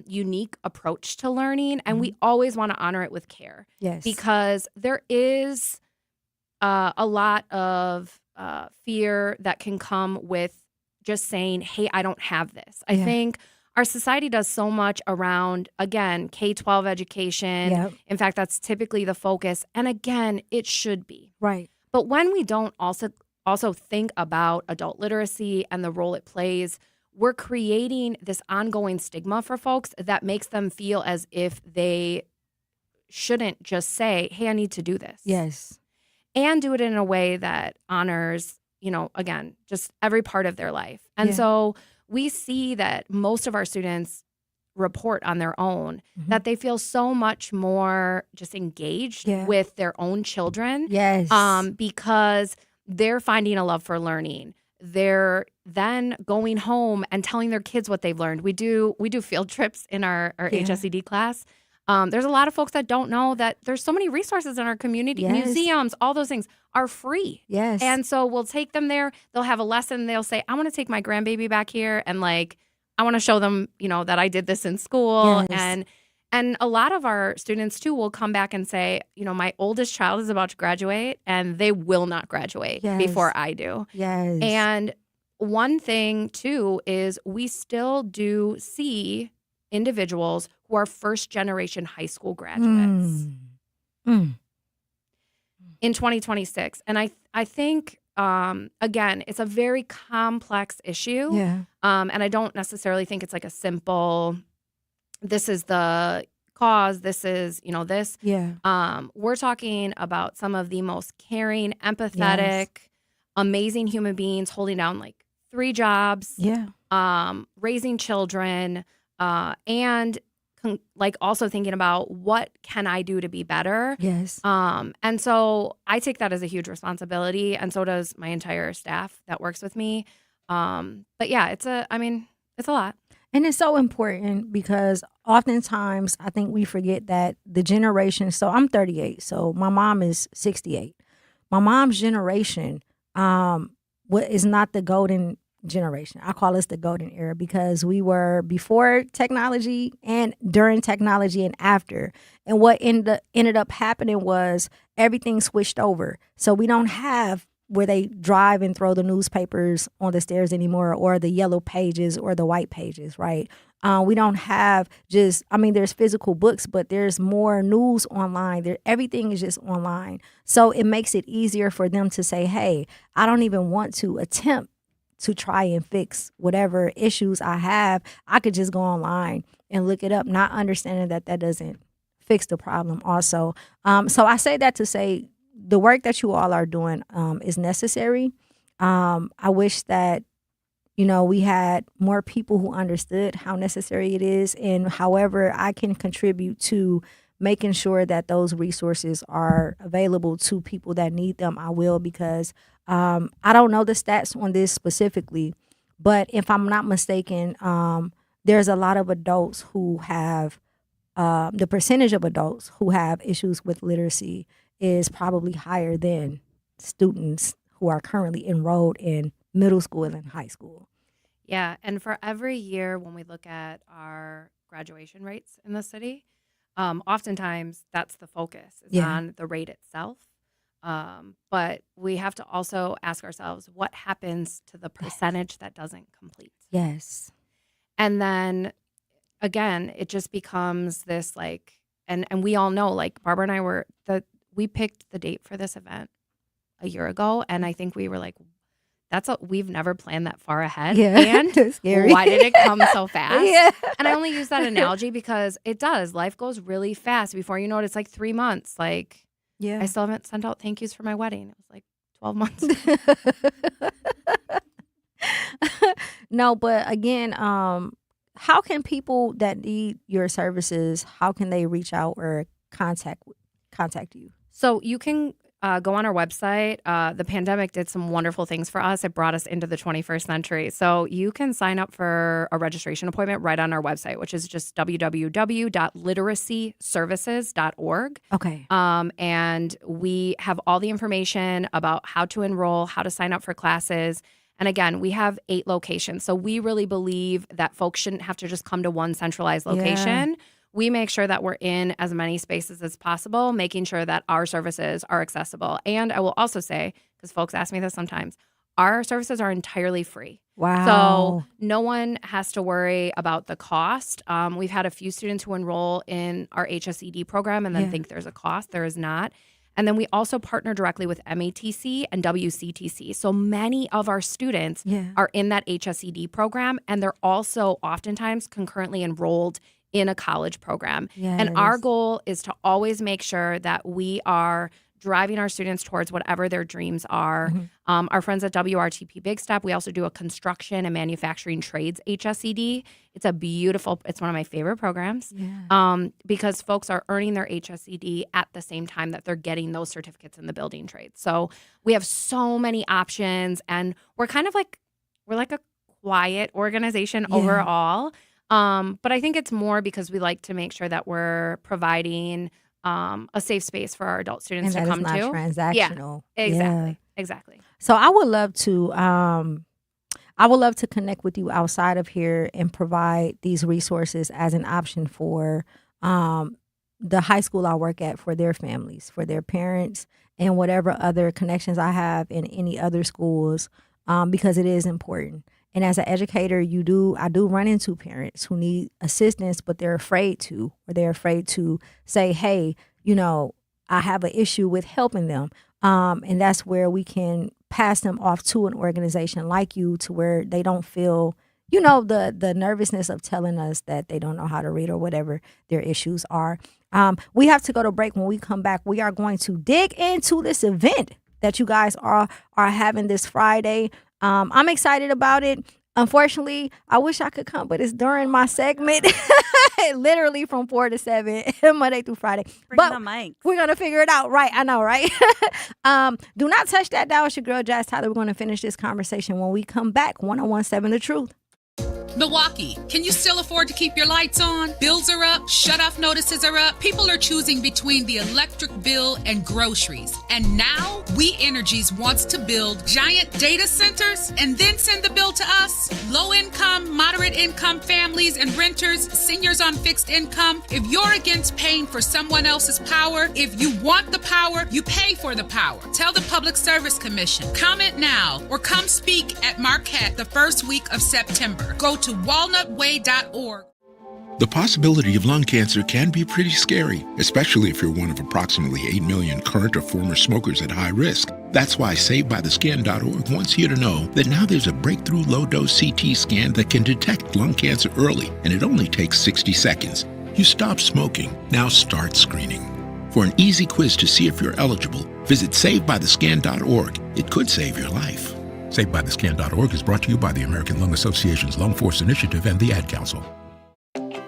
unique approach to learning, and we always want to honor it with care. Yes. Because there is a lot of fear that can come with just saying, hey, I don't have this. I think our society does so much around, again, K-12 education. Yep. In fact, that's typically the focus. And again, it should be. Right. But when we don't also think about adult literacy and the role it plays, we're creating this ongoing stigma for folks that makes them feel as if they shouldn't just say, hey, I need to do this. Yes. And do it in a way that honors, again, just every part of their life. And so we see that most of our students report on their own that they feel so much more just engaged with their own children. Yes. Because they're finding a love for learning. They're then going home and telling their kids what they've learned. We do field trips in our HSED class. There's a lot of folks that don't know that there's so many resources in our community. Yes. Museums, all those things are free. Yes. And so we'll take them there. They'll have a lesson. They'll say, I want to take my grandbaby back here and I want to show them, that I did this in school. Yes. And a lot of our students too will come back and say, my oldest child is about to graduate and they will not graduate before I do. Yes. And one thing too is we still do see individuals who are first generation high school graduates in 2026. And I think, again, it's a very complex issue. Yeah. And I don't necessarily think it's like a simple, this is the cause, this is, this. Yeah. We're talking about some of the most caring, empathetic, amazing human beings holding down 3 jobs, raising children, and also thinking about what can I do to be better. Yes. And so I take that as a huge responsibility, and so does my entire staff that works with me. But yeah, it's a lot. And it's so important because oftentimes I think we forget that the generation, so I'm 38, so my mom is 68. My mom's generation is not the golden generation. I call us the golden era because we were before technology and during technology and after. And what ended up happening was everything switched over. So we don't have where they drive and throw the newspapers on the stairs anymore, or the yellow pages or the white pages, right? We don't have there's physical books, but there's more news online. Everything is just online. So it makes it easier for them to say, hey, I don't even want to attempt to try and fix whatever issues I have. I could just go online and look it up, not understanding that doesn't fix the problem also. So I say that to say the work that you all are doing is necessary. I wish that, we had more people who understood how necessary it is, and however I can contribute to making sure that those resources are available to people that need them, I will, because I don't know the stats on this specifically, but if I'm not mistaken, there's a lot of adults who have, the percentage of adults who have issues with literacy is probably higher than students who are currently enrolled in middle school and high school. Yeah, and for every year when we look at our graduation rates in the city, oftentimes that's the focus is on the rate itself. But we have to also ask ourselves, what happens to the percentage that doesn't complete? Yes. And then again, it just becomes this and we all know, Barbara and I we picked the date for this event a year ago, and I think we were we've never planned that far ahead. Yeah. And scary. Why did it come so fast? Yeah. And I only use that analogy because it does. Life goes really fast. Before you know it, it's 3 months. I still haven't sent out thank yous for my wedding. It was 12 months. No, but again, how can people that need your services, how can they reach out or contact you? So you can go on our website. The pandemic did some wonderful things for us. It brought us into the 21st century. So you can sign up for a registration appointment right on our website, which is just www.literacyservices.org. Okay. And we have all the information about how to enroll, how to sign up for classes. And again, we have 8 locations. So we really believe that folks shouldn't have to just come to one centralized location. Yeah. We make sure that we're in as many spaces as possible, making sure that our services are accessible. And I will also say, because folks ask me this sometimes, our services are entirely free. Wow. So no one has to worry about the cost. We've had a few students who enroll in our HSED program and then think there's a cost. There is not. And then we also partner directly with MATC and WCTC. So many of our students are in that HSED program, and they're also oftentimes concurrently enrolled in a college program. And our goal is to always make sure that we are driving our students towards whatever their dreams are. Our friends at WRTP Big Step, we also do a construction and manufacturing trades HSED. It's it's one of my favorite programs because folks are earning their HSED at the same time that they're getting those certificates in the building trades. So we have so many options, and we're kind of like, we're like a quiet organization overall. But I think it's more because we like to make sure that we're providing a safe space for our adult students and to come that is to. not transactional. Yeah, exactly. Exactly. So I would love to connect with you outside of here and provide these resources as an option for the high school I work at, for their families, for their parents, and whatever other connections I have in any other schools, because it is important. And as an educator, I do run into parents who need assistance, but they're afraid to say, hey, I have an issue with helping them. And that's where we can pass them off to an organization like you, to where they don't feel, the nervousness of telling us that they don't know how to read or whatever their issues are. We have to go to break. When we come back, we are going to dig into this event that you guys are having this Friday. I'm excited about it. Unfortunately, I wish I could come, but it's during my segment, literally from 4 to 7, Monday through Friday. Bring but the mics. We're going to figure it out. Right. I know, right? Do not touch that dial. It's your girl, Jazz Tyler. We're going to finish this conversation when we come back. 1017 The Truth. Milwaukee, can you still afford to keep your lights on? Bills are up, shut-off notices are up. People are choosing between the electric bill and groceries. And now, We Energies wants to build giant data centers and then send the bill to us. Low-income, moderate-income families and renters, seniors on fixed income. If you're against paying for someone else's power, if you want the power, you pay for the power. Tell the Public Service Commission. Comment now or come speak at Marquette the first week of September. Go to walnutway.org. The possibility of lung cancer can be pretty scary, especially if you're one of approximately 8 million current or former smokers at high risk. That's why SaveByTheScan.org wants you to know that now there's a breakthrough low-dose CT scan that can detect lung cancer early, and it only takes 60 seconds. You stop smoking, now start screening. For an easy quiz to see if you're eligible, visit SaveByTheScan.org. It could save your life. SaveByTheScan.org is brought to you by the American Lung Association's Lung Force Initiative and the Ad Council.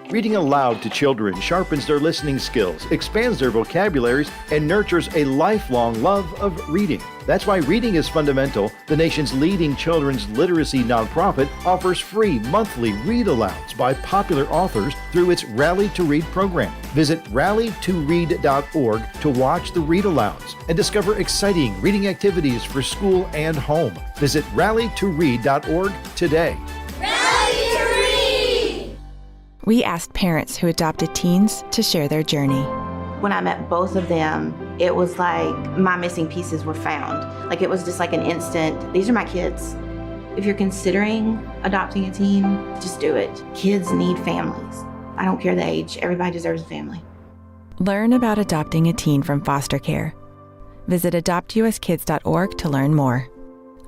Reading aloud to children sharpens their listening skills, expands their vocabularies, and nurtures a lifelong love of reading. That's why Reading is Fundamental, the nation's leading children's literacy nonprofit, offers free monthly read-alouds by popular authors through its Rally to Read program. Visit rallytoread.org to watch the read-alouds and discover exciting reading activities for school and home. Visit rallytoread.org today. We asked parents who adopted teens to share their journey. When I met both of them, it was like my missing pieces were found. Like it was just like an instant, these are my kids. If you're considering adopting a teen, just do it. Kids need families. I don't care the age, everybody deserves a family. Learn about adopting a teen from foster care. Visit adoptuskids.org to learn more.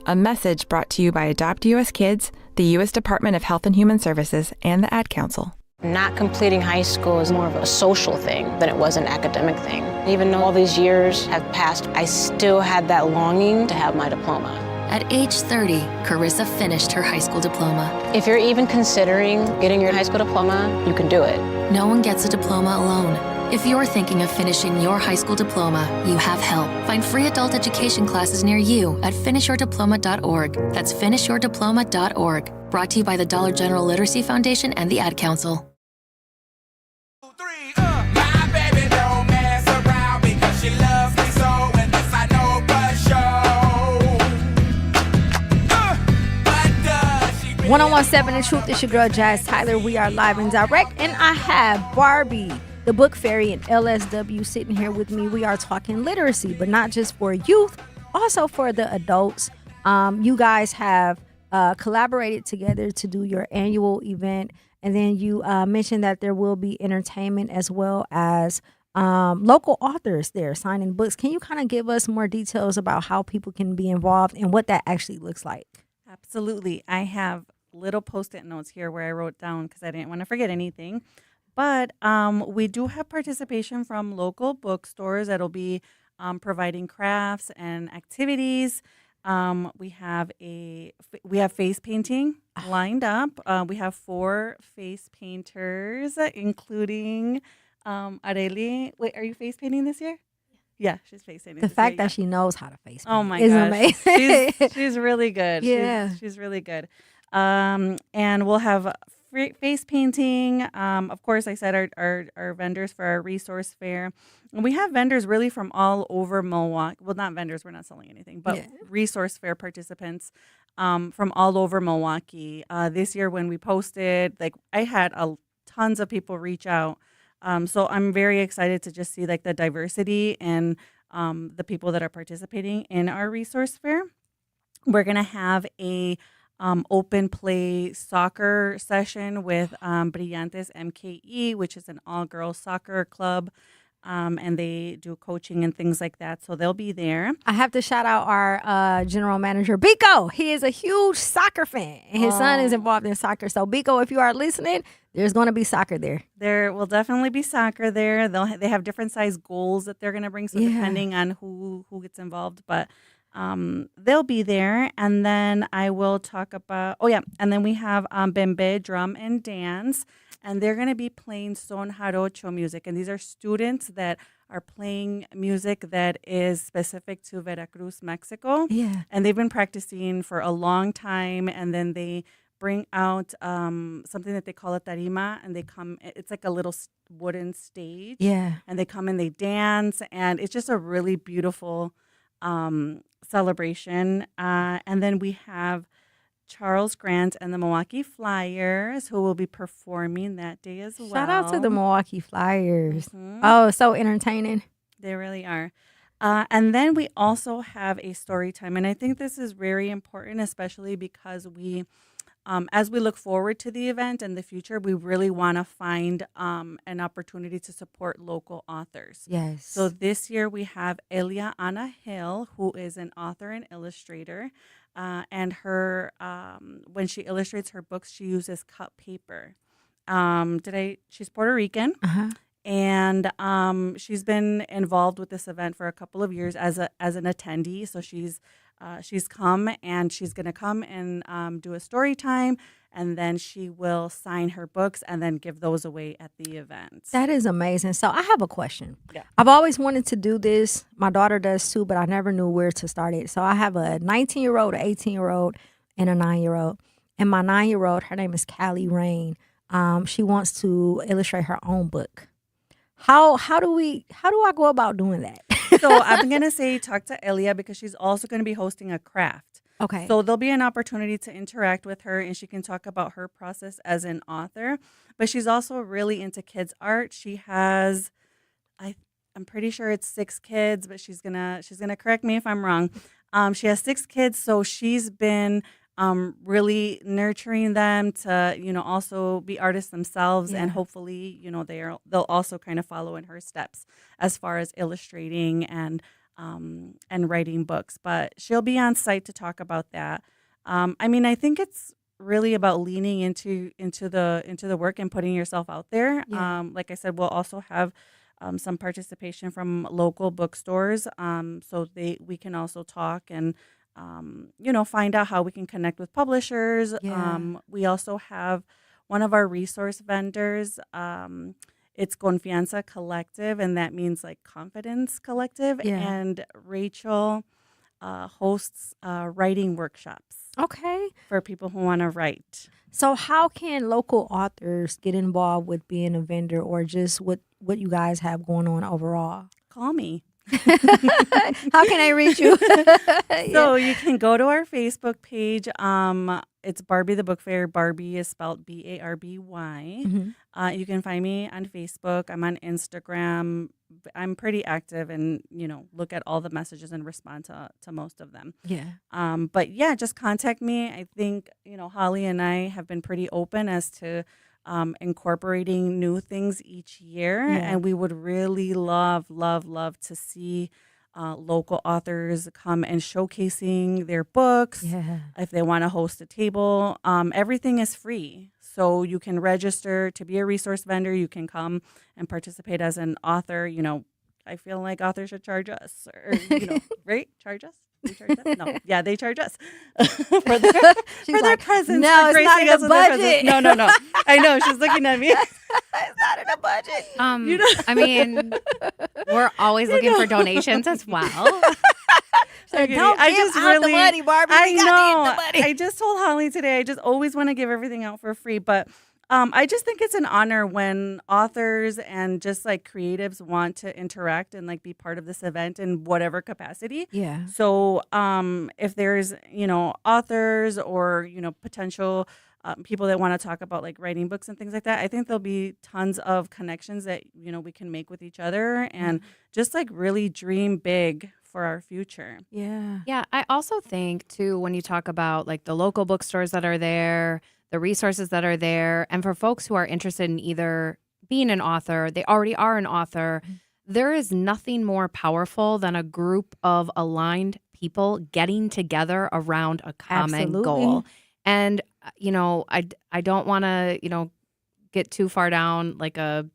A message brought to you by Adopt US Kids, the U.S. Department of Health and Human Services, and the Ad Council. Not completing high school is more of a social thing than it was an academic thing. Even though all these years have passed, I still had that longing to have my diploma. At age 30, Carissa finished her high school diploma. If you're even considering getting your high school diploma, you can do it. No one gets a diploma alone. If you're thinking of finishing your high school diploma, you have help. Find free adult education classes near you at finishyourdiploma.org. That's finishyourdiploma.org. Brought to you by the Dollar General Literacy Foundation and the Ad Council. She loves me so, and this I know for sure. 1017 The Truth. It's your girl Jazz Tyler. We are live and direct, and I have Barbie, the book fairy, and LSW sitting here with me. We are talking literacy, but not just for youth, also for the adults. You guys have collaborated together to do your annual event, and then you mentioned that there will be entertainment as well as local authors there signing books. Can you kind of give us more details about how people can be involved and what that actually looks like? Absolutely. I have little Post-it notes here where I wrote down because I didn't want to forget anything. But we do have participation from local bookstores that'll be providing crafts and activities. We have face painting lined up. We have 4 face painters, including Areli. Wait, are you face painting this year? Yeah, she's face painting. The fact that she knows how to face paint. Oh my is gosh, amazing. she's really good. Yeah, she's really good. And we'll have face painting. Of course, I said our vendors for our resource fair. And we have vendors really from all over Milwaukee. Well, not vendors, we're not selling anything, but resource fair participants from all over Milwaukee. This year when we posted, I had tons of people reach out. So I'm very excited to just see the diversity and the people that are participating in our resource fair. We're going to have a open play soccer session with Brillantes MKE, which is an all-girls soccer club, and they do coaching and things like that. So they'll be there. I have to shout out our general manager, Biko. He is a huge soccer fan, and his son is involved in soccer. So, Biko, if you are listening, there's going to be soccer there. There will definitely be soccer there. They have different size goals that they're going to bring, so depending on who gets involved, but they'll be there. And then I will talk about, and then we have Bembe Drum and Dance, and they're going to be playing son jarocho music. And these are students that are playing music that is specific to Veracruz, Mexico. Yeah. And they've been practicing for a long time, and then they bring out something that they call a tarima, and it's like a little wooden stage. Yeah. And they come and they dance, and it's just a really beautiful celebration. And then we have Charles Grant and the Milwaukee Flyers, who will be performing that day as well. Shout out to the Milwaukee Flyers. Mm-hmm. Oh, so entertaining. They really are. And then we also have a story time. And I think this is very important, especially because as we look forward to the event in the future, we really want to find an opportunity to support local authors. Yes. So this year we have Elia Ana Hill, who is an author and illustrator. And her, when she illustrates her books, she uses cut paper. She's Puerto Rican. Uh-huh. And she's been involved with this event for a couple of years as an attendee. So she's come, and she's going to come and do a story time, and then she will sign her books and then give those away at the event. That is amazing. So I have a question. Yeah. I've always wanted to do this. My daughter does too, but I never knew where to start it. So I have a 19-year-old, an 18-year-old, and a 9-year-old. And my 9-year-old, her name is Callie Rain. She wants to illustrate her own book. How do I go about doing that? So I'm going to say talk to Elia, because she's also going to be hosting a craft. Okay. So there'll be an opportunity to interact with her, and she can talk about her process as an author. But she's also really into kids art. She has, I'm pretty sure it's 6 kids, but she's gonna correct me if I'm wrong. She has 6 kids, so she's been really nurturing them to, also be artists themselves. Yeah. And hopefully, they'll also kind of follow in her steps as far as illustrating and writing books. But she'll be on site to talk about that. I think it's really about leaning into the work and putting yourself out there. Yeah. Like I said, we'll also have some participation from local bookstores, so we can also talk and find out how we can connect with publishers. Yeah. We also have one of our resource vendors. It's Confianza Collective, and that means like Confidence Collective. Yeah. And Rachel hosts writing workshops. Okay. For people who want to write. So how can local authors get involved with being a vendor, or just what you guys have going on overall? Call me. How can I reach you? So you can go to our Facebook page. It's Barbie the Book Fair. Barbie is spelled Barby. You can find me on Facebook. I'm on Instagram. I'm pretty active and, look at all the messages and respond to most of them. Yeah. But yeah, just contact me. I think, Holly and I have been pretty open as to incorporating new things each year. Yeah. And we would really love to see local authors come and showcasing their books. Yeah. If they want to host a table, everything is free. So you can register to be a resource vendor. You can come and participate as an author. I feel like authors should charge us, or right? Charge us. They charge us? No, yeah, they charge us for their presence. No, for it's not gracing in us the with their budget. presence. No. I know she's looking at me. It's not in the budget. I mean, we're always looking for donations as well. So don't give out the money, Barbie. I We gotta know. get the money. I just told Holly today, I just always want to give everything out for free. But I just think it's an honor when authors and just like creatives want to interact and like be part of this event in whatever capacity. Yeah. So if there's, authors or, potential people that want to talk about like writing books and things like that, I think there'll be tons of connections that, we can make with each other and just like really dream big for our future. Yeah. Yeah, I also think too, when you talk about like the local bookstores that are there, the resources that are there, and for folks who are interested in either being an author, they already are an author, there is nothing more powerful than a group of aligned people getting together around a common Absolutely. goal. And, I don't want to, get too far down like an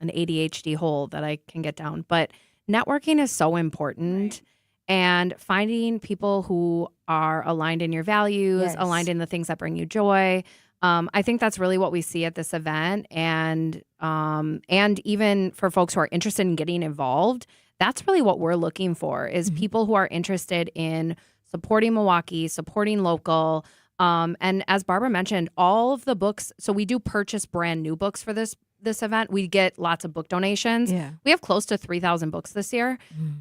ADHD hole that I can get down, but networking is so important. And finding people who are aligned in your values, Yes. aligned in the things that bring you joy. I think that's really what we see at this event. And even for folks who are interested in getting involved, that's really what we're looking for is people who are interested in supporting Milwaukee, supporting local. And as Barbara mentioned, all of the books, so we do purchase brand new books for this event. We get lots of book donations. Yeah. We have close to 3,000 books this year.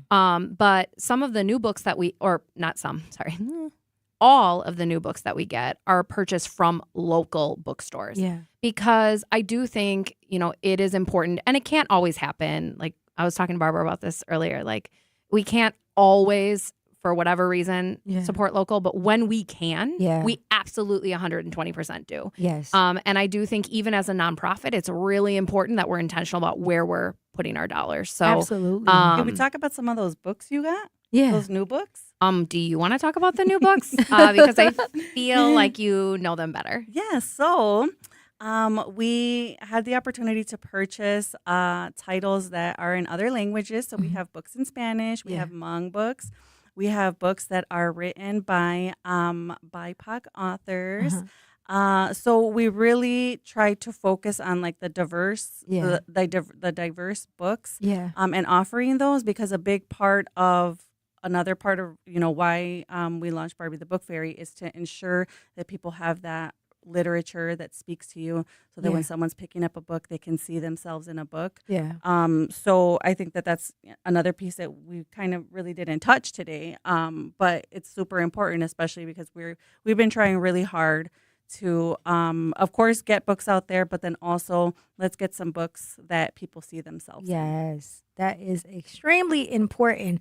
But some of the new books all of the new books that we get are purchased from local bookstores. Yeah. Because I do think, it is important, and it can't always happen. Like I was talking to Barbara about this earlier, like we can't always, for whatever reason, support local, but when we can, we absolutely 120% do. Yes. And I do think even as a nonprofit, it's really important that we're intentional about where we're putting our dollars. So Absolutely. Can we talk about some of those books you got? Yeah. Those new books? Do you want to talk about the new books? Because I feel like you know them better. Yeah, so we had the opportunity to purchase titles that are in other languages. So we have books in Spanish, we have Hmong books, we have books that are written by BIPOC authors. So we really try to focus on like the diverse, the diverse books, and offering those, because another part of why we launched Barbie the Book Fairy is to ensure that people have that literature that speaks to you, so that when someone's picking up a book, they can see themselves in a book. Yeah. So I think that that's another piece that we kind of really didn't touch today. But it's super important, especially because we've been trying really hard to, of course, get books out there, but then also let's get some books that people see themselves in. Yes, that is extremely important.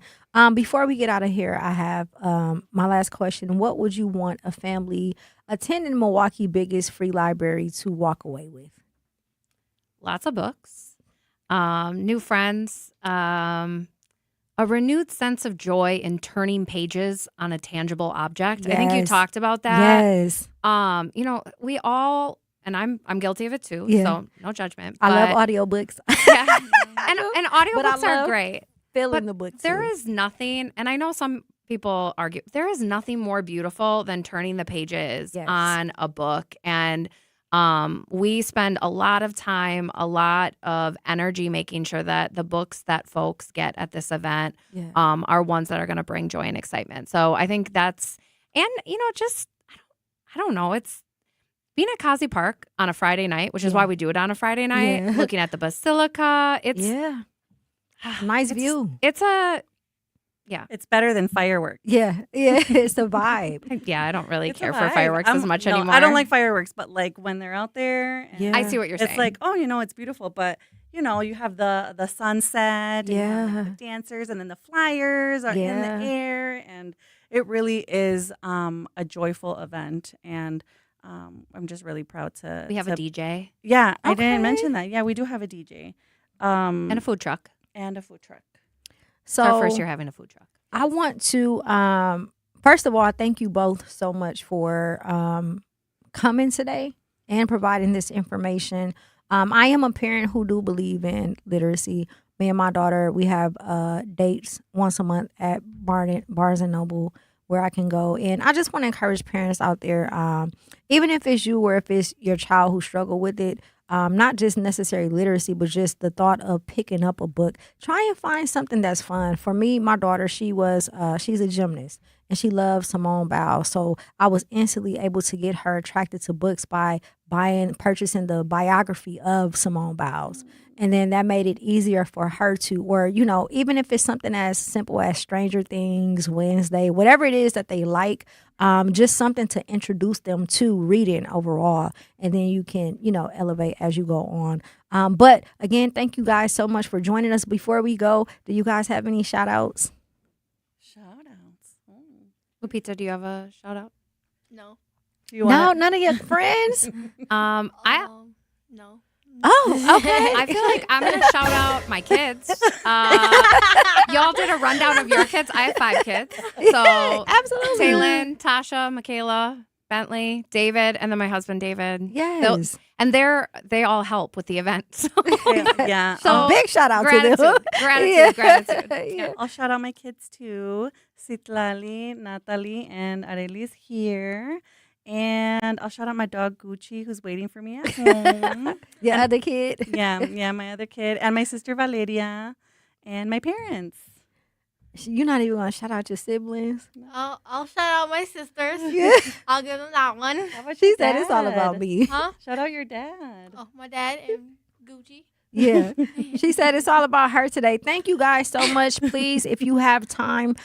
Before we get out of here, I have my last question. What would you want a family attending Milwaukee's biggest free library to walk away with? Lots of books, new friends, a renewed sense of joy in turning pages on a tangible object. I think you talked about that. Yes. We all, and I'm guilty of it too, so no judgment. I love audiobooks. Yeah. and audiobooks are great. Filling the books. There is nothing, and I know some people argue. There is nothing more beautiful than turning the pages on a book. And we spend a lot of time, a lot of energy making sure that the books that folks get at this event are ones that are going to bring joy and excitement. So I think that's, and, just, I don't know, it's being at Kazi Park on a Friday night, which is why we do it on a Friday night, looking at the Basilica. It's nice view. It's it's better than fireworks. Yeah, it's a vibe. I don't really It's a care for vibe. fireworks as much no, anymore. I don't like fireworks, but like when they're out there, and I see what you're saying. It's like, it's beautiful, but you have the sunset, and you have, like, the dancers, and then the flyers are in the air, and it really is a joyful event, and I'm just really proud to. We have a DJ. Yeah, I didn't mention that. Yeah, we do have a DJ, and a food truck. So our first year having a food truck. I want to first of all, I thank you both so much for coming today and providing this information. I am a parent who do believe in literacy. Me and my daughter, we have dates once a month at Barnes and Noble where I can go. And I just want to encourage parents out there, even if it's you or if it's your child who struggle with it, not just necessary literacy, but just the thought of picking up a book. Try and find something that's fun. For me, my daughter, she's a gymnast and she loves Simone Biles. So I was instantly able to get her attracted to books by purchasing the biography of Simone Biles. And then that made it easier for her to, or, even if it's something as simple as Stranger Things, Wednesday, whatever it is that they like, just something to introduce them to reading overall. And then you can, elevate as you go on. But again, thank you guys so much for joining us. Before we go, do you guys have any shout outs? Lupita, do you have a shout out? No. None of your friends? No. Oh, okay. I feel like I'm going to shout out my kids. Y'all did a rundown of your kids. I have 5 kids. So absolutely. Taylin, Tasha, Michaela, Bentley, David, and then my husband, David. Yes. And they all help with the event. So, So big shout out to them. Gratitude. Yeah. I'll shout out my kids too. Citlali, Natalie, and Arelis here. And I'll shout out my dog Gucci, who's waiting for me at home. Your other kid? Yeah, my other kid. And my sister Valeria. And my parents. You're not even going to shout out your siblings? I'll shout out my sisters. Yeah. I'll give them that one. She said it's all about me. Huh? Shout out your dad. Oh, my dad and Gucci. Yeah. She said it's all about her today. Thank you guys so much. Please, if you have time,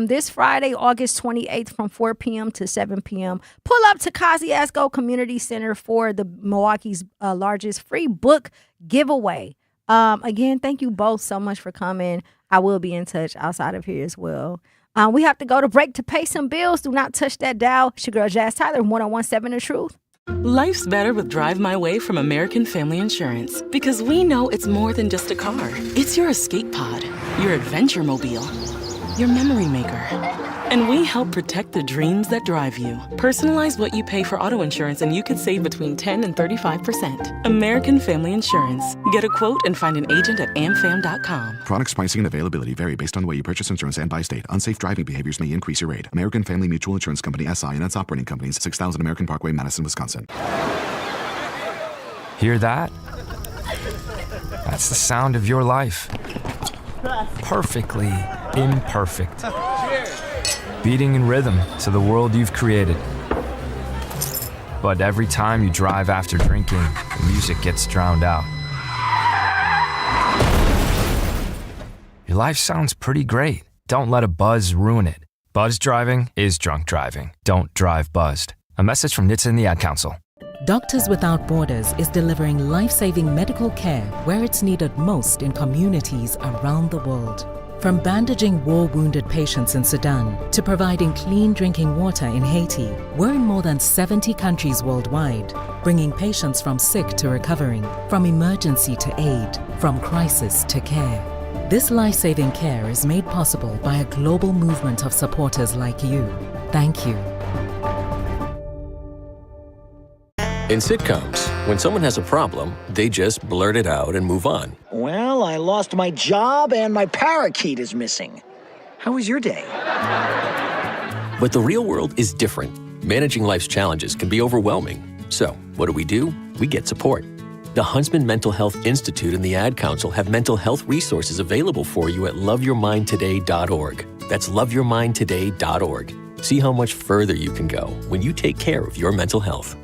this Friday, August 28th from 4 p.m. to 7 p.m., pull up to Kosciuszko Community Center for the Milwaukee's largest free book giveaway. Again, thank you both so much for coming. I will be in touch outside of here as well. We have to go to break to pay some bills. Do not touch that dial. It's your girl, Jazz Tyler, 1017 The Truth. Life's better with Drive My Way from American Family Insurance because we know it's more than just a car. It's your escape pod, your adventure mobile, your memory maker. And we help protect the dreams that drive you. Personalize what you pay for auto insurance and you could save between 10 and 35%. American Family Insurance. Get a quote and find an agent at amfam.com. Products, pricing, and availability vary based on the way you purchase insurance and by state. Unsafe driving behaviors may increase your rate. American Family Mutual Insurance Company, SI, and its operating companies, 6000 American Parkway, Madison, Wisconsin. Hear that? That's the sound of your life. Perfectly imperfect. Beating in rhythm to the world you've created. But every time you drive after drinking, the music gets drowned out. Your life sounds pretty great. Don't let a buzz ruin it. Buzz driving is drunk driving. Don't drive buzzed. A message from NHTSA and the Ad Council. Doctors Without Borders is delivering life-saving medical care where it's needed most in communities around the world. From bandaging war-wounded patients in Sudan to providing clean drinking water in Haiti, we're in more than 70 countries worldwide, bringing patients from sick to recovering, from emergency to aid, from crisis to care. This life-saving care is made possible by a global movement of supporters like you. Thank you. In sitcoms, when someone has a problem, they just blurt it out and move on. Well, I lost my job and my parakeet is missing. How was your day? But the real world is different. Managing life's challenges can be overwhelming. So, what do? We get support. The Huntsman Mental Health Institute and the Ad Council have mental health resources available for you at loveyourmindtoday.org. That's loveyourmindtoday.org. See how much further you can go when you take care of your mental health.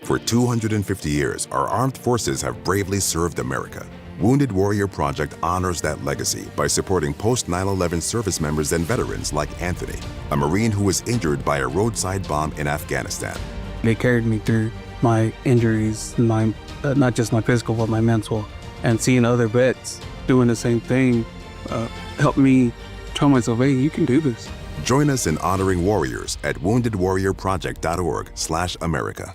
For 250 years, our armed forces have bravely served America. Wounded Warrior Project honors that legacy by supporting post-9/11 service members and veterans like Anthony, a Marine who was injured by a roadside bomb in Afghanistan. They carried me through my injuries, not just my physical, but my mental. And seeing other vets doing the same thing helped me tell myself, hey, you can do this. Join us in honoring warriors at woundedwarriorproject.org/America.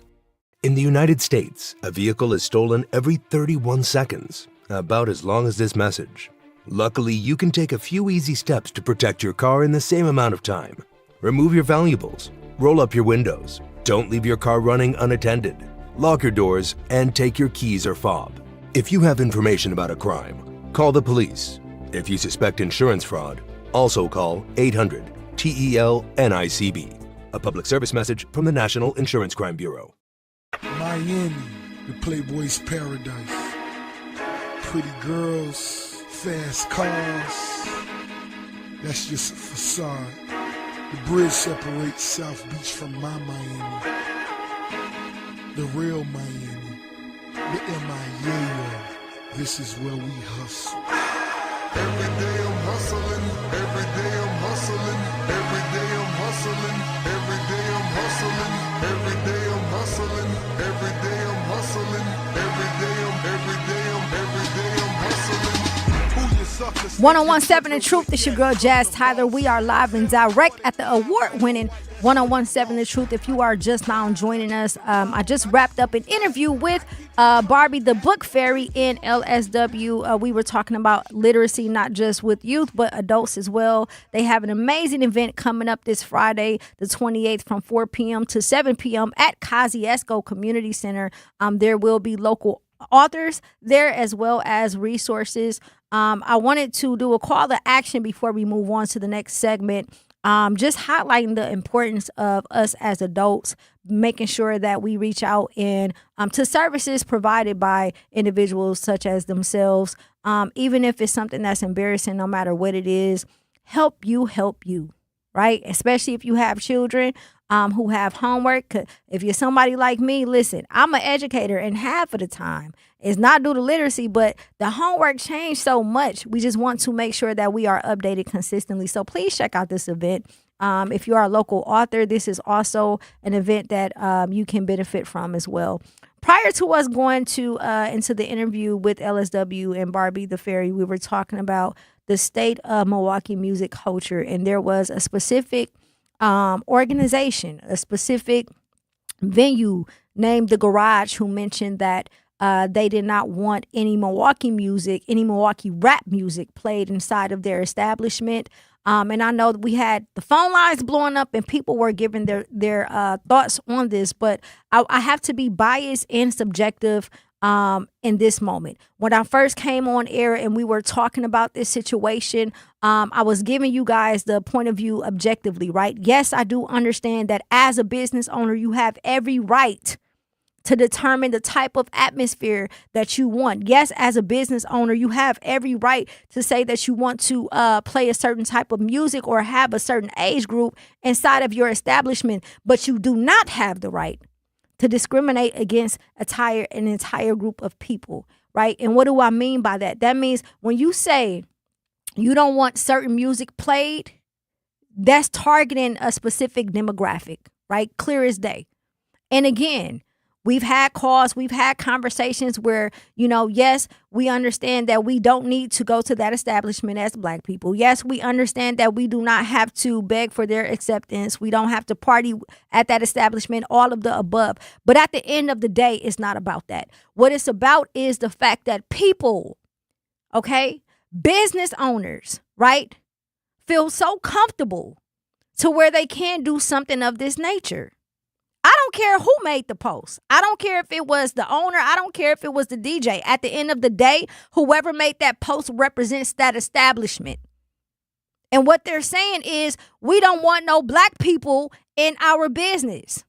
In the United States, a vehicle is stolen every 31 seconds, about as long as this message. Luckily, you can take a few easy steps to protect your car in the same amount of time. Remove your valuables, roll up your windows, don't leave your car running unattended, lock your doors, and take your keys or fob. If you have information about a crime, call the police. If you suspect insurance fraud, also call 800-TEL-NICB. A public service message from the National Insurance Crime Bureau. Miami, the Playboy's paradise. Pretty girls, fast cars. That's just a facade. The bridge separates South Beach from my Miami. The real Miami. The MIA. This is where we hustle. Every day I'm hustling. Every day I'm hustling. Every day I'm hustling. Every day I'm hustling. Every day I'm hustling. Every day I'm hustling. Every day I'm hustling. Who you sucker? 1017 The Truth. It's your girl Jazz Tyler. We are live and direct at the award-winning 1017 The Truth. If you are just now joining us, I just wrapped up an interview with Barbie the Book Fairy in LSW. We were talking about literacy, not just with youth, but adults as well. They have an amazing event coming up this Friday, the 28th, from 4 p.m. to 7 p.m. at Kosciuszko Community Center. There will be local authors there as well as resources. I wanted to do a call to action before we move on to the next segment. Just highlighting the importance of us as adults, making sure that we reach out and to services provided by individuals such as themselves, even if it's something that's embarrassing, no matter what it is. Help you, right? Especially if you have children who have homework. If you're somebody like me, listen, I'm an educator, and half of the time it's not due to literacy, but the homework changed so much. We just want to make sure that we are updated consistently. So please check out this event. If you are a local author, this is also an event that you can benefit from as well. Prior to us going to into the interview with LSW and Barbie the Fairy, we were talking about the state of Milwaukee music culture, and there was a specific organization, a specific venue named The Garage, who mentioned that they did not want any Milwaukee music, any Milwaukee rap music played inside of their establishment. And I know that we had the phone lines blowing up and people were giving their thoughts on this, but I have to be biased and subjective in this moment. When I first came on air and we were talking about this situation, I was giving you guys the point of view objectively, right? Yes, I do understand that as a business owner, you have every right to determine the type of atmosphere that you want. Yes, as a business owner, you have every right to say that you want to play a certain type of music or have a certain age group inside of your establishment, but you do not have the right to discriminate against an entire group of people, right? And what do I mean by that? That means when you say you don't want certain music played, that's targeting a specific demographic, right? Clear as day. And again, we've had calls, we've had conversations where, yes, we understand that we don't need to go to that establishment as Black people. Yes, we understand that we do not have to beg for their acceptance. We don't have to party at that establishment, all of the above. But at the end of the day, it's not about that. What it's about is the fact that people, okay, business owners, right, feel so comfortable to where they can do something of this nature. I don't care who made the post. I don't care if it was the owner. I don't care if it was the DJ. At the end of the day, whoever made that post represents that establishment. And what they're saying is, we don't want no black people in our business.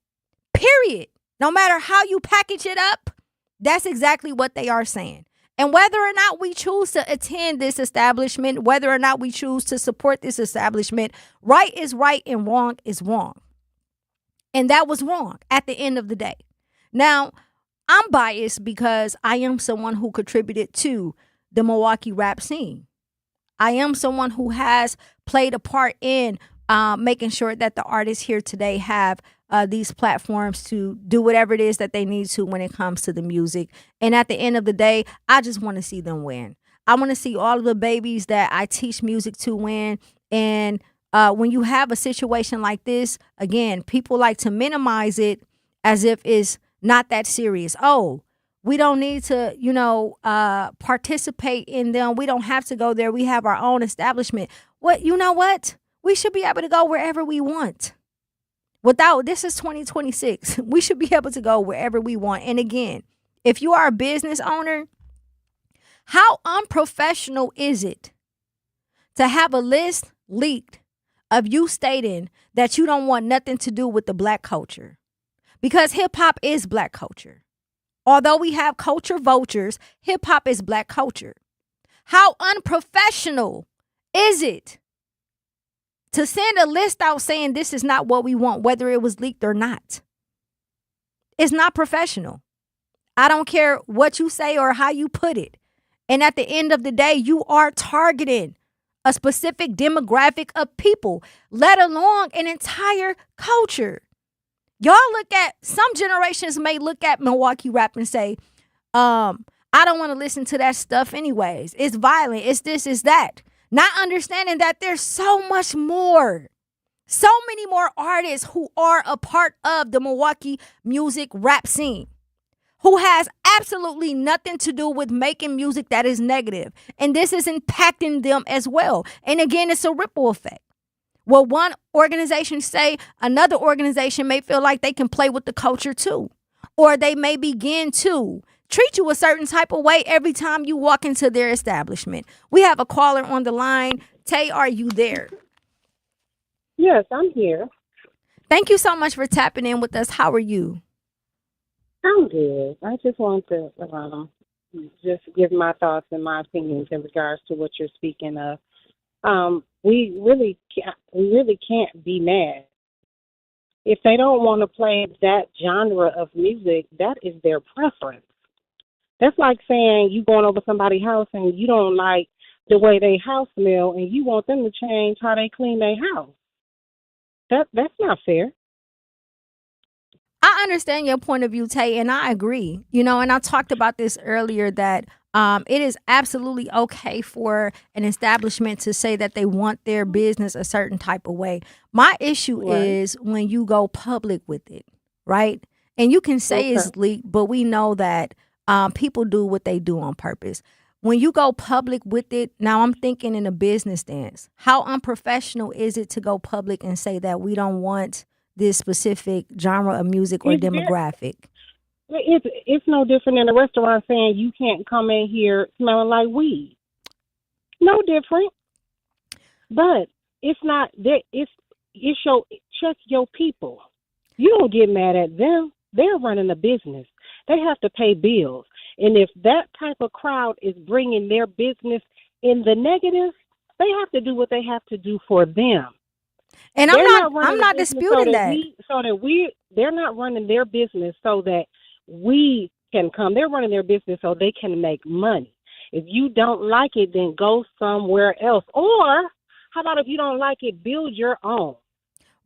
Period. No matter how you package it up, that's exactly what they are saying. And whether or not we choose to attend this establishment, whether or not we choose to support this establishment, right is right and wrong is wrong. And that was wrong at the end of the day. Now, I'm biased because I am someone who contributed to the Milwaukee rap scene. I am someone who has played a part in making sure that the artists here today have these platforms to do whatever it is that they need to when it comes to the music. And at the end of the day, I just want to see them win. I want to see all of the babies that I teach music to win. And when you have a situation like this, again, people like to minimize it as if it's not that serious. Oh, we don't need to, participate in them. We don't have to go there. We have our own establishment. You know what? We should be able to go wherever we want. This is 2026. We should be able to go wherever we want. And again, if you are a business owner, how unprofessional is it to have a list leaked of you stating that you don't want nothing to do with the black culture? Because hip hop is black culture. Although we have culture vultures, hip hop is black culture. How unprofessional is it to send a list out saying this is not what we want, whether it was leaked or not? It's not professional. I don't care what you say or how you put it. And at the end of the day, you are targeting a specific demographic of people, let alone an entire culture. Y'all some generations may look at Milwaukee rap and say, I don't want to listen to that stuff anyways. It's violent. It's this, it's that. Not understanding that there's so much more. So many more artists who are a part of the Milwaukee music rap scene, who has absolutely nothing to do with making music that is negative. And this is impacting them as well. And again, it's a ripple effect. Well, one organization say, another organization may feel like they can play with the culture too. Or they may begin to treat you a certain type of way every time you walk into their establishment. We have a caller on the line. Tay, are you there? Yes, I'm here. Thank you so much for tapping in with us. How are you? I'm good. I just want to just give my thoughts and my opinions in regards to what you're speaking of. We really can't be mad. If they don't want to play that genre of music, that is their preference. That's like saying you going over somebody's house and you don't like the way they house smell and you want them to change how they clean their house. That's not fair. I understand your point of view, Tay, and I agree. And I talked about this earlier that it is absolutely okay for an establishment to say that they want their business a certain type of way. My issue is when you go public with it, right? And you can say it's leaked, but we know that people do what they do on purpose. When you go public with it, now I'm thinking in a business stance. How unprofessional is it to go public and say that we don't want this specific genre of music or demographic? It's no different than a restaurant saying you can't come in here smelling like weed. No different. But it's not that. It's check your people. You don't get mad at them. They're running a business. They have to pay bills. And if that type of crowd is bringing their business in the negative, they have to do what they have to do for them. And I'm not disputing that. They're not running their business so that we can come. They're running their business so they can make money. If you don't like it, then go somewhere else. Or how about if you don't like it, build your own.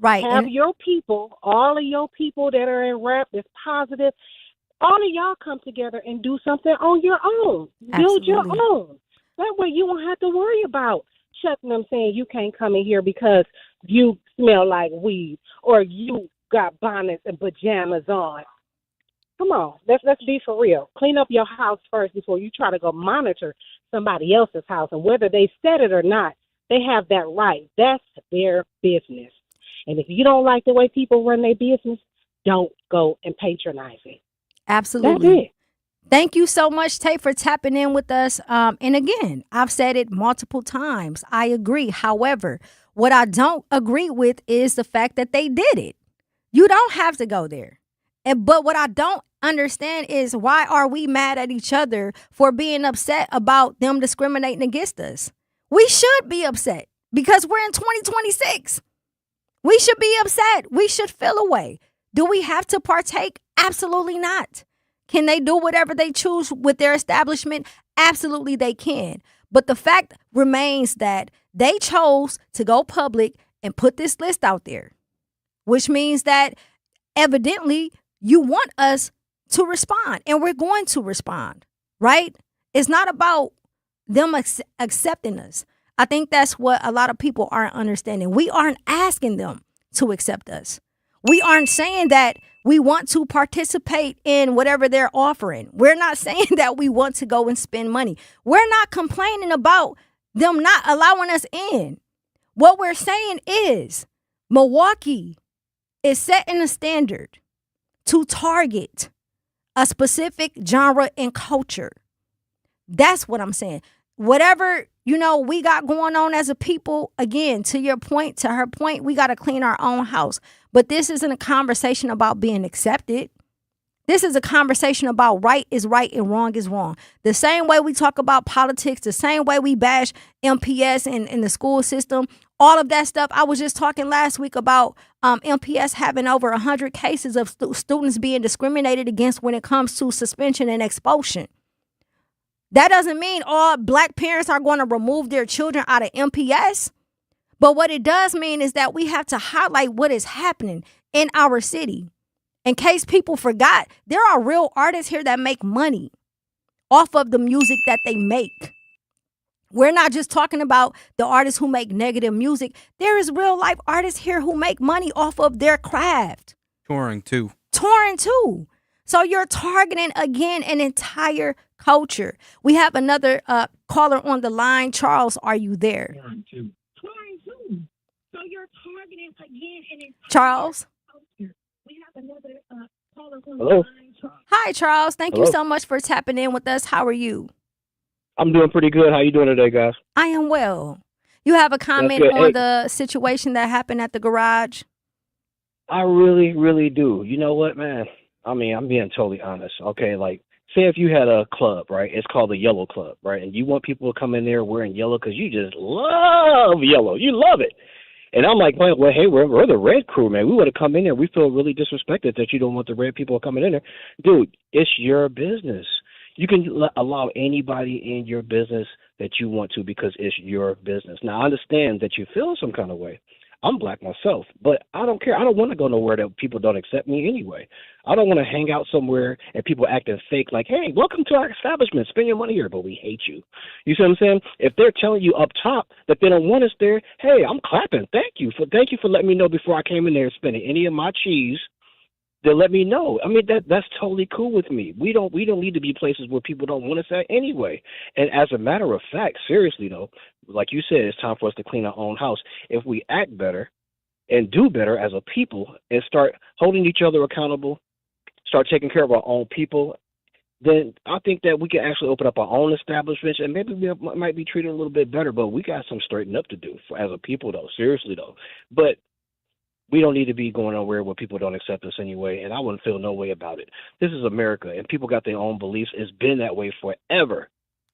Right. Have your people, all of your people that are in rap that's positive, all of y'all come together and do something on your own. Build your own. That way you won't have to worry about checking them saying you can't come in here because you smell like weed or you got bonnets and pajamas on. Come on, let's be for real. Clean up your house first before you try to go monitor somebody else's house. And whether they said it or not, they have that right. That's their business. And if you don't like the way people run their business, don't go and patronize it. Absolutely. That's it. Thank you so much, Tay, for tapping in with us. And again, I've said it multiple times. I agree. However, what I don't agree with is the fact that they did it. You don't have to go there. But what I don't understand is, why are we mad at each other for being upset about them discriminating against us? We should be upset because we're in 2026. We should be upset. We should feel a way. Do we have to partake? Absolutely not. Can they do whatever they choose with their establishment? Absolutely they can. But the fact remains that they chose to go public and put this list out there, which means that evidently you want us to respond, and we're going to respond, right? It's not about them accepting us. I think that's what a lot of people aren't understanding. We aren't asking them to accept us. We aren't saying that we want to participate in whatever they're offering. We're not saying that we want to go and spend money. We're not complaining about them not allowing us in. What we're saying is Milwaukee is setting a standard to target a specific genre and culture. That's what I'm saying. Whatever, we got going on as a people, again, to your point, to her point, we got to clean our own house. But this isn't a conversation about being accepted. This is a conversation about right is right and wrong is wrong. The same way we talk about politics, the same way we bash MPS and the school system, all of that stuff. I was just talking last week about MPS having over 100 cases of students being discriminated against when it comes to suspension and expulsion. That doesn't mean all black parents are going to remove their children out of MPS. But what it does mean is that we have to highlight what is happening in our city. In case people forgot, there are real artists here that make money off of the music that they make. We're not just talking about the artists who make negative music. There is real life artists here who make money off of their craft. Touring too. So you're targeting, again, an entire culture. We have another caller on the line. Charles, are you there? So you're targeting, again, an entire Charles? culture. We have another caller on Hello. the line. Hi, Charles. Thank Hello. you so much for tapping in with us. How are you? I'm doing pretty good. How you doing today, guys? I am well. You have a comment good. on Hey. the situation that happened at the garage? I really, really do. You know what, man? I mean, I'm being totally honest. Okay, like, say if you had a club, right? It's called the Yellow Club, right? And you want people to come in there wearing yellow because you just love yellow. You love it. And I'm like, well, hey, we're the red crew, man. We would have come in there. We feel really disrespected that you don't want the red people coming in there. Dude, it's your business. You can allow anybody in your business that you want to because it's your business. Now, I understand that you feel some kind of way. I'm black myself, but I don't care. I don't want to go nowhere that people don't accept me anyway. I don't want to hang out somewhere and people acting fake like, hey, welcome to our establishment. Spend your money here, but we hate you. You see what I'm saying? If they're telling you up top that they don't want us there, hey, I'm clapping. Thank you for letting me know before I came in there and spending any of my cheese. They'll let me know. I mean, that's totally cool with me. We don't need to be places where people don't want us at anyway. And as a matter of fact, seriously though, like you said, it's time for us to clean our own house. If we act better and do better as a people and start holding each other accountable, start taking care of our own people, then I think that we can actually open up our own establishments and maybe we might be treated a little bit better. But we got some straightening up to do as a people though, seriously though. But we don't need to be going nowhere where people don't accept us anyway, and I wouldn't feel no way about it. This is America, and people got their own beliefs. It's been that way forever.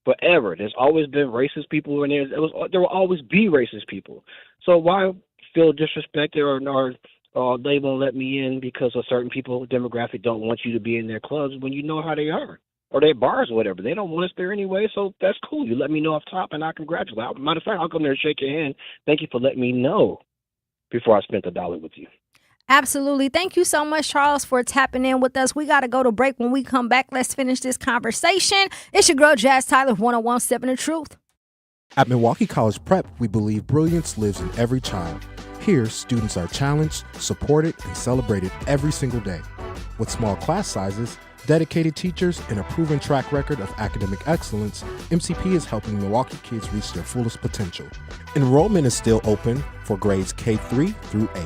There's always been racist people in there. There will always be racist people. So why feel disrespected or they won't let me in because a certain people demographic don't want you to be in their clubs when you know how they are, or their bars or whatever. They don't want us there anyway, so that's cool. You let me know off top, and I congratulate. Matter of fact, I'll come there and shake your hand. Thank you for letting me know before I spent $1 with you. Absolutely. Thank you so much, Charles, for tapping in with us. We got to go to break. When we come back, let's finish this conversation. It's your girl, Jazz Tyler, 101.7 The Truth. At Milwaukee College Prep, we believe brilliance lives in every child. Here, students are challenged, supported, and celebrated every single day. With small class sizes, dedicated teachers, and a proven track record of academic excellence, MCP is helping Milwaukee kids reach their fullest potential. Enrollment is still open for grades K-3 through 8.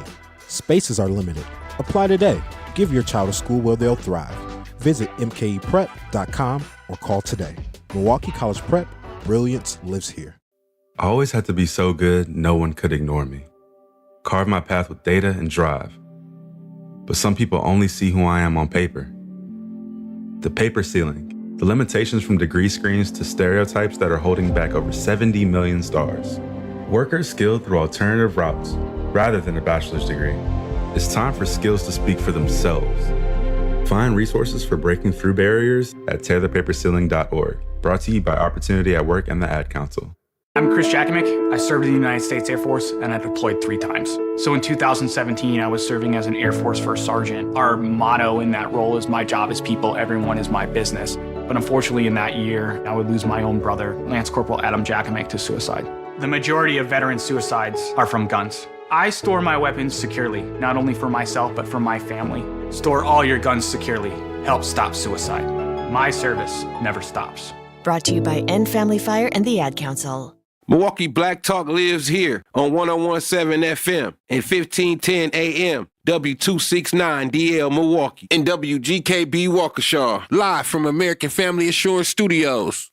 Spaces are limited. Apply today. Give your child a school where they'll thrive. Visit mkeprep.com or call today. Milwaukee College Prep, brilliance lives here. I always had to be so good, no one could ignore me. Carve my path with data and drive. But some people only see who I am on paper. The paper ceiling, the limitations from degree screens to stereotypes that are holding back over 70 million stars. Workers skilled through alternative routes rather than a bachelor's degree. It's time for skills to speak for themselves. Find resources for breaking through barriers at tearthepaperceiling.org. Brought to you by Opportunity at Work and the Ad Council. I'm Chris Jakimick. I served in the United States Air Force and I deployed 3 times. So in 2017, I was serving as an Air Force First Sergeant. Our motto in that role is my job is people, everyone is my business. But unfortunately in that year, I would lose my own brother, Lance Corporal Adam Jakimick, to suicide. The majority of veteran suicides are from guns. I store my weapons securely, not only for myself, but for my family. Store all your guns securely. Help stop suicide. My service never stops. Brought to you by End Family Fire and the Ad Council. Milwaukee Black Talk lives here on 1017 FM and 1510 AM, W269DL Milwaukee, and WGKB Waukesha, live from American Family Assurance Studios.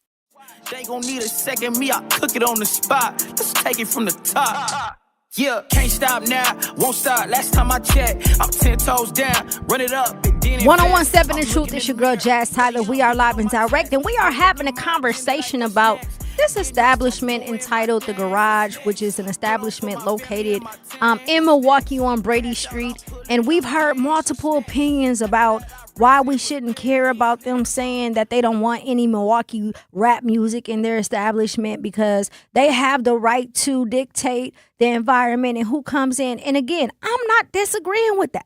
They gon' need a second, me, I cook it on the spot. Let's take it from the top. Yeah, can't stop now, won't stop. Last time I checked, I'm 10 toes down. Run it up. 1017 The Truth. It's your girl, Jazz Tyler. We are live and direct, and we are having a conversation about this establishment entitled The Garage, which is an establishment located in Milwaukee on Brady Street. And we've heard multiple opinions about why we shouldn't care about them saying that they don't want any Milwaukee rap music in their establishment because they have the right to dictate the environment and who comes in. And again, I'm not disagreeing with that.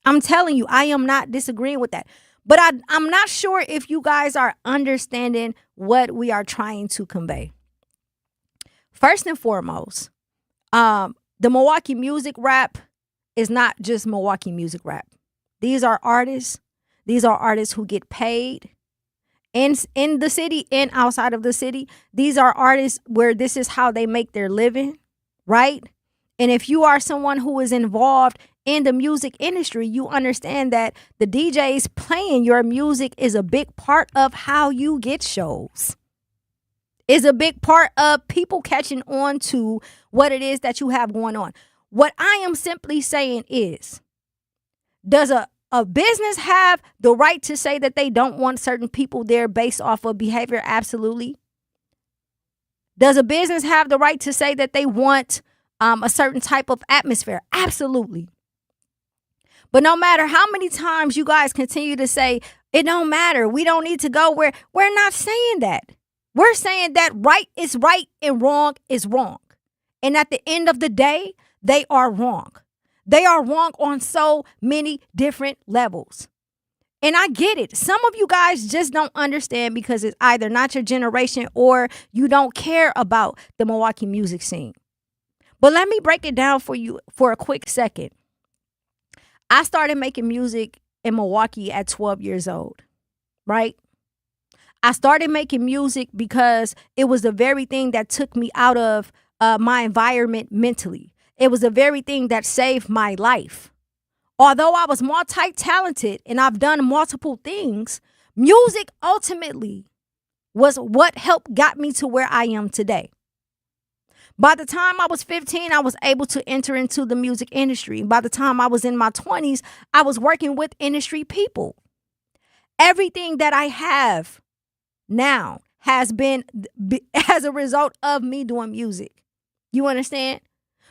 I'm telling you, I am not disagreeing with that. But I'm not sure if you guys are understanding what we are trying to convey. First and foremost, the Milwaukee music rap is not just Milwaukee music rap. These are artists. These are artists who get paid in the city and outside of the city. These are artists where this is how they make their living, right? And if you are someone who is involved in the music industry, you understand that the DJs playing your music is a big part of how you get shows. Is a big part of people catching on to what it is that you have going on. What I am simply saying is, does a business have the right to say that they don't want certain people there based off of behavior? Absolutely. Does a business have the right to say that they want a certain type of atmosphere? Absolutely. But no matter how many times you guys continue to say, it don't matter, we don't need to go where, we're not saying that. We're saying that right is right and wrong is wrong. And at the end of the day, they are wrong. They are wrong on so many different levels. And I get it. Some of you guys just don't understand because it's either not your generation or you don't care about the Milwaukee music scene. But let me break it down for you for a quick second. I started making music in Milwaukee at 12 years old, right? I started making music because it was the very thing that took me out of my environment mentally. It was the very thing that saved my life. Although I was multi-talented and I've done multiple things, music ultimately was what helped got me to where I am today. By the time I was 15, I was able to enter into the music industry. By the time I was in my 20s, I was working with industry people. Everything that I have now has been as a result of me doing music. You understand?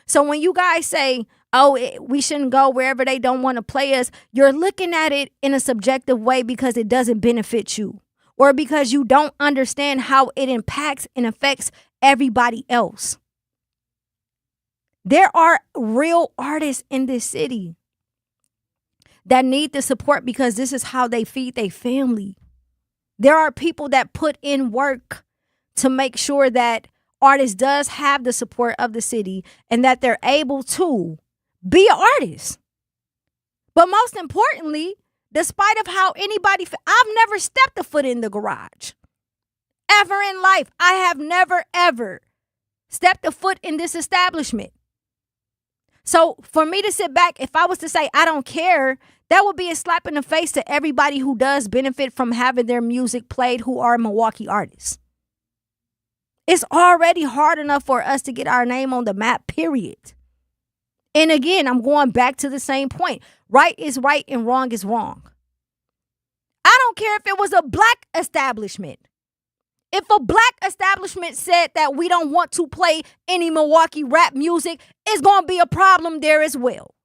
So when you guys say, oh, we shouldn't go wherever they don't want to play us, you're looking at it in a subjective way because it doesn't benefit you or because you don't understand how it impacts and affects everybody else. There are real artists in this city that need the support because this is how they feed their family. There are people that put in work to make sure that artists does have the support of the city and that they're able to be an artist. But most importantly, despite of how anybody, I've never stepped a foot in the garage. Ever in life, I have never, ever stepped a foot in this establishment. So for me to sit back, if I was to say I don't care, That would be a slap in the face to everybody who does benefit from having their music played who are Milwaukee artists. It's already hard enough for us to get our name on the map, period. And again, I'm going back to the same point. Right is right and wrong is wrong. I don't care if it was a black establishment. If a black establishment said that we don't want to play any Milwaukee rap music, it's going to be a problem there as well.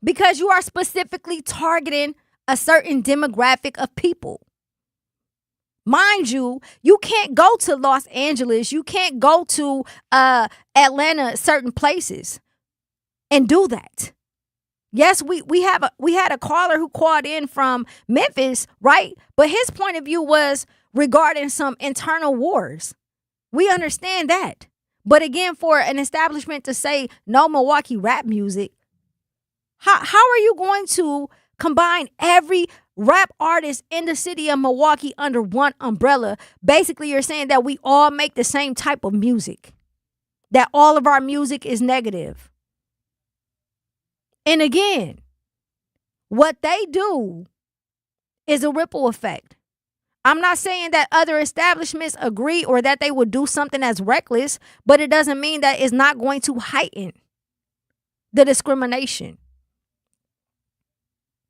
Because you are specifically targeting a certain demographic of people. Mind you, you can't go to Los Angeles. You can't go to Atlanta, certain places, and do that. Yes, we had a caller who called in from Memphis, right? But his point of view was regarding some internal wars. We understand that. But again, for an establishment to say no Milwaukee rap music, how are you going to combine every rap artist in the city of Milwaukee under one umbrella? Basically, you're saying that we all make the same type of music, that all of our music is negative. And again, what they do is a ripple effect. I'm not saying that other establishments agree or that they would do something that's reckless, but it doesn't mean that it's not going to heighten the discrimination.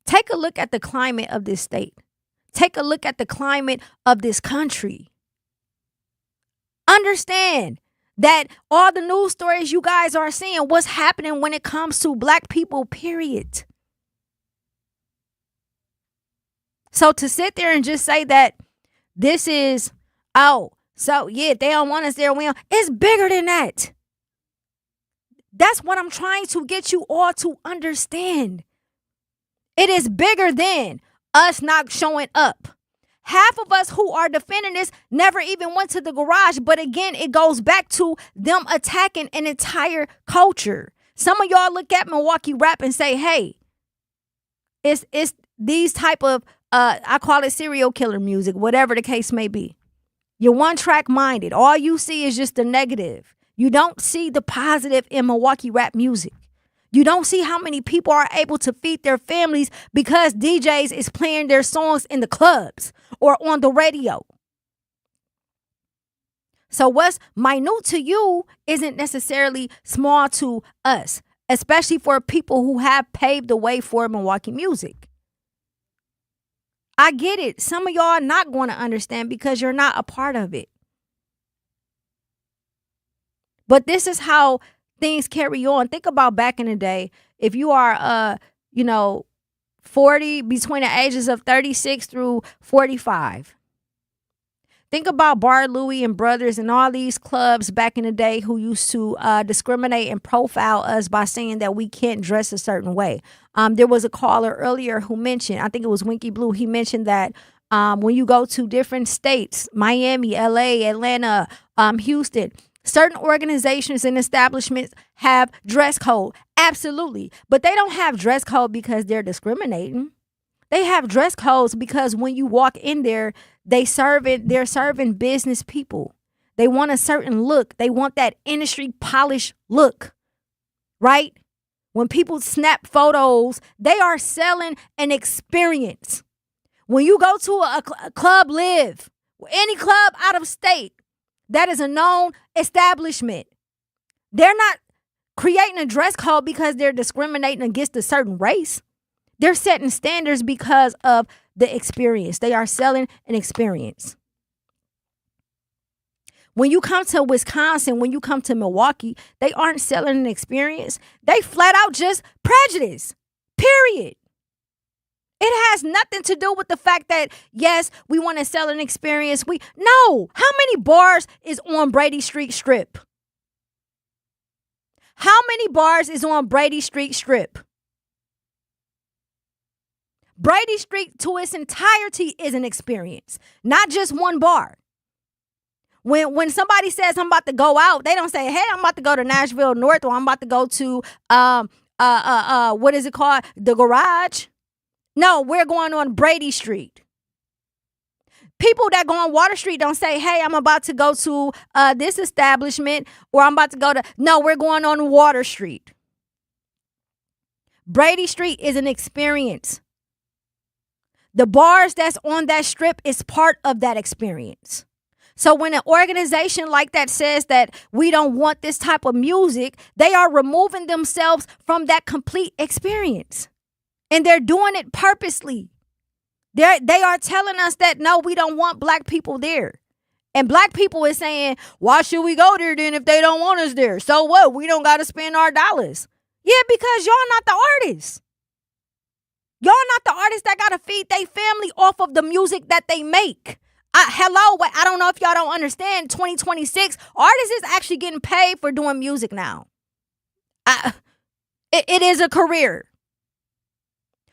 Take a look at the climate of this state. Take a look at the climate of this country. Understand that all the news stories you guys are seeing, what's happening when it comes to black people, period. So to sit there and just say that this is, they don't want us there. It's bigger than that. That's what I'm trying to get you all to understand. It is bigger than us not showing up. Half of us who are defending this never even went to the garage. But again, it goes back to them attacking an entire culture. Some of y'all look at Milwaukee rap and say, hey, it's these type of, I call it serial killer music, whatever the case may be. You're one track minded. All you see is just the negative. You don't see the positive in Milwaukee rap music. You don't see how many people are able to feed their families because DJs is playing their songs in the clubs or on the radio. So what's minute to you isn't necessarily small to us, especially for people who have paved the way for Milwaukee music. I get it. Some of y'all are not going to understand because you're not a part of it. But this is how things carry on. Think about back in the day. If you are, 40, between the ages of 36 through 45. Think about Bar Louie and Brothers and all these clubs back in the day who used to discriminate and profile us by saying that we can't dress a certain way. There was a caller earlier who mentioned, I think it was Winky Blue, he mentioned that when you go to different states, Miami, LA, Atlanta, Houston, certain organizations and establishments have dress code. Absolutely. But they don't have dress code because they're discriminating. They have dress codes because when you walk in there, they're serving business people. They want a certain look. They want that industry polished look, right? When people snap photos, they are selling an experience. When you go to a Club Live, any club out of state, that is a known establishment. They're not creating a dress code because they're discriminating against a certain race. They're setting standards because of the experience. They are selling an experience. When you come to Wisconsin, when you come to Milwaukee, they aren't selling an experience. They flat out just prejudice, period. It has nothing to do with the fact that, yes, we want to sell an experience. No. How many bars is on Brady Street Strip? How many bars is on Brady Street Strip? Brady Street to its entirety is an experience, not just one bar. When somebody says I'm about to go out, they don't say, hey, I'm about to go to Nashville North or I'm about to go to, what is it called? The Garage. No, we're going on Brady Street. People that go on Water Street don't say, hey, I'm about to go to this establishment or I'm about to go to, no, we're going on Water Street. Brady Street is an experience. The bars that's on that strip is part of that experience. So when an organization like that says that we don't want this type of music, they are removing themselves from that complete experience. And they're doing it purposely. They are telling us that, no, we don't want black people there. And black people is saying, why should we go there then if they don't want us there? So what? We don't got to spend our dollars. Yeah, because y'all not the artists. Y'all not the artists that got to feed their family off of the music that they make. I don't know if y'all don't understand, 2026, artists is actually getting paid for doing music now. It is a career.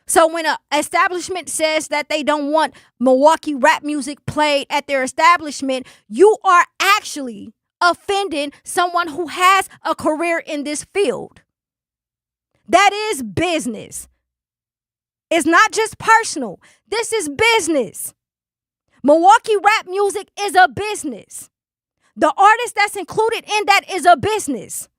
So when an establishment says that they don't want Milwaukee rap music played at their establishment, you are actually offending someone who has a career in this field. That is business. It's not just personal. This is business. Milwaukee rap music is a business. The artist that's included in that is a business.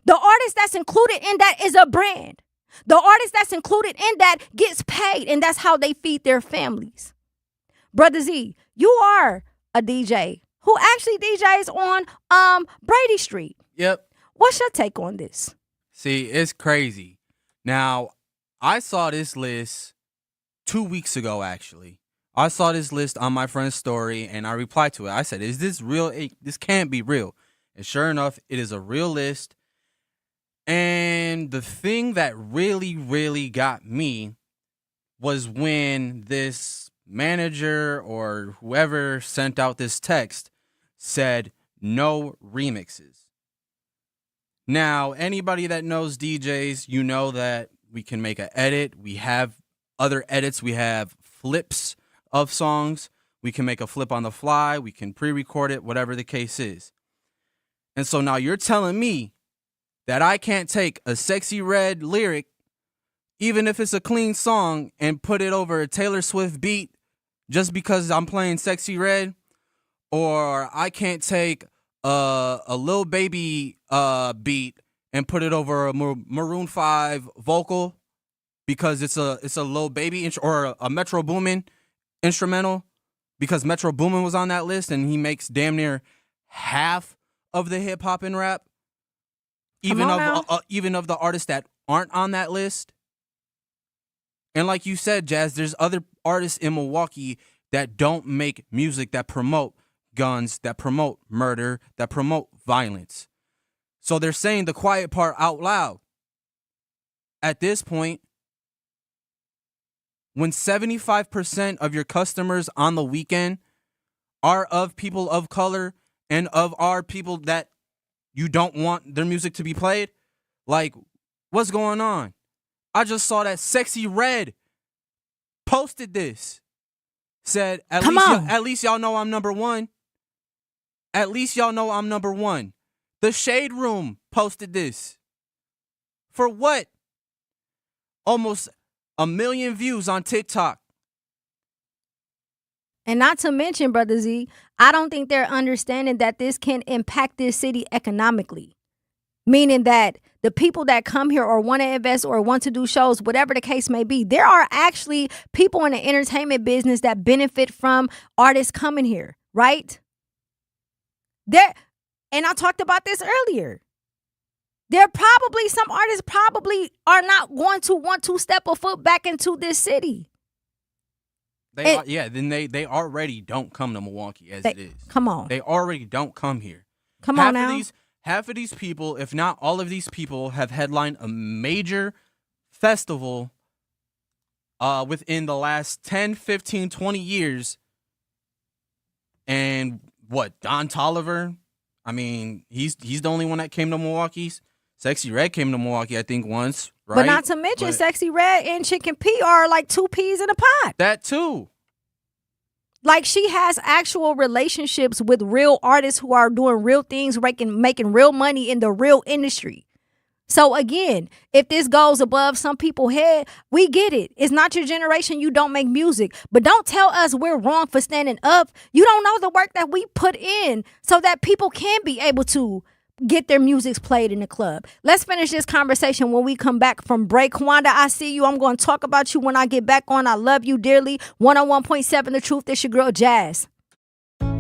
The artist that's included in that is a brand. The artist that's included in that gets paid, and that's how they feed their families. Brother Z, you are a DJ who actually DJs on Brady Street. Yep. What's your take on this? See, it's crazy. Now, I saw this list 2 weeks ago, actually. I saw this list on my friend's story, and I replied to it. I said, is this real? This can't be real. And sure enough, it is a real list. And the thing that really, really got me was when this manager or whoever sent out this text said no remixes. Now, anybody that knows DJs, you know that we can make an edit. We have other edits. We have flips of songs. We can make a flip on the fly. We can pre-record it, whatever the case is. And so now you're telling me that I can't take a Sexy Red lyric, even if it's a clean song, and put it over a Taylor Swift beat just because I'm playing Sexy Red? Or I can't take a Lil Baby beat and put it over a Maroon 5 vocal because it's a Lil Baby or a Metro Boomin instrumental, because Metro Boomin was on that list and he makes damn near half of the hip hop and rap. Even of the artists that aren't on that list. And like you said, Jazz, there's other artists in Milwaukee that don't make music that promote guns, that promote murder, that promote violence. So they're saying the quiet part out loud. At this point, when 75% of your customers on the weekend are of people of color and of our people that you don't want their music to be played? Like, what's going on? I just saw that Sexy Red posted this. Said, at least y'all know I'm number one. At least y'all know I'm number one. The Shade Room posted this. For what? Almost 1 million views on TikTok. And not to mention, Brother Z, I don't think they're understanding that this can impact this city economically. Meaning that the people that come here or want to invest or want to do shows, whatever the case may be, there are actually people in the entertainment business that benefit from artists coming here, right? And I talked about this earlier. There probably, some artists probably are not going to want to step a foot back into this city. Then they already don't come to Milwaukee as it is. Come on. They already don't come here. Come on now. Half of these people, if not all of these people, have headlined a major festival within the last 10, 15, 20 years. And what, Don Toliver? I mean, he's the only one that came to Milwaukee. Sexy Red came to Milwaukee, I think, once, right? But not to mention, Sexy Red and Chicken P are like two peas in a pot. That too. Like, she has actual relationships with real artists who are doing real things, making real money in the real industry. So again, if this goes above some people's head, we get it. It's not your generation. You don't make music. But don't tell us we're wrong for standing up. You don't know the work that we put in so that people can be able to get their music played in the club. Let's finish this conversation when we come back from break. Kwanda, I see you. I'm going to talk about you when I get back on. I love you dearly. 101.7 The Truth. This your girl, Jazz.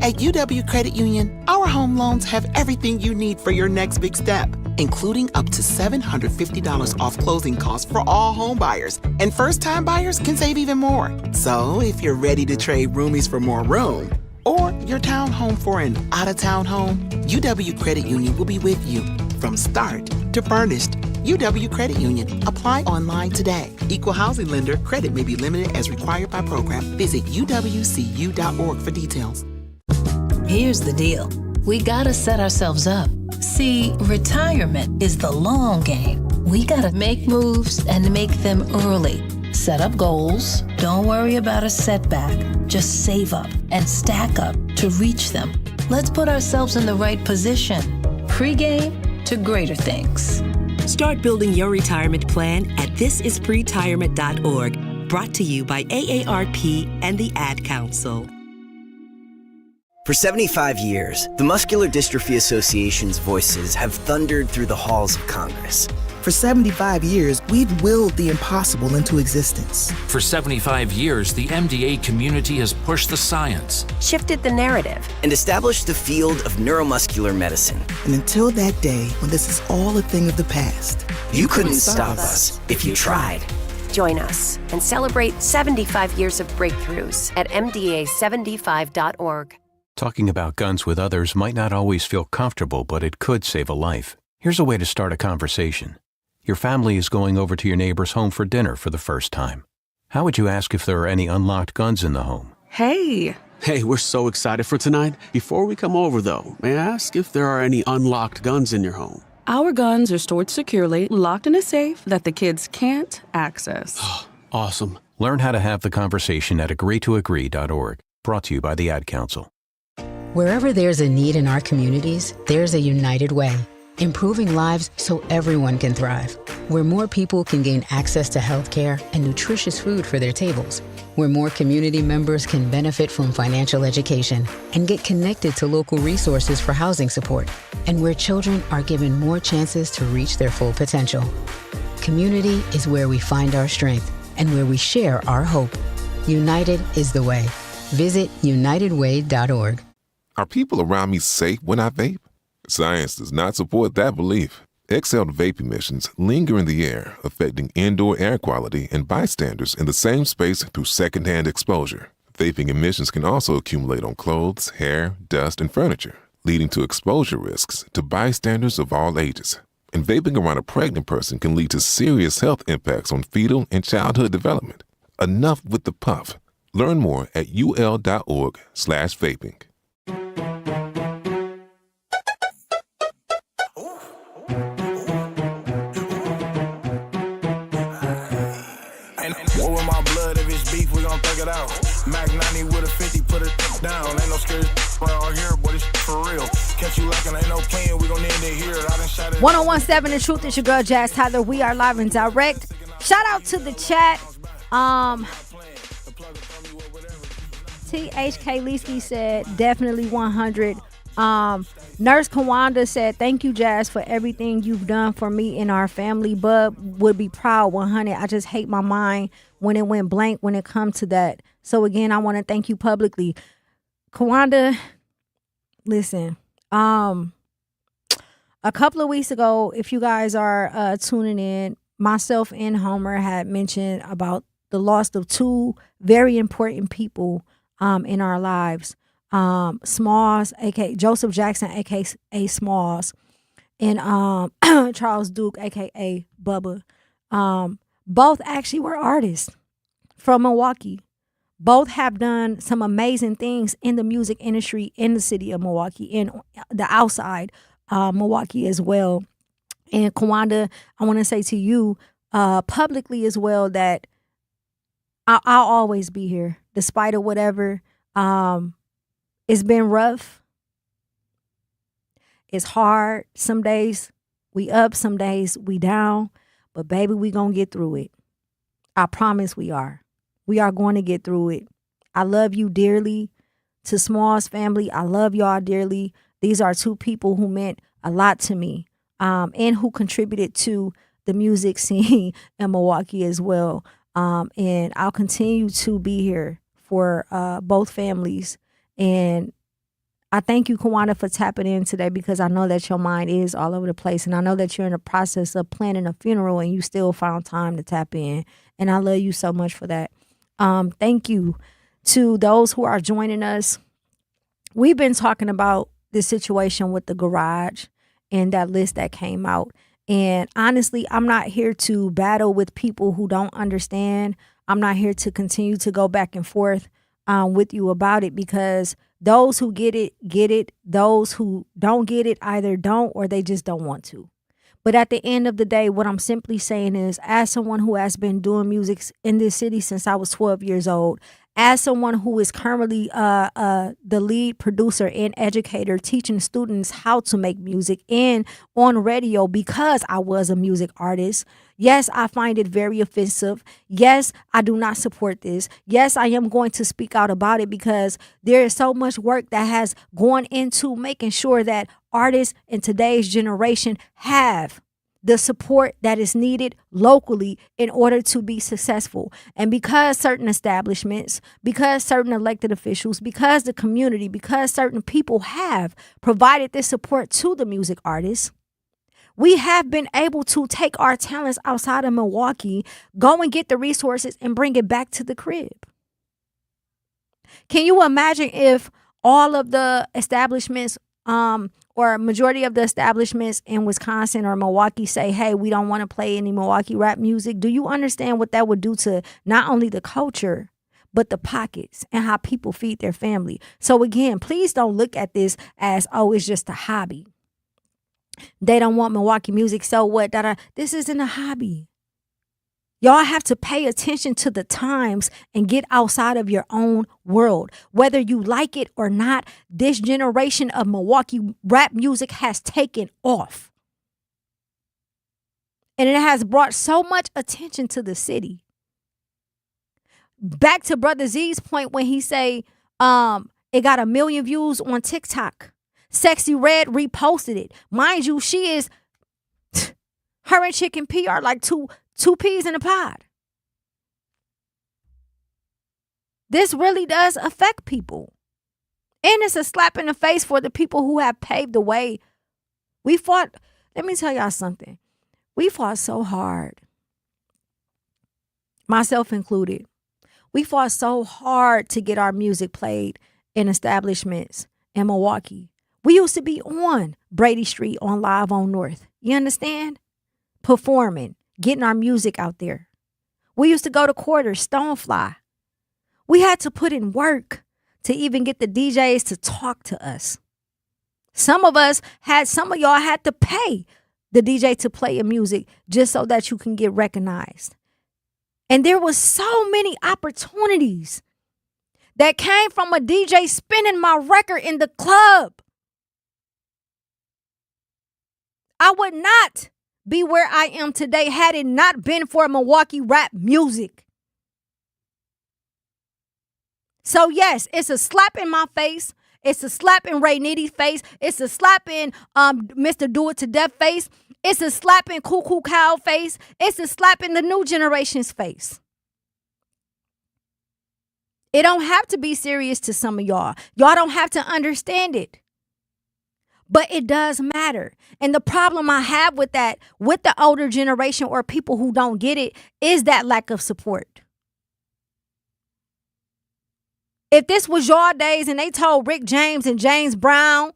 At UW Credit Union, our home loans have everything you need for your next big step, including up to $750 off closing costs for all home buyers. And first-time buyers can save even more. So if you're ready to trade roomies for more room, or your townhome for an out-of-town home, UW Credit Union will be with you from start to furnished. UW Credit Union. Apply online today. Equal housing lender. Credit may be limited as required by program. Visit uwcu.org for details. Here's the deal. We gotta set ourselves up. See, retirement is the long game. We gotta make moves and make them early. Set up goals. Don't worry about a setback. Just save up and stack up to reach them. Let's put ourselves in the right position. Pre-game to greater things. Start building your retirement plan at thisispretirement.org. Brought to you by AARP and the Ad Council. For 75 years, the Muscular Dystrophy Association's voices have thundered through the halls of Congress. For 75 years, we've willed the impossible into existence. For 75 years, the MDA community has pushed the science, shifted the narrative, and established the field of neuromuscular medicine. And until that day when this is all a thing of the past, you couldn't stop us if you tried. Join us and celebrate 75 years of breakthroughs at MDA75.org. Talking about guns with others might not always feel comfortable, but it could save a life. Here's a way to start a conversation. Your family is going over to your neighbor's home for dinner for the first time. How would you ask if there are any unlocked guns in the home? Hey, we're so excited for tonight. Before we come over, though, may I ask if there are any unlocked guns in your home? Our guns are stored securely, locked in a safe that the kids can't access. Awesome. Learn how to have the conversation at agreetoagree.org. Brought to you by the Ad Council. Wherever there's a need in our communities, there's a United Way. Improving lives so everyone can thrive. Where more people can gain access to healthcare and nutritious food for their tables. Where more community members can benefit from financial education and get connected to local resources for housing support. And where children are given more chances to reach their full potential. Community is where we find our strength and where we share our hope. United is the way. Visit unitedway.org. Are people around me safe when I vape? Science does not support that belief. Exhaled vape emissions linger in the air, affecting indoor air quality and bystanders in the same space through secondhand exposure. Vaping emissions can also accumulate on clothes, hair, dust, and furniture, leading to exposure risks to bystanders of all ages. And vaping around a pregnant person can lead to serious health impacts on fetal and childhood development. Enough with the puff. Learn more at ul.org/vaping. What with my blood, if it's beef, we gon' take it out. Mac 90 with a 50, put it down. Ain't no scary around here, but it's for real. Catch you lacking, ain't no playing, we gon' end it here. I done shot it. 101.7 The Truth. Is your girl, Jazz Tyler. We are live and direct. Shout out to the chat. THK Leesky said, definitely 100. Nurse Kawanda said, thank you, Jazz, for everything you've done for me and our family. Bub would be proud, 100. I just hate my mind when it went blank when it comes to that. So again, I want to thank you publicly. Kawanda, listen, a couple of weeks ago, if you guys are tuning in, myself and Homer had mentioned about the loss of two very important people in our lives. Smalls, aka Joseph Jackson, aka Smalls, and Charles Duke, aka Bubba. Both actually were artists from Milwaukee. Both have done some amazing things in the music industry in the city of Milwaukee and the outside Milwaukee as well. And Kawanda, I want to say to you publicly as well that I'll always be here despite of whatever. It's been rough. It's hard. Some days we up, some days we down. But baby, we gonna get through it. I promise we are. We are going to get through it. I love you dearly. To Smalls family, I love y'all dearly. These are two people who meant a lot to me, and who contributed to the music scene in Milwaukee as well. And I'll continue to be here for both families. And I thank you, Kawana, for tapping in today, because I know that your mind is all over the place. And I know that you're in the process of planning a funeral and you still found time to tap in. And I love you so much for that. Thank you to those who are joining us. We've been talking about the situation with the garage and that list that came out. And honestly, I'm not here to battle with people who don't understand. I'm not here to continue to go back and forth with you about it, because those who get it, get it. Those who don't get it either don't, or they just don't want to. But at the end of the day, what I'm simply saying is, as someone who has been doing music in this city since I was 12 years old, as someone who is currently the lead producer and educator, teaching students how to make music and on radio, because I was a music artist, yes, I find it very offensive. Yes, I do not support this. Yes, I am going to speak out about it, because there is so much work that has gone into making sure that artists in today's generation have the support that is needed locally in order to be successful. And because certain establishments, because certain elected officials, because the community, because certain people have provided this support to the music artists, we have been able to take our talents outside of Milwaukee, go and get the resources and bring it back to the crib. Can you imagine if all of the establishments or majority of the establishments in Wisconsin or Milwaukee say, hey, we don't want to play any Milwaukee rap music? Do you understand what that would do to not only the culture, but the pockets and how people feed their family? So again, please don't look at this as, oh, it's just a hobby. They don't want Milwaukee music, so what? This isn't a hobby. Y'all have to pay attention to the times and get outside of your own world. Whether you like it or not, this generation of Milwaukee rap music has taken off. And it has brought so much attention to the city. Back to Brother Z's point when he say it got 1 million views on TikTok. Sexy Red reposted it. Mind you, she is, her and Chicken P are like two peas in a pod. This really does affect people. And it's a slap in the face for the people who have paved the way. We fought, let me tell y'all something. We fought so hard, myself included. We fought so hard to get our music played in establishments in Milwaukee. We used to be on Brady Street on Live on North. You understand? Performing, getting our music out there. We used to go to Quarters, Stonefly. We had to put in work to even get the DJs to talk to us. Some of y'all had to pay the DJ to play your music just so that you can get recognized. And there was so many opportunities that came from a DJ spinning my record in the club. I would not be where I am today had it not been for Milwaukee rap music. So yes, it's a slap in my face. It's a slap in Ray Nitty's face. It's a slap in Mr. Do It to Death face. It's a slap in Cuckoo Cow face. It's a slap in the new generation's face. It don't have to be serious to some of y'all. Y'all don't have to understand it. But it does matter. And the problem I have with that, with the older generation or people who don't get it, is that lack of support. If this was your days and they told Rick James and James Brown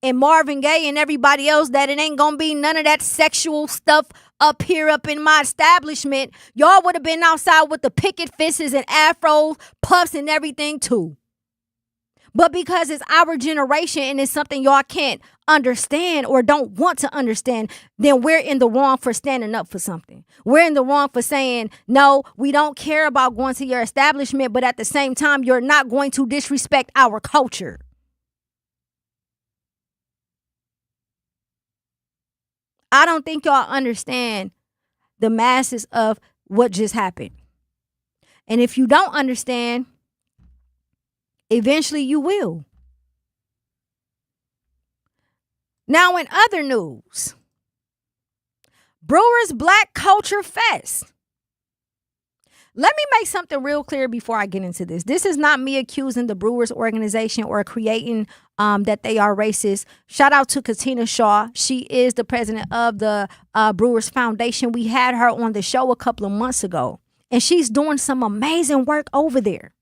and Marvin Gaye and everybody else that it ain't gonna be none of that sexual stuff up here up in my establishment, y'all would have been outside with the picket fences and afros, puffs and everything too. But because it's our generation and it's something y'all can't understand or don't want to understand, then we're in the wrong for standing up for something. We're in the wrong for saying, no, we don't care about going to your establishment, but at the same time, you're not going to disrespect our culture. I don't think y'all understand the masses of what just happened. And if you don't understand, eventually you will. Now, in other news, Brewers Black Culture Fest. Let me make something real clear before I get into this. This is not me accusing the Brewers organization or creating that they are racist. Shout out to Katina Shaw. She is the president of the Brewers Foundation. We had her on the show a couple of months ago, and she's doing some amazing work over there.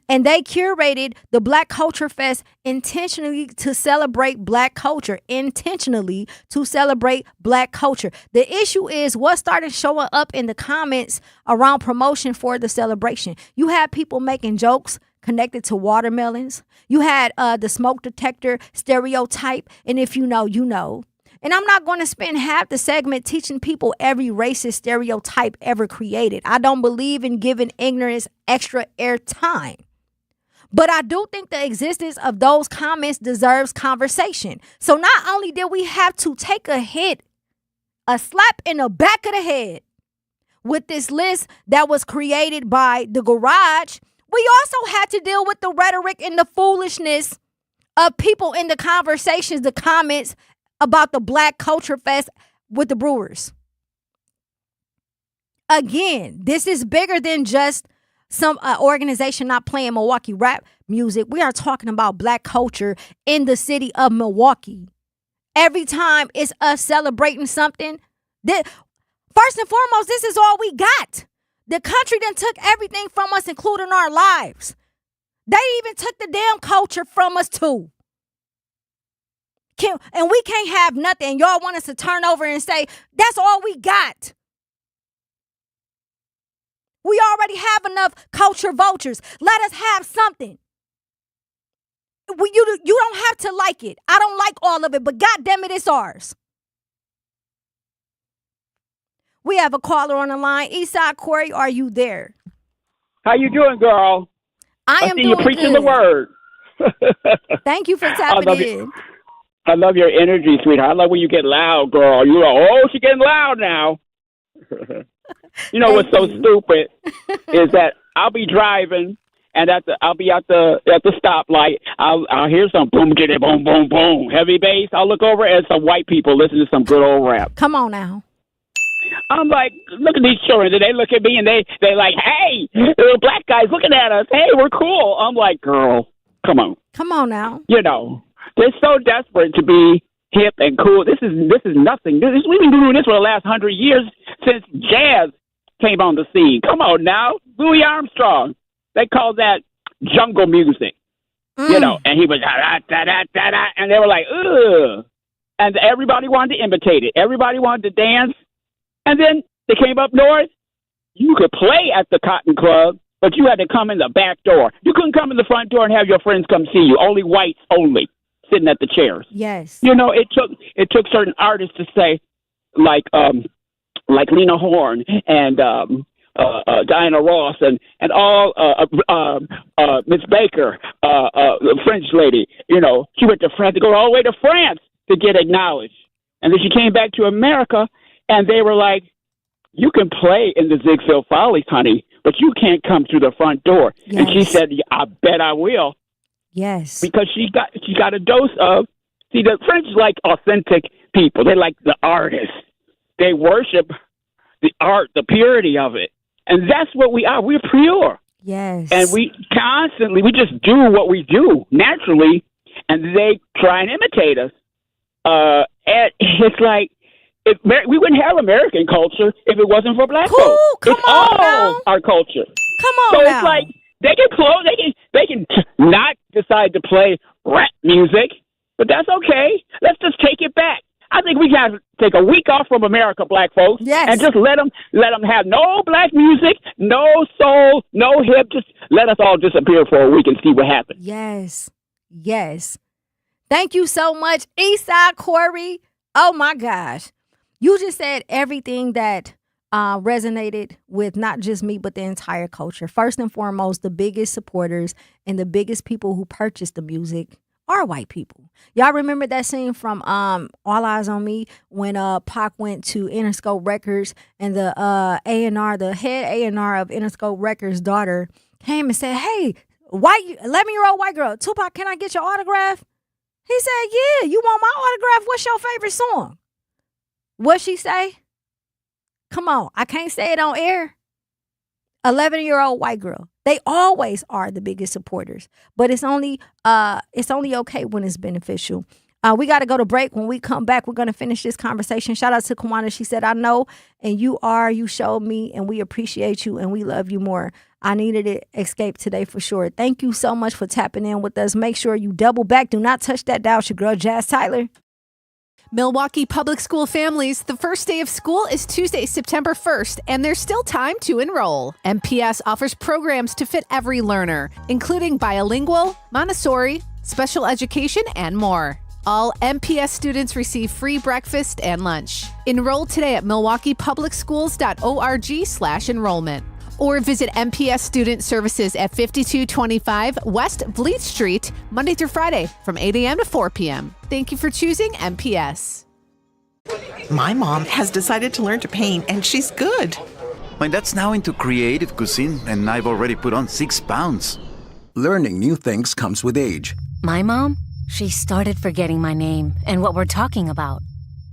And they curated the Black Culture Fest intentionally to celebrate Black culture, intentionally to celebrate Black culture. The issue is what started showing up in the comments around promotion for the celebration. You had people making jokes connected to watermelons. You had the smoke detector stereotype. And if you know, you know. And I'm not going to spend half the segment teaching people every racist stereotype ever created. I don't believe in giving ignorance extra airtime. But I do think the existence of those comments deserves conversation. So not only did we have to take a hit, a slap in the back of the head with this list that was created by the Garage, we also had to deal with the rhetoric and the foolishness of people in the conversations, the comments about the Black Culture Fest with the Brewers. Again, this is bigger than just some organization not playing Milwaukee rap music. We are talking about Black culture in the city of Milwaukee. Every time it's us celebrating something, first and foremost, this is all we got. The country done took everything from us, including our lives. They even took the damn culture from us too. And we can't have nothing. Y'all want us to turn over and say, that's all we got. We already have enough culture vultures. Let us have something. You don't have to like it. I don't like all of it, but goddamn it, it's ours. We have a caller on the line. Eastside Corey, are you there? How you doing, girl? I am see doing you preaching good. the word. Thank you for tapping in. I love your energy, sweetheart. I love when you get loud, girl. You're like, oh, she's getting loud now. You know what's so stupid is that I'll be driving and I'll be at the stoplight. I'll hear some boom, jitty, boom, boom, boom, heavy bass. I'll look over and some white people listening to some good old rap. Come on now. I'm like, look at these children. They look at me and they like, hey, little black guys looking at us. Hey, we're cool. I'm like, girl, come on. Come on now. You know, they're so desperate to be hip and cool. This is nothing. We've been doing this for the last 100 years since jazz came on the scene. Come on now. Louis Armstrong. They call that jungle music. You know, and he was da-da-da-da-da-da, and they were like, ugh. And everybody wanted to imitate it. Everybody wanted to dance. And then they came up north. You could play at the Cotton Club, but you had to come in the back door. You couldn't come in the front door and have your friends come see you. Only whites only sitting at the chairs. Yes. You know, it took certain artists to say, like Lena Horne and Diana Ross and all Miss Baker, the French lady. You know, she went to France to go all the way to France to get acknowledged, and then she came back to America, and they were like, "You can play in the Ziegfeld Follies, honey, but you can't come through the front door." Yes. And she said, "I bet I will." Yes. Because she got a dose of, see, the French like authentic people. They like the artists. They worship the art, the purity of it. And that's what we are. We're pure. Yes. And we just do what we do naturally, and they try and imitate us. And it's like, we wouldn't have American culture if it wasn't for black folks. Come it's on all now. Our culture. Come on so now. It's like, they can not decide to play rap music, but that's okay. Let's just take it back. I think we got to take a week off from America, black folks, and just let them have no black music, no soul, no hip. Just let us all disappear for a week and see what happens. Yes. Yes. Thank you so much, Eastside Corey. Oh, my gosh. You just said everything that resonated with not just me, but the entire culture. First and foremost, the biggest supporters and the biggest people who purchased the music are white people. Y'all remember that scene from All Eyes on Me when Pac went to Interscope Records and the A&R, the head A&R of Interscope Records' daughter came and said, "Hey, 11-year-old white girl, Tupac, can I get your autograph?" He said, yeah, you want my autograph? What's your favorite song? What she say? Come on, I can't say it on air. 11-year-old white girl. They always are the biggest supporters, but it's only okay when it's beneficial. We got to go to break. When we come back, we're going to finish this conversation. Shout out to Kawana. She said, I know, and you showed me, and we appreciate you, and we love you more. I needed it escape today for sure. Thank you so much for tapping in with us. Make sure you double back. Do not touch that dial. It's your girl, Jazz Tyler. Milwaukee Public School families, the first day of school is Tuesday, September 1st, and there's still time to enroll. MPS offers programs to fit every learner, including bilingual, Montessori, special education, and more. All MPS students receive free breakfast and lunch. Enroll today at milwaukeepublicsschools.org/enrollment or visit MPS Student Services at 5225 West Vliet Street, Monday through Friday from 8 a.m. to 4 p.m. Thank you for choosing MPS. My mom has decided to learn to paint, and she's good. My dad's now into creative cuisine, and I've already put on 6 pounds. Learning new things comes with age. My mom? She started forgetting my name and what we're talking about.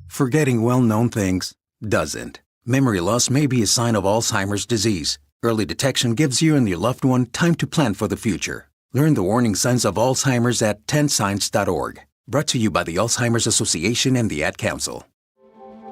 Forgetting well-known things doesn't. Memory loss may be a sign of Alzheimer's disease. Early detection gives you and your loved one time to plan for the future. Learn the warning signs of Alzheimer's at 10signs.org. Brought to you by the Alzheimer's Association and the Ad Council.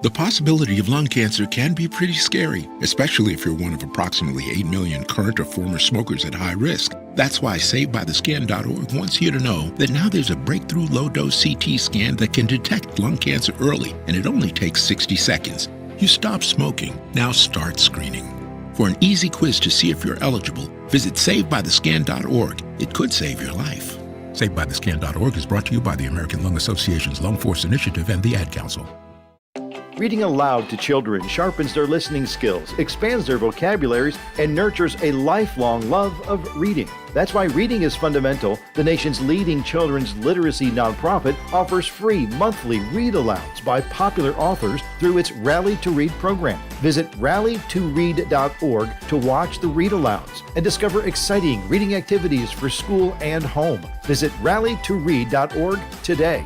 The possibility of lung cancer can be pretty scary, especially if you're one of approximately 8 million current or former smokers at high risk. That's why SaveByTheScan.org wants you to know that now there's a breakthrough low-dose CT scan that can detect lung cancer early, and it only takes 60 seconds. You stop smoking, now start screening. For an easy quiz to see if you're eligible, visit SaveByTheScan.org. It could save your life. SaveByTheScan.org is brought to you by the American Lung Association's Lung Force Initiative and the Ad Council. Reading aloud to children sharpens their listening skills, expands their vocabularies, and nurtures a lifelong love of reading. That's why Reading is Fundamental, the nation's leading children's literacy nonprofit, offers free monthly read-alouds by popular authors through its Rally to Read program. Visit rallytoread.org to watch the read-alouds and discover exciting reading activities for school and home. Visit rallytoread.org today.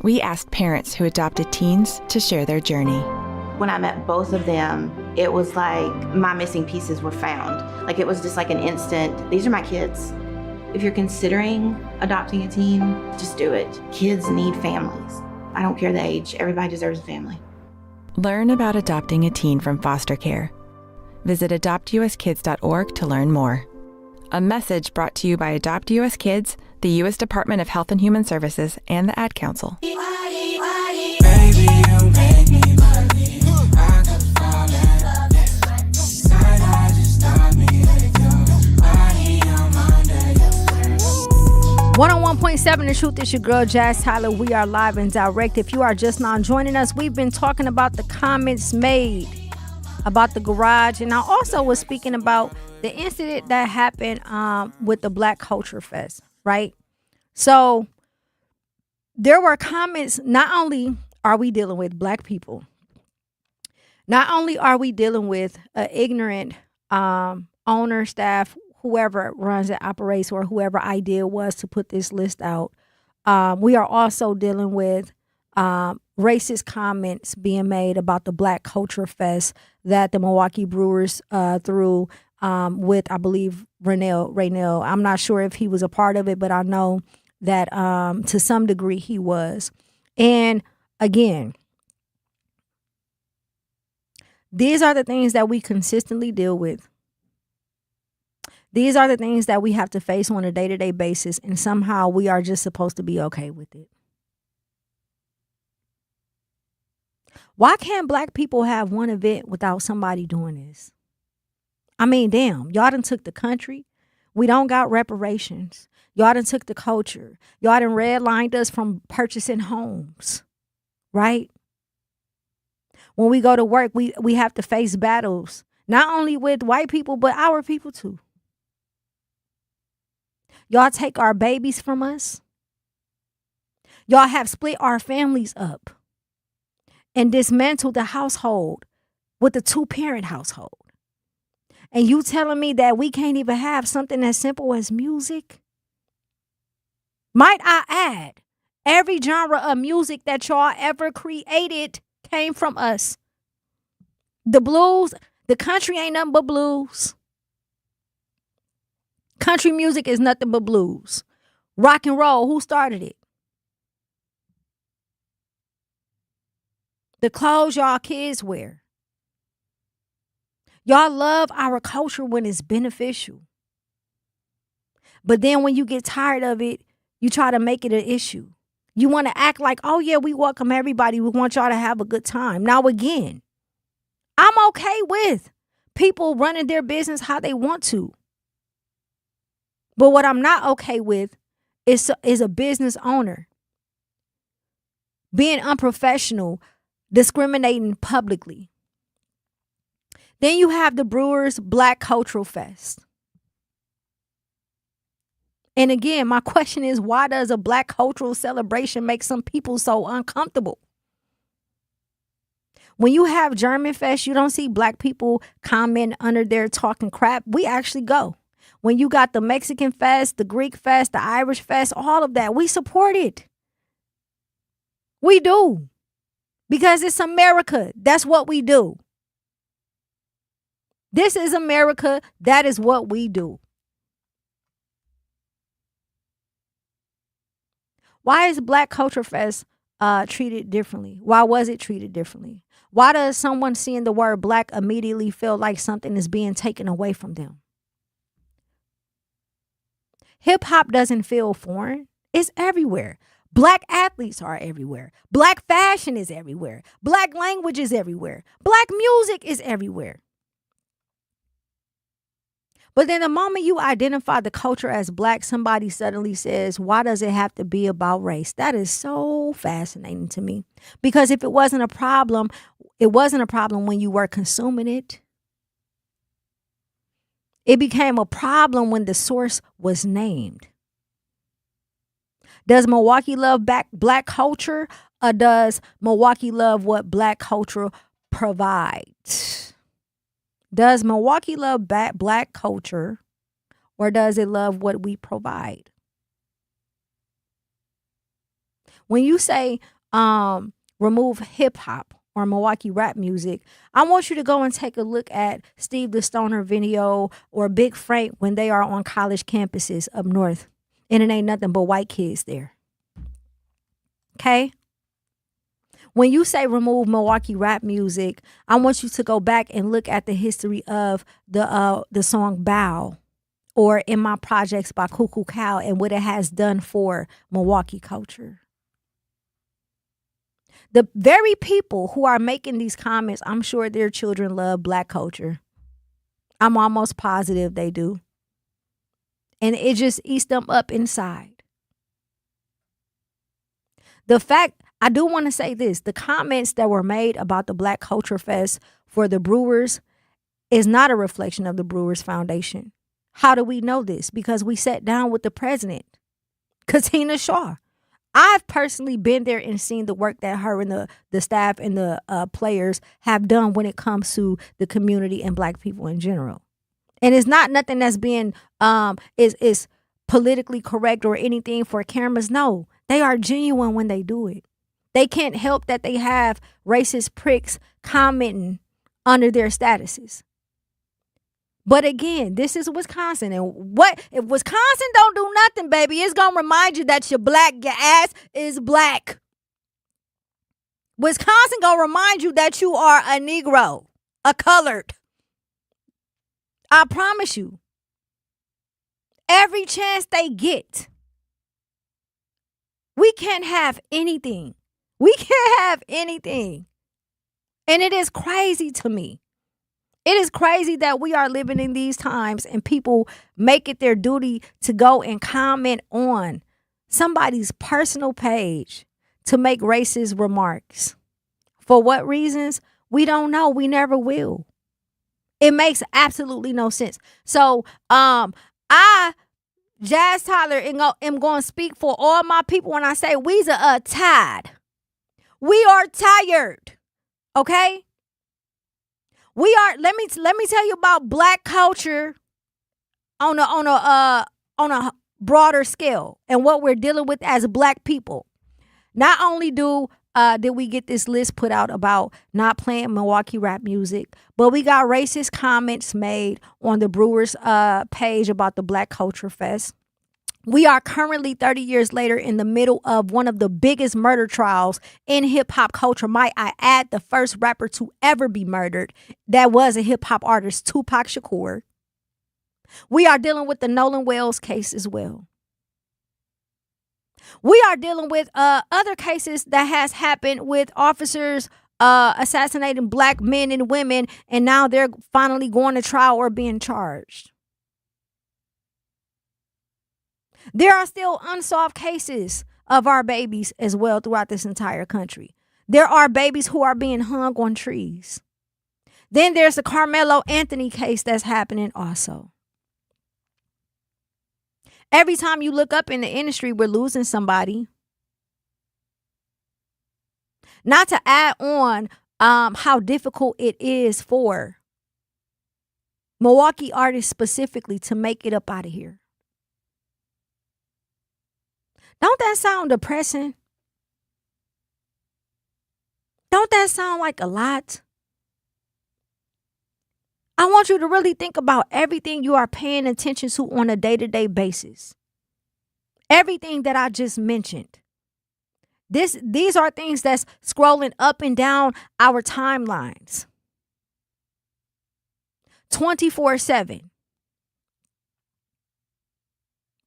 We asked parents who adopted teens to share their journey. When I met both of them, it was like my missing pieces were found. Like it was just like an instant, these are my kids. If you're considering adopting a teen, just do it. Kids need families. I don't care the age, everybody deserves a family. Learn about adopting a teen from foster care. Visit adoptuskids.org to learn more. A message brought to you by Adopt US Kids, the U.S. Department of Health and Human Services, and the Ad Council. Baby, you make me believe I could fall in love. I just thought me like your body on Monday. 101.7 The Truth is your girl, Jazz Tyler. We are live and direct. If you are just now joining us, we've been talking about the comments made about the garage, and I also was speaking about the incident that happened with the Black Culture Fest, right? So there were comments. Not only are we dealing with Black people, not only are we dealing with ignorant owner, staff, whoever runs and operates, or whoever idea was to put this list out, we are also dealing with racist comments being made about the Black Culture Fest that the Milwaukee Brewers threw with, I believe, Raynell. I'm not sure if he was a part of it, but I know that to some degree he was. And again, these are the things that we consistently deal with. These are the things that we have to face on a day-to-day basis, and somehow we are just supposed to be okay with it. Why can't Black people have one event without somebody doing this? I mean, damn, y'all done took the country. We don't got reparations. Y'all done took the culture. Y'all done redlined us from purchasing homes, right? When we go to work, we have to face battles, not only with white people, but our people too. Y'all take our babies from us. Y'all have split our families up and dismantled the household with a 2-parent household. And you telling me that we can't even have something as simple as music? Might I add, every genre of music that y'all ever created came from us. The blues, the country ain't nothing but blues. Country music is nothing but blues. Rock and roll, who started it? The clothes y'all kids wear. Y'all love our culture when it's beneficial. But then when you get tired of it, you try to make it an issue. You want to act like, oh yeah, we welcome everybody. We want y'all to have a good time. Now again, I'm okay with people running their business how they want to. But what I'm not okay with is a business owner being unprofessional, discriminating publicly. Then you have the Brewers Black Cultural Fest. And again, my question is, why does a Black cultural celebration make some people so uncomfortable? When you have German Fest, you don't see Black people comment under there talking crap. We actually go. When you got the Mexican Fest, the Greek Fest, the Irish Fest, all of that, we support it. We do. Because it's America. That's what we do. This is America. That is what we do. Why is Black Culture Fest treated differently? Why was it treated differently? Why does someone seeing the word Black immediately feel like something is being taken away from them? Hip hop doesn't feel foreign. It's everywhere. Black athletes are everywhere. Black fashion is everywhere. Black language is everywhere. Black music is everywhere. But then the moment you identify the culture as Black, somebody suddenly says, why does it have to be about race? That is so fascinating to me. Because if it wasn't a problem when you were consuming it. It became a problem when the source was named. Does Milwaukee love Black culture, or does Milwaukee love what Black culture provides? Does Milwaukee love Black culture, or does it love what we provide? When you say remove hip hop or Milwaukee rap music, I want you to go and take a look at Steve the Stoner video or Big Frank when they are on college campuses up north. And it ain't nothing but white kids there. Okay? When you say remove Milwaukee rap music, I want you to go back and look at the history of the song Bow or In My Projects by Cuckoo Cow and what it has done for Milwaukee culture. The very people who are making these comments, I'm sure their children love Black culture. I'm almost positive they do. And it just eats them up inside. The fact, I do want to say this, the comments that were made about the Black Culture Fest for the Brewers is not a reflection of the Brewers Foundation. How do we know this? Because we sat down with the president, Katina Shaw. I've personally been there and seen the work that her and the staff and the players have done when it comes to the community and Black people in general. And it's not nothing that's being is politically correct or anything for cameras. No, they are genuine when they do it. They can't help that they have racist pricks commenting under their statuses. But again, this is Wisconsin. And what if Wisconsin don't do nothing, baby? It's going to remind you that you're Black, your ass is Black. Wisconsin going to remind you that you are a Negro, a colored. I promise you. Every chance they get. We can't have anything. We can't have anything. And it is crazy to me. It is crazy that we are living in these times and people make it their duty to go and comment on somebody's personal page to make racist remarks. For what reasons? We don't know. We never will. It makes absolutely no sense. So, I, Jazz Tyler, am going to speak for all my people when I say we's tired. We are tired. Okay? We are. Let me tell you about Black culture on a broader scale and what we're dealing with as Black people. Not only did we get this list put out about not playing Milwaukee rap music, but we got racist comments made on the Brewers page about the Black Culture Fest. We are currently 30 years later in the middle of one of the biggest murder trials in hip-hop culture. Might I add, the first rapper to ever be murdered that was a hip-hop artist, Tupac Shakur. We are dealing with the Nolan Wells case as well. We are dealing with other cases that has happened with officers assassinating Black men and women, and now they're finally going to trial or being charged. There are still unsolved cases of our babies as well throughout this entire country. There are babies who are being hung on trees. Then there's the Carmelo Anthony case that's happening also. Every time you look up in the industry, we're losing somebody. Not to add on how difficult it is for Milwaukee artists specifically to make it up out of here. Don't that sound depressing? Don't that sound like a lot? I want you to really think about everything you are paying attention to on a day-to-day basis. Everything that I just mentioned. These are things that's scrolling up and down our timelines. 24/7.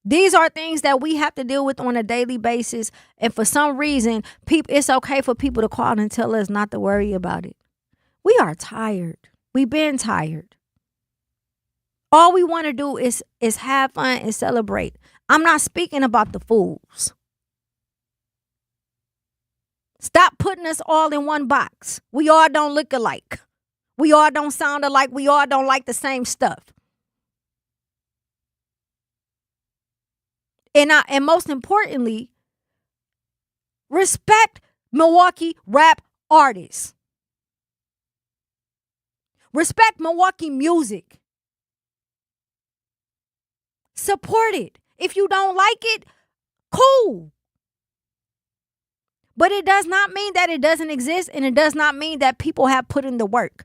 These are things that we have to deal with on a daily basis. And for some reason, it's okay for people to call and tell us not to worry about it. We are tired. We've been tired. All we want to do is have fun and celebrate. I'm not speaking about the fools. Stop putting us all in one box. We all don't look alike. We all don't sound alike. We all don't like the same stuff. And most importantly, respect Milwaukee rap artists. Respect Milwaukee music. Support it. If you don't like it, cool. But it does not mean that it doesn't exist, and it does not mean that people have put in the work.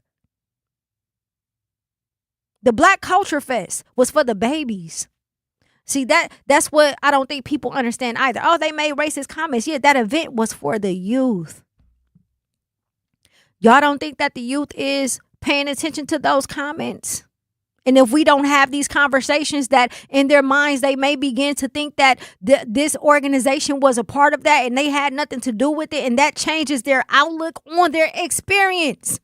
The Black Culture Fest was for the babies. See, that's what I don't think people understand either. Oh, they made racist comments. Yeah, that event was for the youth. Y'all don't think that the youth is paying attention to those comments? And if we don't have these conversations, that in their minds, they may begin to think that this organization was a part of that and they had nothing to do with it. And that changes their outlook on their experience.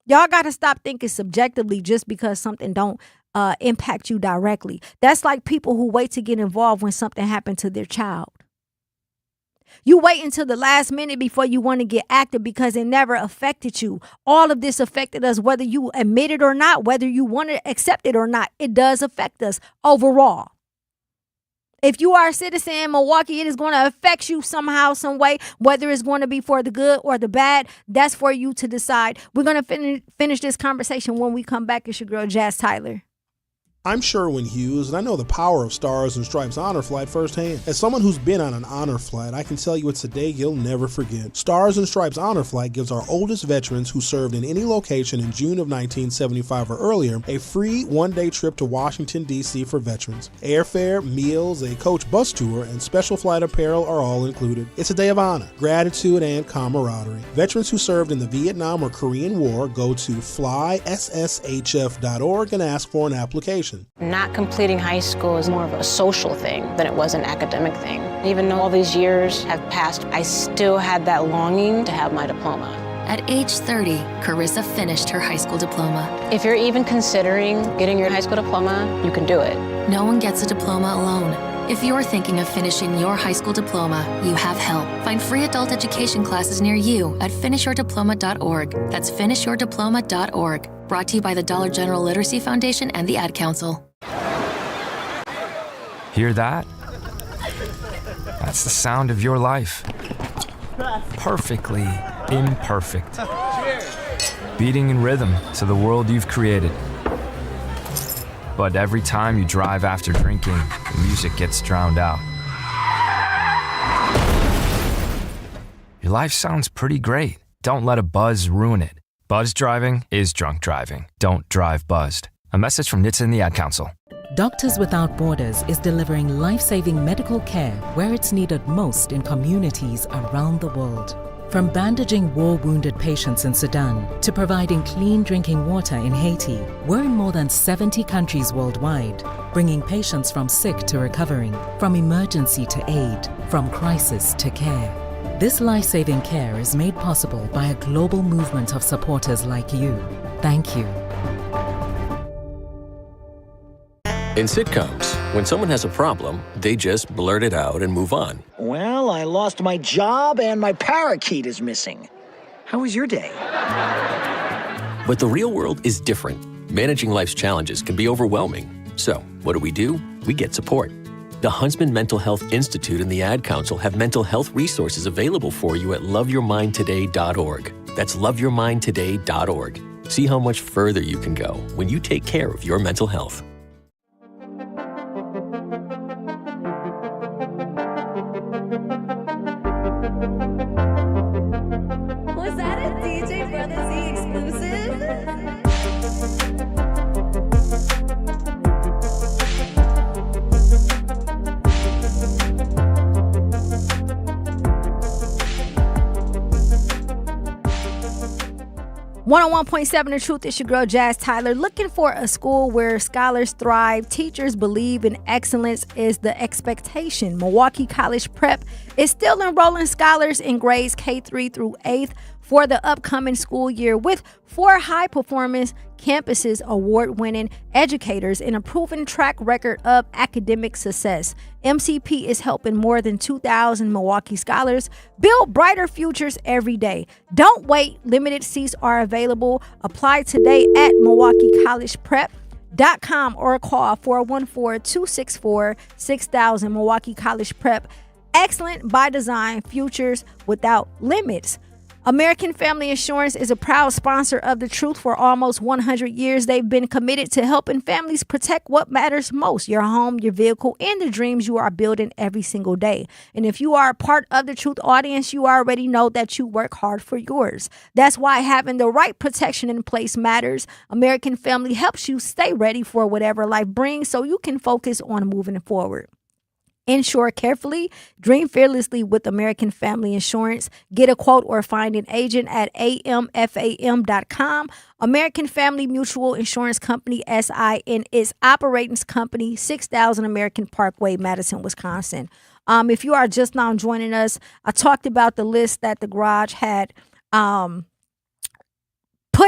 Y'all got to stop thinking subjectively just because something don't impact you directly. That's like people who wait to get involved when something happened to their child. You wait until the last minute before you want to get active because it never affected you. All of this affected us, whether you admit it or not, whether you want to accept it or not. It does affect us overall. If you are a citizen in Milwaukee, it is going to affect you somehow, some way, whether it's going to be for the good or the bad. That's for you to decide. We're going to finish this conversation when we come back. It's your girl, Jazz Tyler. I'm Sherwin Hughes, and I know the power of Stars and Stripes Honor Flight firsthand. As someone who's been on an honor flight, I can tell you it's a day you'll never forget. Stars and Stripes Honor Flight gives our oldest veterans who served in any location in June of 1975 or earlier a free one-day trip to Washington, D.C. for veterans. Airfare, meals, a coach bus tour, and special flight apparel are all included. It's a day of honor, gratitude, and camaraderie. Veterans who served in the Vietnam or Korean War go to flysshf.org and ask for an application. Not completing high school is more of a social thing than it was an academic thing. Even though all these years have passed, I still had that longing to have my diploma. At age 30, Carissa finished her high school diploma. If you're even considering getting your high school diploma, you can do it. No one gets a diploma alone. If you're thinking of finishing your high school diploma, you have help. Find free adult education classes near you at finishyourdiploma.org. That's finishyourdiploma.org. Brought to you by the Dollar General Literacy Foundation and the Ad Council. Hear that? That's the sound of your life. Perfectly imperfect. Beating in rhythm to the world you've created. But every time you drive after drinking, the music gets drowned out. Your life sounds pretty great. Don't let a buzz ruin it. Buzz driving is drunk driving. Don't drive buzzed. A message from NHTSA and the Ad Council. Doctors Without Borders is delivering life-saving medical care where it's needed most in communities around the world. From bandaging war-wounded patients in Sudan to providing clean drinking water in Haiti, we're in more than 70 countries worldwide, bringing patients from sick to recovering, from emergency to aid, from crisis to care. This life-saving care is made possible by a global movement of supporters like you. Thank you. In sitcoms, when someone has a problem, they just blurt it out and move on. Well, I lost my job and my parakeet is missing. How was your day? But the real world is different. Managing life's challenges can be overwhelming. So, what do? We get support. The Huntsman Mental Health Institute and the Ad Council have mental health resources available for you at loveyourmindtoday.org. That's loveyourmindtoday.org. See how much further you can go when you take care of your mental health. Was that a DJ Brother Z exclusive? 101.7 The Truth. It's your girl Jazz Tyler. Looking for a school where scholars thrive, teachers believe in excellence is the expectation. Milwaukee College Prep is still enrolling scholars in grades K3 through 8th for the upcoming school year with 4 high-performance campuses, award-winning educators, and a proven track record of academic success. MCP is helping more than 2,000 Milwaukee scholars build brighter futures every day. Don't wait. Limited seats are available. Apply today at MilwaukeeCollegePrep.com or call 414-264-6000. Milwaukee College Prep. Excellent by design, futures without limits. American Family Insurance is a proud sponsor of The Truth. For almost 100 years, they've been committed to helping families protect what matters most, your home, your vehicle, and the dreams you are building every single day. And if you are a part of The Truth audience, you already know that you work hard for yours. That's why having the right protection in place matters. American Family helps you stay ready for whatever life brings so you can focus on moving forward. Insure carefully, dream fearlessly with American Family Insurance. Get a quote or find an agent at amfam.com. American Family Mutual Insurance Company, SIN, is operating company 6000 American Parkway, Madison, Wisconsin. If you are just now joining us, I talked about the list that the Garage had put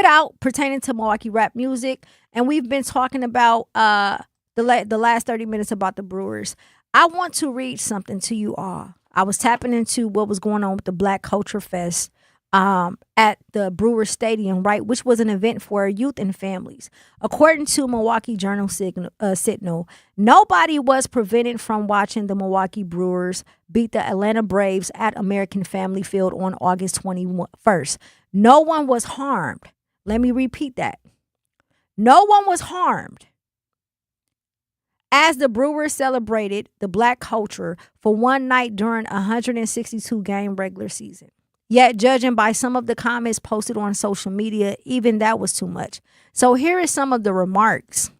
out pertaining to Milwaukee rap music, and we've been talking about the last 30 minutes about the Brewers. I want to read something to you all. I was tapping into what was going on with the Black Culture Fest at the Brewers Stadium, right, which was an event for youth and families. According to Milwaukee Journal Sentinel, nobody was prevented from watching the Milwaukee Brewers beat the Atlanta Braves at American Family Field on August 21st. No one was harmed. Let me repeat that. No one was harmed as the Brewers celebrated the Black culture for one night during a 162-game regular season. Yet, judging by some of the comments posted on social media, even that was too much. So here is some of the remarks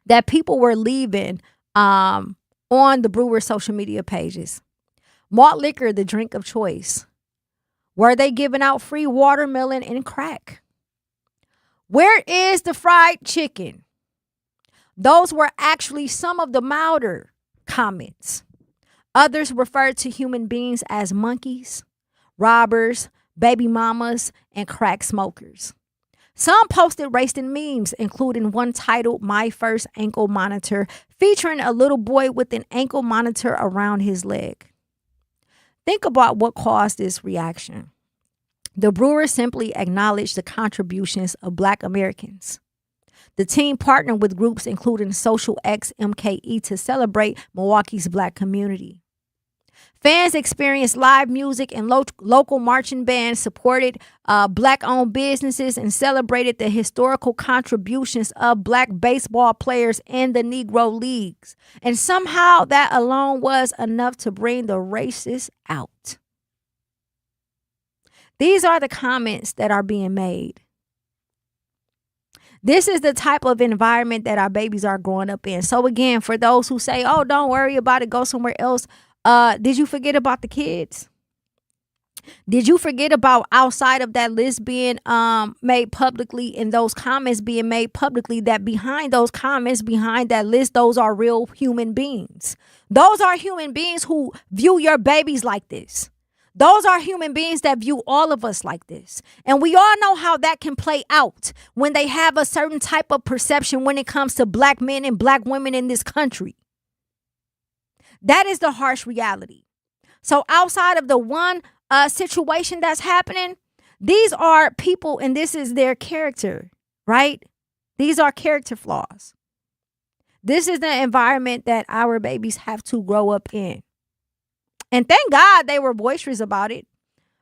that people were leaving on the Brewers social media pages. Malt liquor, the drink of choice. Were they giving out free watermelon and crack? Where is the fried chicken? Those were actually some of the milder comments. Others referred to human beings as monkeys, robbers, baby mamas, and crack smokers. Some posted racing memes, including one titled "My First Ankle Monitor," featuring a little boy with an ankle monitor around his leg. Think about what caused this reaction. The Brewers simply acknowledged the contributions of Black Americans. The team partnered with groups including Social X MKE to celebrate Milwaukee's Black community. Fans experienced live music and local marching bands supported Black-owned businesses and celebrated the historical contributions of Black baseball players in the Negro Leagues. And somehow that alone was enough to bring the racists out. These are the comments that are being made. This is the type of environment that our babies are growing up in. So again, for those who say, oh, don't worry about it, go somewhere else. Did you forget about the kids? Did you forget about outside of that list being made publicly and those comments being made publicly, that behind those comments, behind that list, those are real human beings. Those are human beings who view your babies like this. Those are human beings that view all of us like this. And we all know how that can play out when they have a certain type of perception when it comes to Black men and Black women in this country. That is the harsh reality. So outside of the one situation that's happening, these are people and this is their character, right? These are character flaws. This is the environment that our babies have to grow up in. And thank God they were boisterous about it,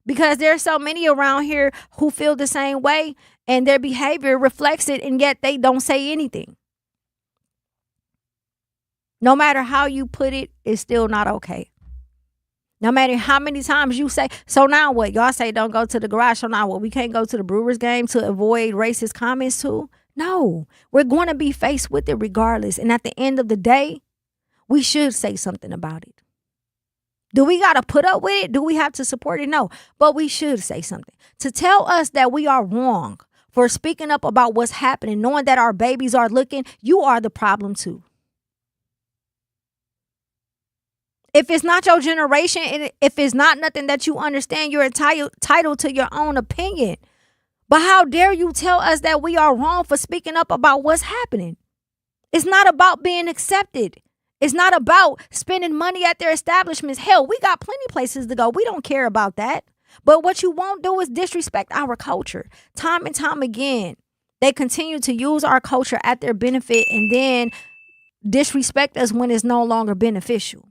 because there's so many around here who feel the same way and their behavior reflects it, and yet they don't say anything. No matter how you put it, it's still not okay. No matter how many times you say, so now what? Y'all say don't go to the garage. So now what? We can't go to the Brewers game to avoid racist comments too? No, we're going to be faced with it regardless. And at the end of the day, we should say something about it. Do we got to put up with it? Do we have to support it? No, but we should say something to tell us that we are wrong for speaking up about what's happening, knowing that our babies are looking. You are the problem too. If it's not your generation, and if it's not nothing that you understand, you're entitled to your own opinion. But how dare you tell us that we are wrong for speaking up about what's happening? It's not about being accepted. It's not about spending money at their establishments. Hell, we got plenty places to go. We don't care about that. But what you won't do is disrespect our culture. Time and time again, they continue to use our culture at their benefit and then disrespect us when it's no longer beneficial.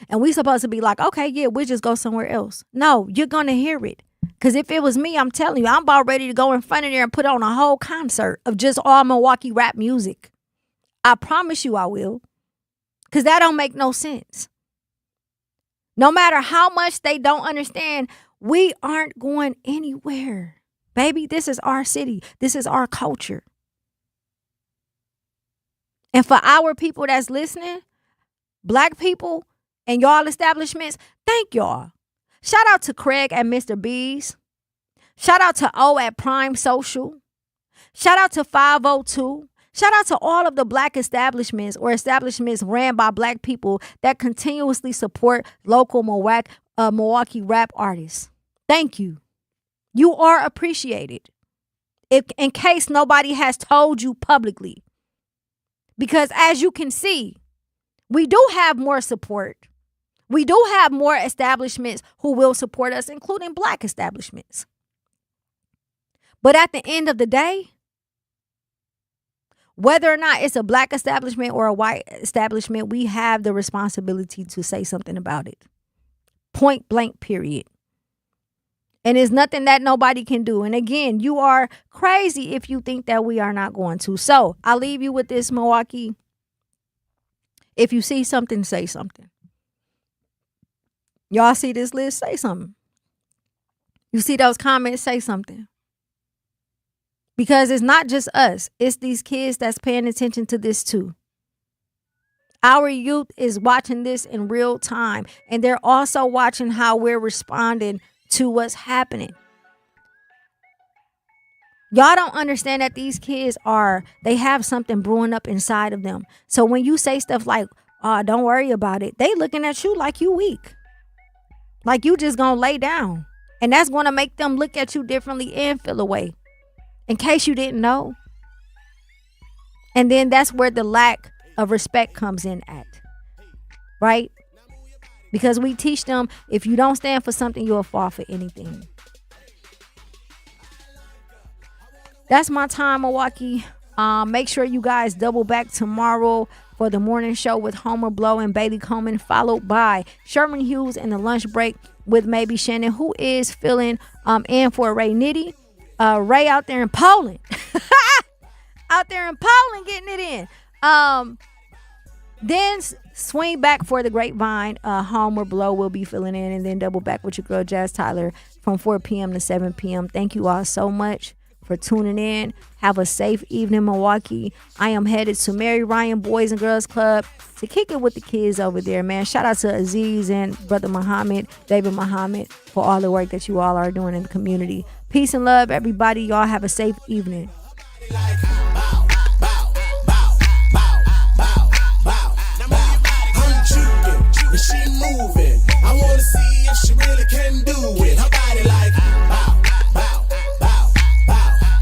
And we supposed to be like, okay, yeah, we'll just go somewhere else. No, you're going to hear it. Because if it was me, I'm telling you, I'm about ready to go in front of there and put on a whole concert of just all Milwaukee rap music. I promise you I will. Because that don't make no sense. No matter how much they don't understand, we aren't going anywhere. Baby, this is our city. This is our culture. And for our people that's listening, Black people and y'all establishments, thank y'all. Shout out to Craig at Mr. B's. Shout out to O at Prime Social. Shout out to 502. Shout out to all of the Black establishments or establishments ran by Black people that continuously support local Milwaukee rap artists. Thank you. You are appreciated. In case nobody has told you publicly. Because as you can see, we do have more support. We do have more establishments who will support us, including Black establishments. But at the end of the day, whether or not it's a Black establishment or a white establishment, we have the responsibility to say something about it. Point blank, period. And it's nothing that nobody can do. And again, you are crazy if you think that we are not going to. So I'll leave you with this, Milwaukee. If you see something, say something. Y'all see this list? Say something. You see those comments? Say something. Because it's not just us. It's these kids that's paying attention to this too. Our youth is watching this in real time. And they're also watching how we're responding to what's happening. Y'all don't understand that these kids they have something brewing up inside of them. So when you say stuff like, oh, don't worry about it, they looking at you like you weak. Like you just gonna lay down. And that's gonna make them look at you differently and feel away. In case you didn't know. And then that's where the lack of respect comes in at. Right? Because we teach them, if you don't stand for something, you'll fall for anything. That's my time, Milwaukee. Make sure you guys double back tomorrow for the morning show with Homer Blow and Bailey Coleman, followed by Sherman Hughes and the lunch break with maybe Shannon, who is filling in for Ray Nitty. Ray out there in Poland. Out there in Poland getting it in. Then swing back for the Grapevine. Homer Blow will be filling in, and then double back with your girl Jazz Tyler from 4 p.m. to 7 p.m. Thank you all so much for tuning in. Have a safe evening, Milwaukee. I am headed to Mary Ryan Boys and Girls Club to kick it with the kids over there, man. Shout out to Aziz and Brother Muhammad, David Muhammad, for all the work that you all are doing in the community. Peace and love, everybody. Y'all have a safe evening.